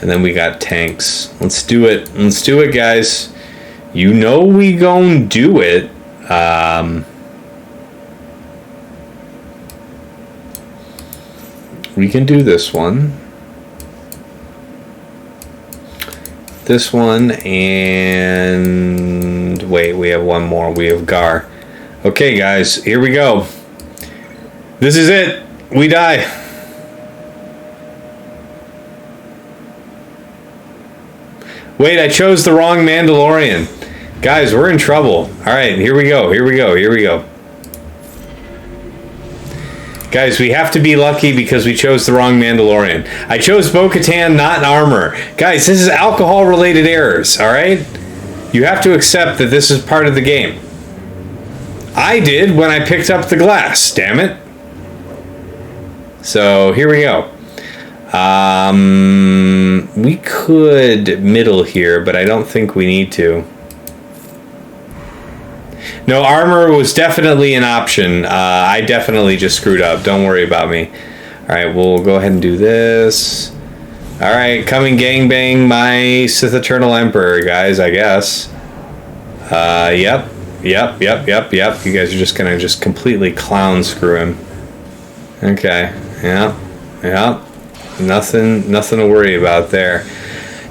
And then we got tanks. Let's do it. Let's do it, guys. You know we gon' do it. We can do this one. This one, and wait, we have one more. We have Gar. Okay, guys, here we go. This is it. We die. Wait, I chose the wrong Mandalorian. Guys, we're in trouble. All right, here we go. Here we go. Here we go. Guys, we have to be lucky because we chose the wrong Mandalorian. I chose Bo Katan, not armor. Guys, this is alcohol-related errors, all right? You have to accept that this is part of the game. I did when I picked up the glass, damn it. So, here we go. We could middle here, but I don't think we need to. No, armor was definitely an option. I definitely just screwed up. Don't worry about me. All right, we'll go ahead and do this. All right, come and gangbang my Sith Eternal Emperor, guys, I guess. Yep. You guys are just going to completely clown screw him. Okay, yeah. Nothing to worry about there.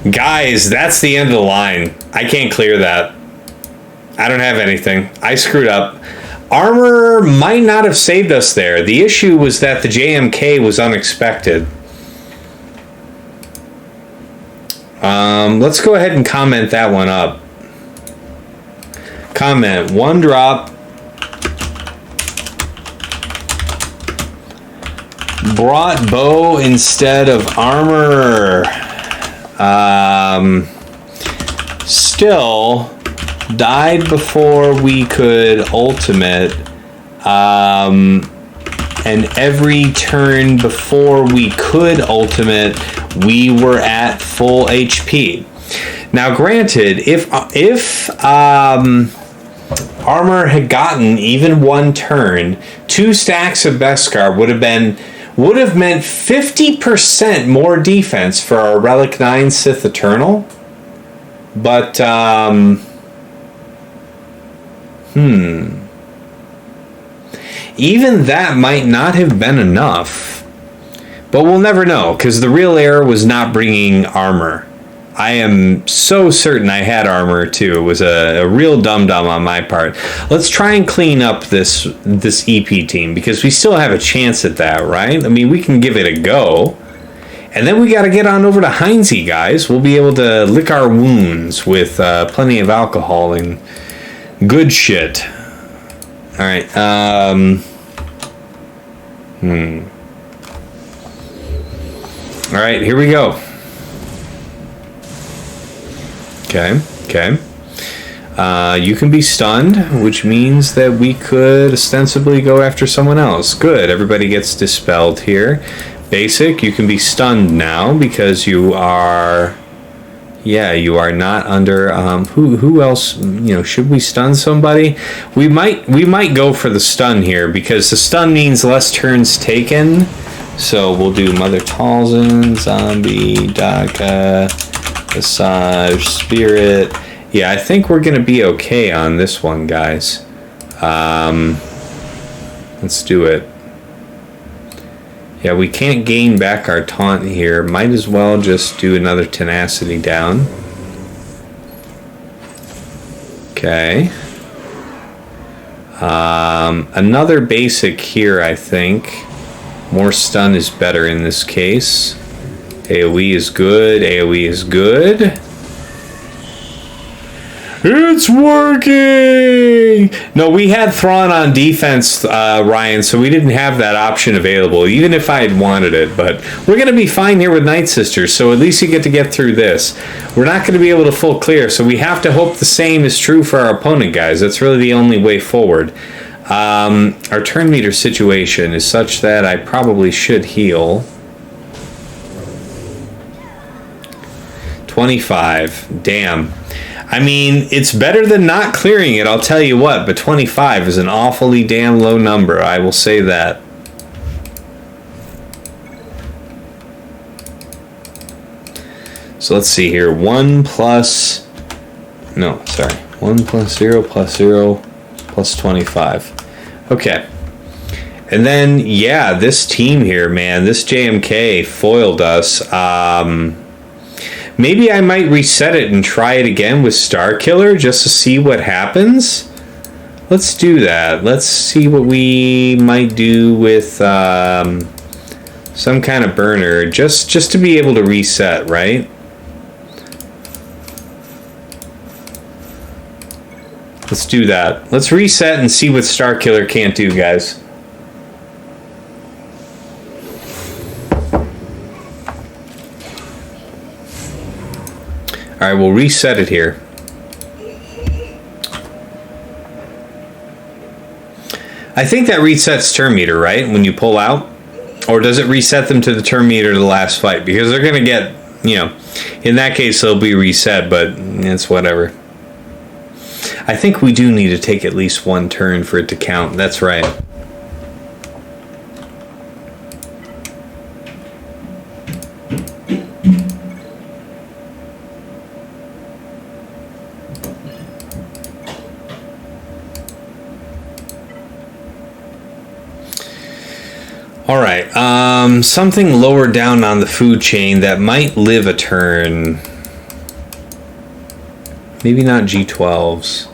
Guys, that's the end of the line. I can't clear that. I don't have anything. I screwed up. Armor might not have saved us there. The issue was that the JMK was unexpected. Let's go ahead and comment that one up. Comment, 1 drop. Brought Bo instead of armor. Still died before we could ultimate, and every turn before we could ultimate, we were at full HP. Now, granted, if armor had gotten even one turn, 2 stacks of Beskar would have meant 50% more defense for our Relic 9 Sith Eternal. But even that might not have been enough. But we'll never know, because the real error was not bringing armor. I am so certain I had armor, too. It was a real dum-dum on my part. Let's try and clean up this EP team, because we still have a chance at that, right? I mean, we can give it a go. And then we got to get on over to Heinze, guys. We'll be able to lick our wounds with plenty of alcohol and good shit. All right. All right, here we go. Okay. You can be stunned, which means that we could ostensibly go after someone else. Good. Everybody gets dispelled here. Basic, you can be stunned now because you are... Yeah, you are not under... who else? Should we stun somebody? We might go for the stun here because the stun means less turns taken. So we'll do Mother Talzin, Zombie, Daka, Massage, Spirit. Yeah, I think we're going to be okay on this one, guys. Let's do it. Yeah, we can't gain back our taunt here. Might as well just do another tenacity down. Okay. Another basic here, I think. More stun is better in this case. AoE is good. AoE is good. It's working! No, we had Thrawn on defense, Ryan, so we didn't have that option available, even if I had wanted it. But we're going to be fine here with Night Sisters, so at least you get through this. We're not going to be able to full clear, so we have to hope the same is true for our opponent, guys. That's really the only way forward. Our turn meter situation is such that I probably should heal. 25. Damn. I mean, it's better than not clearing it, I'll tell you what, but 25 is an awfully damn low number, I will say that. So let's see here. 1 plus... No, sorry. 1 plus 0 plus 0 plus 25. Okay. And then, yeah, this team here, man, this JMK foiled us. Maybe I might reset it and try it again with Starkiller just to see what happens. Let's do that. Let's see what we might do with some kind of burner just to be able to reset, right? Let's do that. Let's reset and see what Starkiller can't do, guys. Alright, we'll reset it here. I think that resets turn meter, right? When you pull out? Or does it reset them to the turn meter to the last fight? Because they're going to get, you know, in that case they'll be reset, but it's whatever. I think we do need to take at least one turn for it to count. That's right. All right, something lower down on the food chain that might live a turn. Maybe not G12s.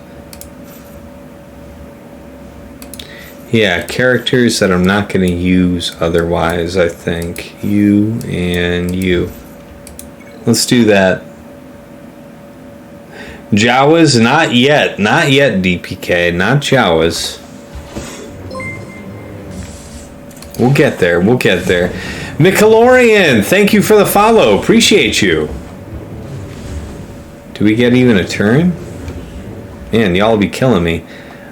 Yeah, characters that I'm not going to use otherwise, I think. You and you. Let's do that. Jawas, not yet. Not yet, DPK. Not Jawas. We'll get there. We'll get there. Nickelodeon, thank you for the follow. Appreciate you. Do we get even a turn? Man, y'all be killing me.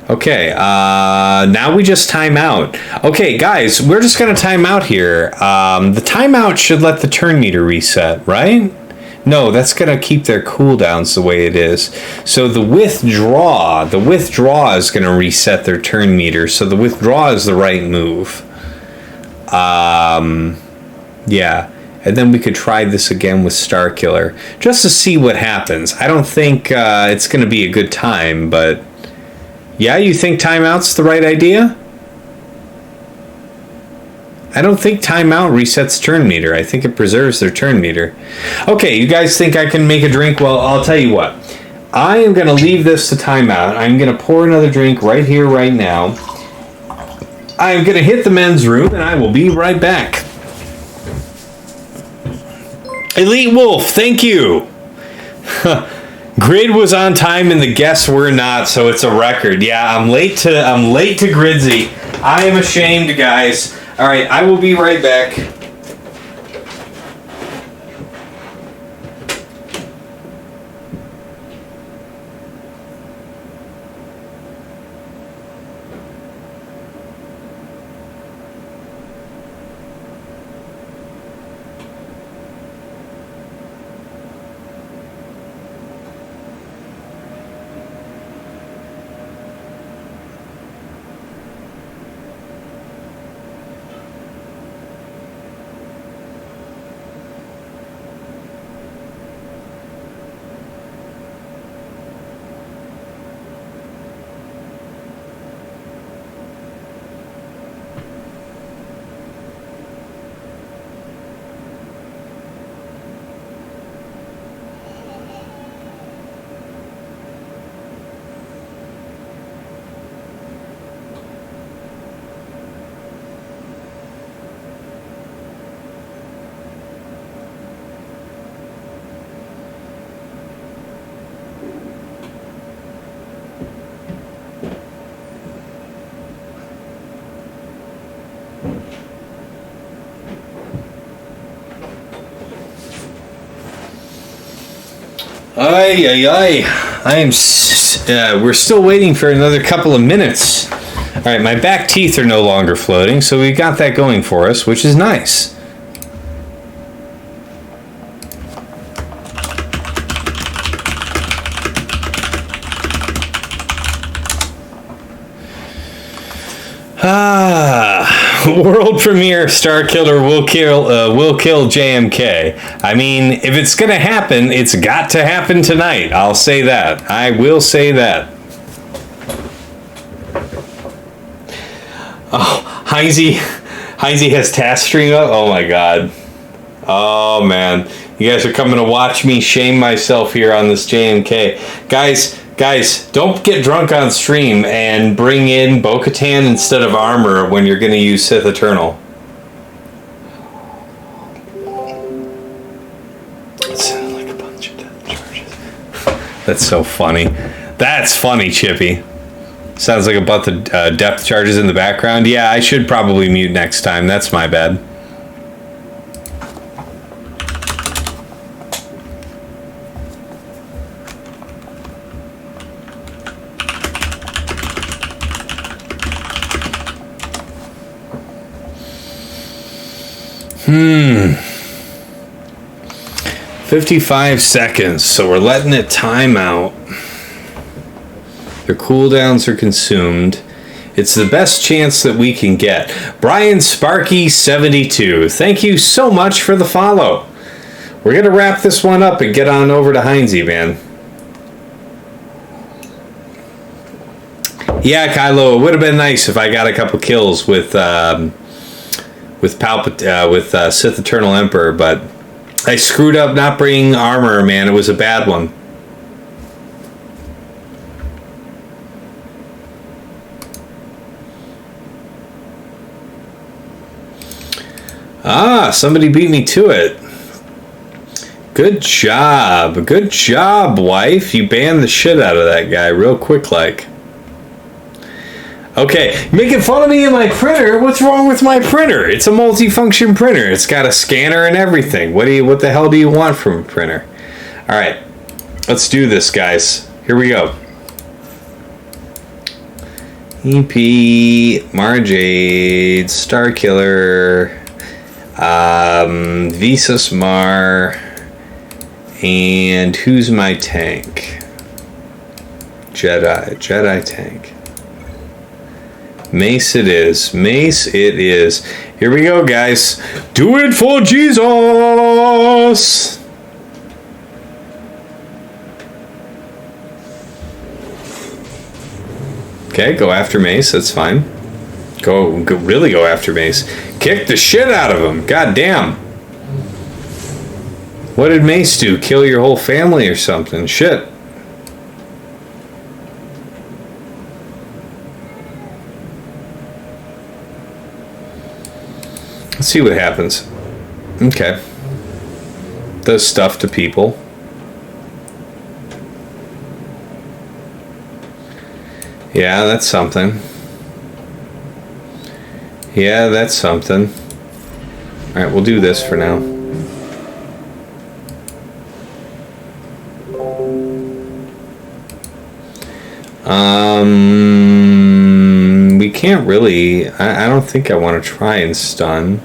Okay, now we just time out. Okay, guys, we're just going to time out here. The timeout should let the turn meter reset, right? No, that's going to keep their cooldowns the way it is. So the withdraw is going to reset their turn meter. So the withdraw is the right move. Yeah, and then we could try this again with Starkiller just to see what happens. I don't think it's going to be a good time, but yeah, you think timeout's the right idea? I don't think timeout resets turn meter. I think it preserves their turn meter. Okay, you guys think I can make a drink? Well, I'll tell you what. I am going to leave this to timeout. I'm going to pour another drink right here, right now. I'm going to hit the men's room, and I will be right back. Elite Wolf, thank you. Grid was on time, and the guests were not, so it's a record. Yeah, I'm late to Gridsy. I am ashamed, guys. All right, I will be right back. Ay, ay, ay. We're still waiting for another couple of minutes. All right, my back teeth are no longer floating, so we got that going for us, which is nice. World premiere Starkiller will kill JMK. I mean, if it's gonna happen, it's got to happen tonight. I'll say that. I will say that. Oh, Heinze has task stream up. Oh my god. Oh man, you guys are coming to watch me shame myself here on this JMK, guys. Guys, don't get drunk on stream and bring in Bo Katan instead of armor when you're going to use Sith Eternal. It sounded like a bunch of death charges. That's so funny. That's funny, Chippy. Sounds like a bunch of depth charges in the background. Yeah, I should probably mute next time. That's my bad. Hmm. 55 seconds, so we're letting it time out. Their cooldowns are consumed. It's the best chance that we can get. Brian Sparky 72, thank you so much for the follow. We're gonna wrap this one up and get on over to Heinze, man. Yeah, Kylo, it would have been nice if I got a couple kills with Sith Eternal Emperor, but I screwed up not bringing armor, man. It was a bad one. Ah, somebody beat me to it. Good job. Good job, wife. You banned the shit out of that guy real quick like. Okay, making fun of me and my printer. What's wrong with my printer? It's a multi-function printer. It's got a scanner and everything. What the hell do you want from a printer? All right, let's do this, guys. Here we go. EP, Marjade, Starkiller, Visas Mar, and who's my tank? Jedi tank. Mace it is. Mace it is. Here we go, guys. Do it for Jesus! Okay, go after Mace. That's fine. Really go after Mace. Kick the shit out of him. God damn. What did Mace do? Kill your whole family or something? Shit. Let's see what happens. Okay. Does stuff to people. Yeah, that's something. Yeah, that's something. Alright, we'll do this for now. We can't really... I don't think I want to try and stun.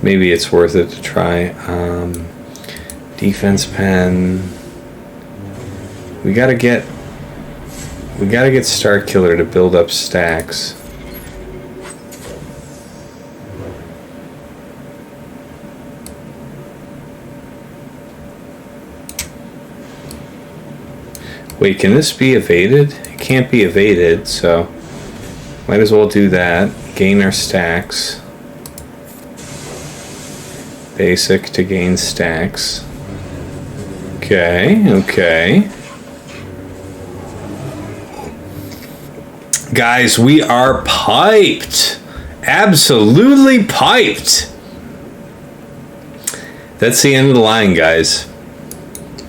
Maybe it's worth it to try. Defense pen. We gotta get Starkiller to build up stacks. Wait, can this be evaded? It can't be evaded, so might as well do that. Gain our stacks. Basic to gain stacks. Okay. Guys, we are piped. Absolutely piped. That's the end of the line, guys.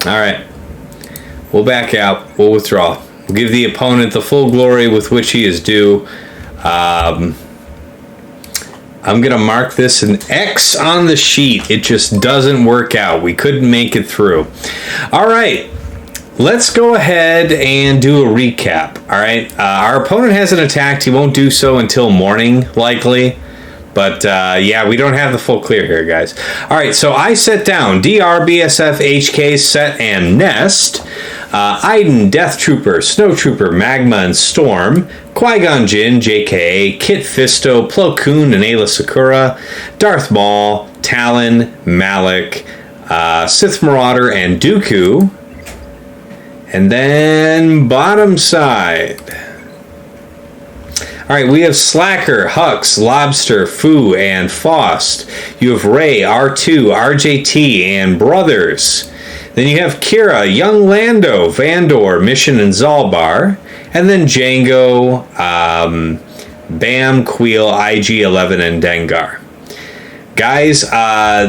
Alright. We'll back out. We'll withdraw. We'll give the opponent the full glory with which he is due. I'm going to mark this an X on the sheet. It just doesn't work out. We couldn't make it through. All right. Let's go ahead and do a recap. All right. Our opponent hasn't attacked. He won't do so until morning, likely. But, yeah, we don't have the full clear here, guys. All right, so I set down DR, BSF, HK, Set, and Nest. Iden, Death Trooper, Snow Trooper, Magma, and Storm. Qui-Gon Jinn, JKA, Kit Fisto, Plo Koon, and Ayla Sakura. Darth Maul, Talon, Malik, Sith Marauder, and Dooku. And then bottom side. All right, we have Slacker, Hux, Lobster, Foo, and Faust. You have Rey, R2, RJT, and Brothers. Then you have Kira, Young Lando, Vandor, Mission, and Zalbar. And then Django, Bam, Queel, IG-11, and Dengar. Guys, our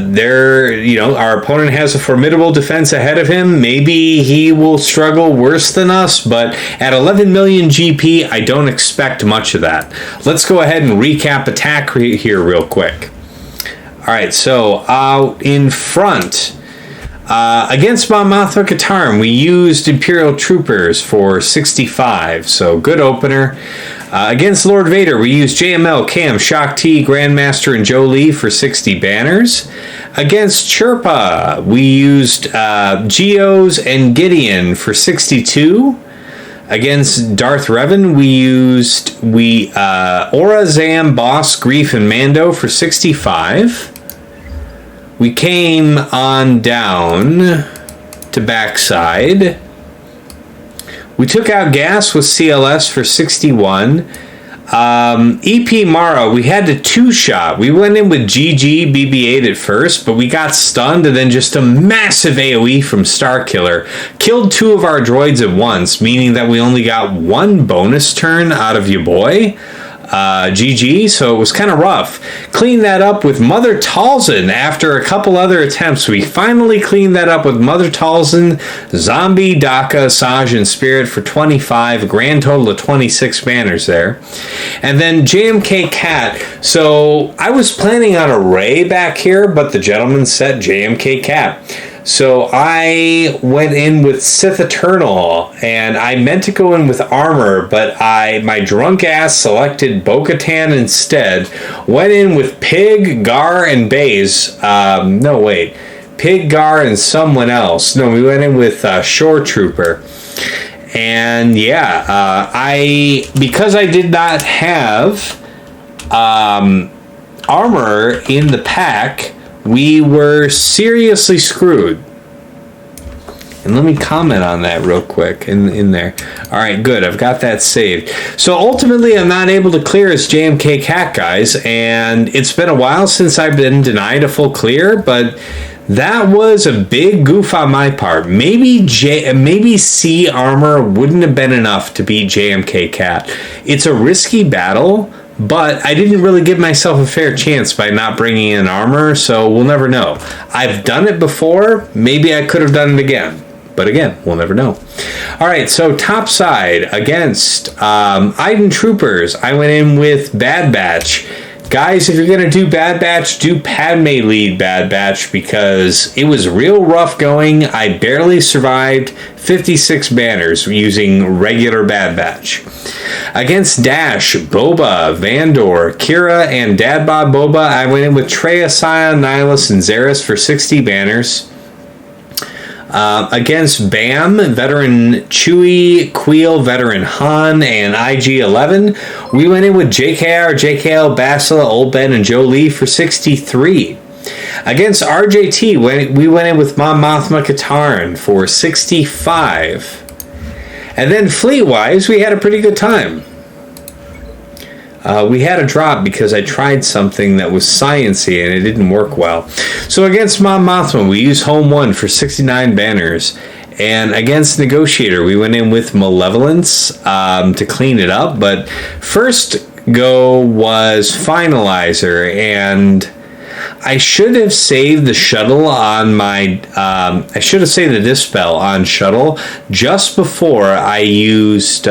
opponent has a formidable defense ahead of him. Maybe he will struggle worse than us, but at 11 million GP, I don't expect much of that. Let's go ahead and recap attack here real quick. All right, so out in front, against Mon Mothma Katarn, we used Imperial Troopers for 65, so good opener. Against Lord Vader, we used JML, Cam, Shock T, Grandmaster, and Jolie for 60 banners. Against Chirpa, we used Geos and Gideon for 62. Against Darth Revan, we used Aurra, Zam, Bossk, Grief, and Mando for 65. We came on down to backside. We took out Gas with CLS for 61. EP Mara, we had to two-shot. We went in with GG BB-8 at first, but we got stunned, and then just a massive AoE from Starkiller. Killed two of our droids at once, meaning that we only got one bonus turn out of your boy. GG, so it was kind of rough. Cleaned that up with Mother Talzin after a couple other attempts. We finally cleaned that up with Mother Talzin, Zombie, Daka, Saj, and Spirit for 25, a grand total of 26 banners there. And then JMK Cat. So I was planning on a Rey back here, but the gentleman said JMK Cat. So I went in with Sith Eternal, and I meant to go in with Armor, but my drunk ass selected Bo Katan instead. Went in with Pig, Gar, and Baze. Pig, Gar, and someone else. No, we went in with Shore Trooper. And yeah, because I did not have Armor in the pack, we were seriously screwed. And let me comment on that real quick in there. All right, good. I've got that saved. So ultimately, I'm not able to clear as JMK Cat, guys. And it's been a while since I've been denied a full clear, but that was a big goof on my part. Maybe C Armor wouldn't have been enough to beat JMK Cat. It's a risky battle, but I didn't really give myself a fair chance by not bringing in Armor, so we'll never know. I've done it before. Maybe I could have done it again. But again, we'll never know. All right, so top side against Iden Troopers, I went in with Bad Batch. Guys, if you're going to do Bad Batch, do Padme lead Bad Batch, because it was real rough going. I barely survived 56 banners using regular Bad Batch. Against Dash, Boba, Vandor, Kira, and Dad Bod Boba, I went in with Traya, Scion, Nihilus, and Zariss for 60 banners. Against Bam, Veteran Chewie, Queel, Veteran Han, and IG-11, we went in with JKR, JKL, Basila, Old Ben, and Jolie for 63. Against RJT, we went in with Mon Mothma Katarn for 65. And then fleet-wise, we had a pretty good time. We had a drop because I tried something that was sciencey and it didn't work well. So against Mon Mothma, we used Home 1 for 69 banners. And against Negotiator, we went in with Malevolence to clean it up. But first go was Finalizer, and I should have saved the shuttle on my... I should have saved the Dispel on shuttle just before I used...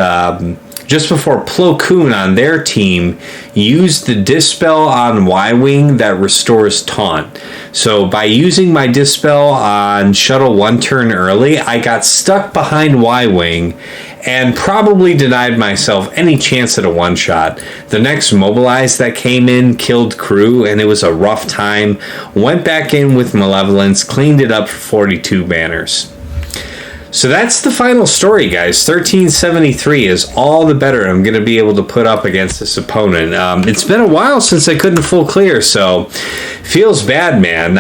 just before Plo Koon on their team used the Dispel on Y-Wing that restores taunt. So by using my Dispel on Shuttle one turn early, I got stuck behind Y-Wing and probably denied myself any chance at a one-shot. The next Mobilize that came in killed crew, and it was a rough time. Went back in with Malevolence, cleaned it up for 42 banners. So that's the final story, guys. 1373 is all the better I'm going to be able to put up against this opponent. It's been a while since I couldn't full clear, so feels bad, man.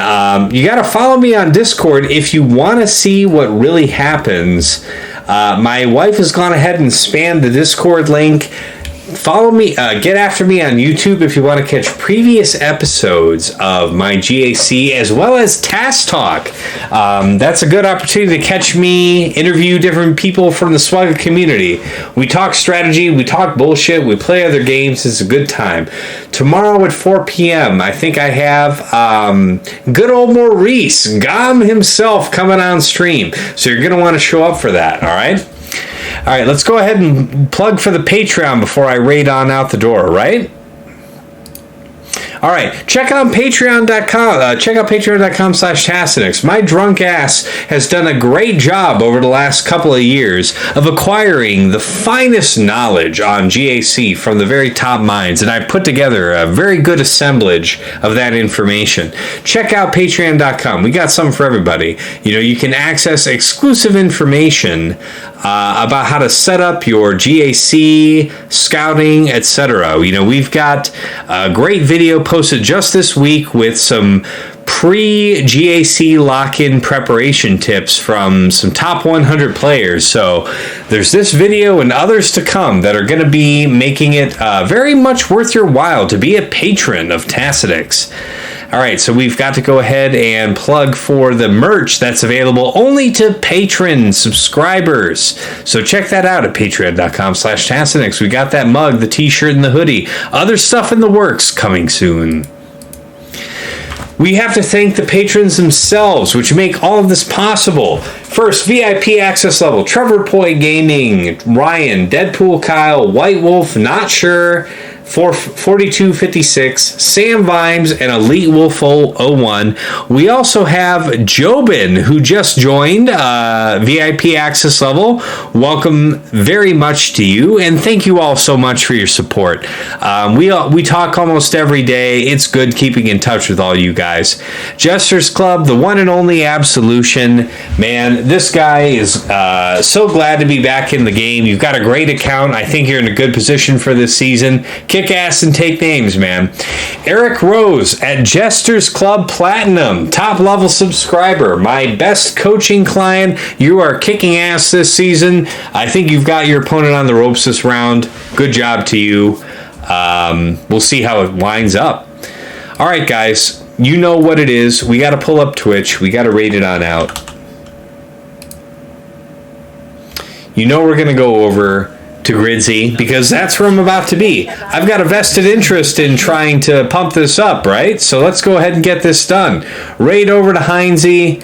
You got to follow me on Discord if you want to see what really happens. My wife has gone ahead and spammed the Discord link. Follow me, get after me on YouTube if you want to catch previous episodes of my GAC as well as Task Talk. That's a good opportunity to catch me interview different people from the Swagger community. We talk strategy, we talk bullshit, we play other games. It's a good time. Tomorrow at 4 p.m., I think I have good old Maurice, Gom himself, coming on stream. So you're going to want to show up for that, all right? All right, let's go ahead and plug for the Patreon before I raid on out the door, right? All right, check out patreon.com. Check out patreon.com/Tassinix. My drunk ass has done a great job over the last couple of years of acquiring the finest knowledge on GAC from the very top minds, and I put together a very good assemblage of that information. Check out patreon.com. We got something for everybody. You know, you can access exclusive information about how to set up your GAC, scouting, etc. You know, we've got a great video posted just this week with some pre-GAC lock-in preparation tips from some top 100 players. So there's this video and others to come that are going to be making it very much worth your while to be a patron of Tassinix. All right, so we've got to go ahead and plug for the merch that's available only to patron subscribers. So check that out at patreon.com/Tassinix. We got that mug, the t-shirt, and the hoodie. Other stuff in the works coming soon. We have to thank the patrons themselves, which make all of this possible. First, VIP access level, Trevor Poi Gaming, Ryan, Deadpool Kyle, White Wolf, Not Sure, 4256, Sam Vimes, and Elite Wolf 01. We also have Jobin, who just joined VIP access level. Welcome very much to you, and thank you all so much for your support. We talk almost every day. It's good keeping in touch with all you guys. Jesters Club, the one and only Absolution. Man, this guy is so glad to be back in the game. You've got a great account. I think you're in a good position for this season. Kick ass and take names, man. Eric Rose at Jesters Club Platinum, top level subscriber, my best coaching client. You are kicking ass this season. I think you've got your opponent on the ropes this round. Good job to you. We'll see how it winds up. All right, guys, you know what it is. We got to pull up Twitch. We got to raid it on out. You know we're going to go over to Gridzy, because that's where I'm about to be. I've got a vested interest in trying to pump this up, right? So let's go ahead and get this done. Raid over to Heinze.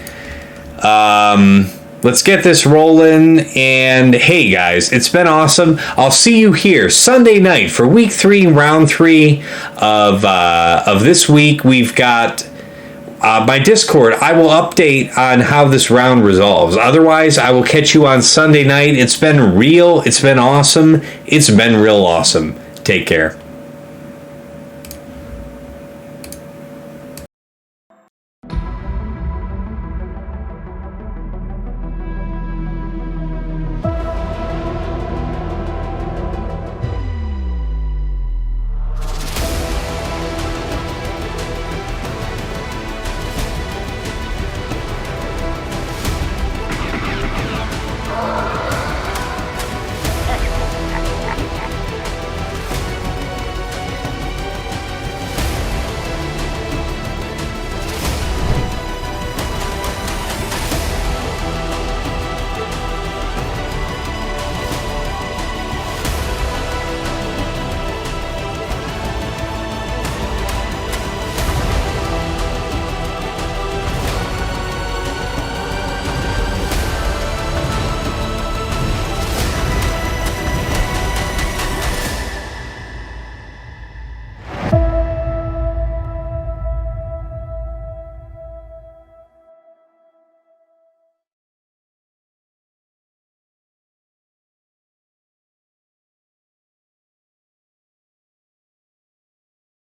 Let's get this rolling. And hey, guys, it's been awesome. I'll see you here Sunday night for week 3, round 3 of this week. We've got my Discord. I will update on how this round resolves. Otherwise, I will catch you on Sunday night. It's been real. It's been awesome. It's been real awesome. Take care.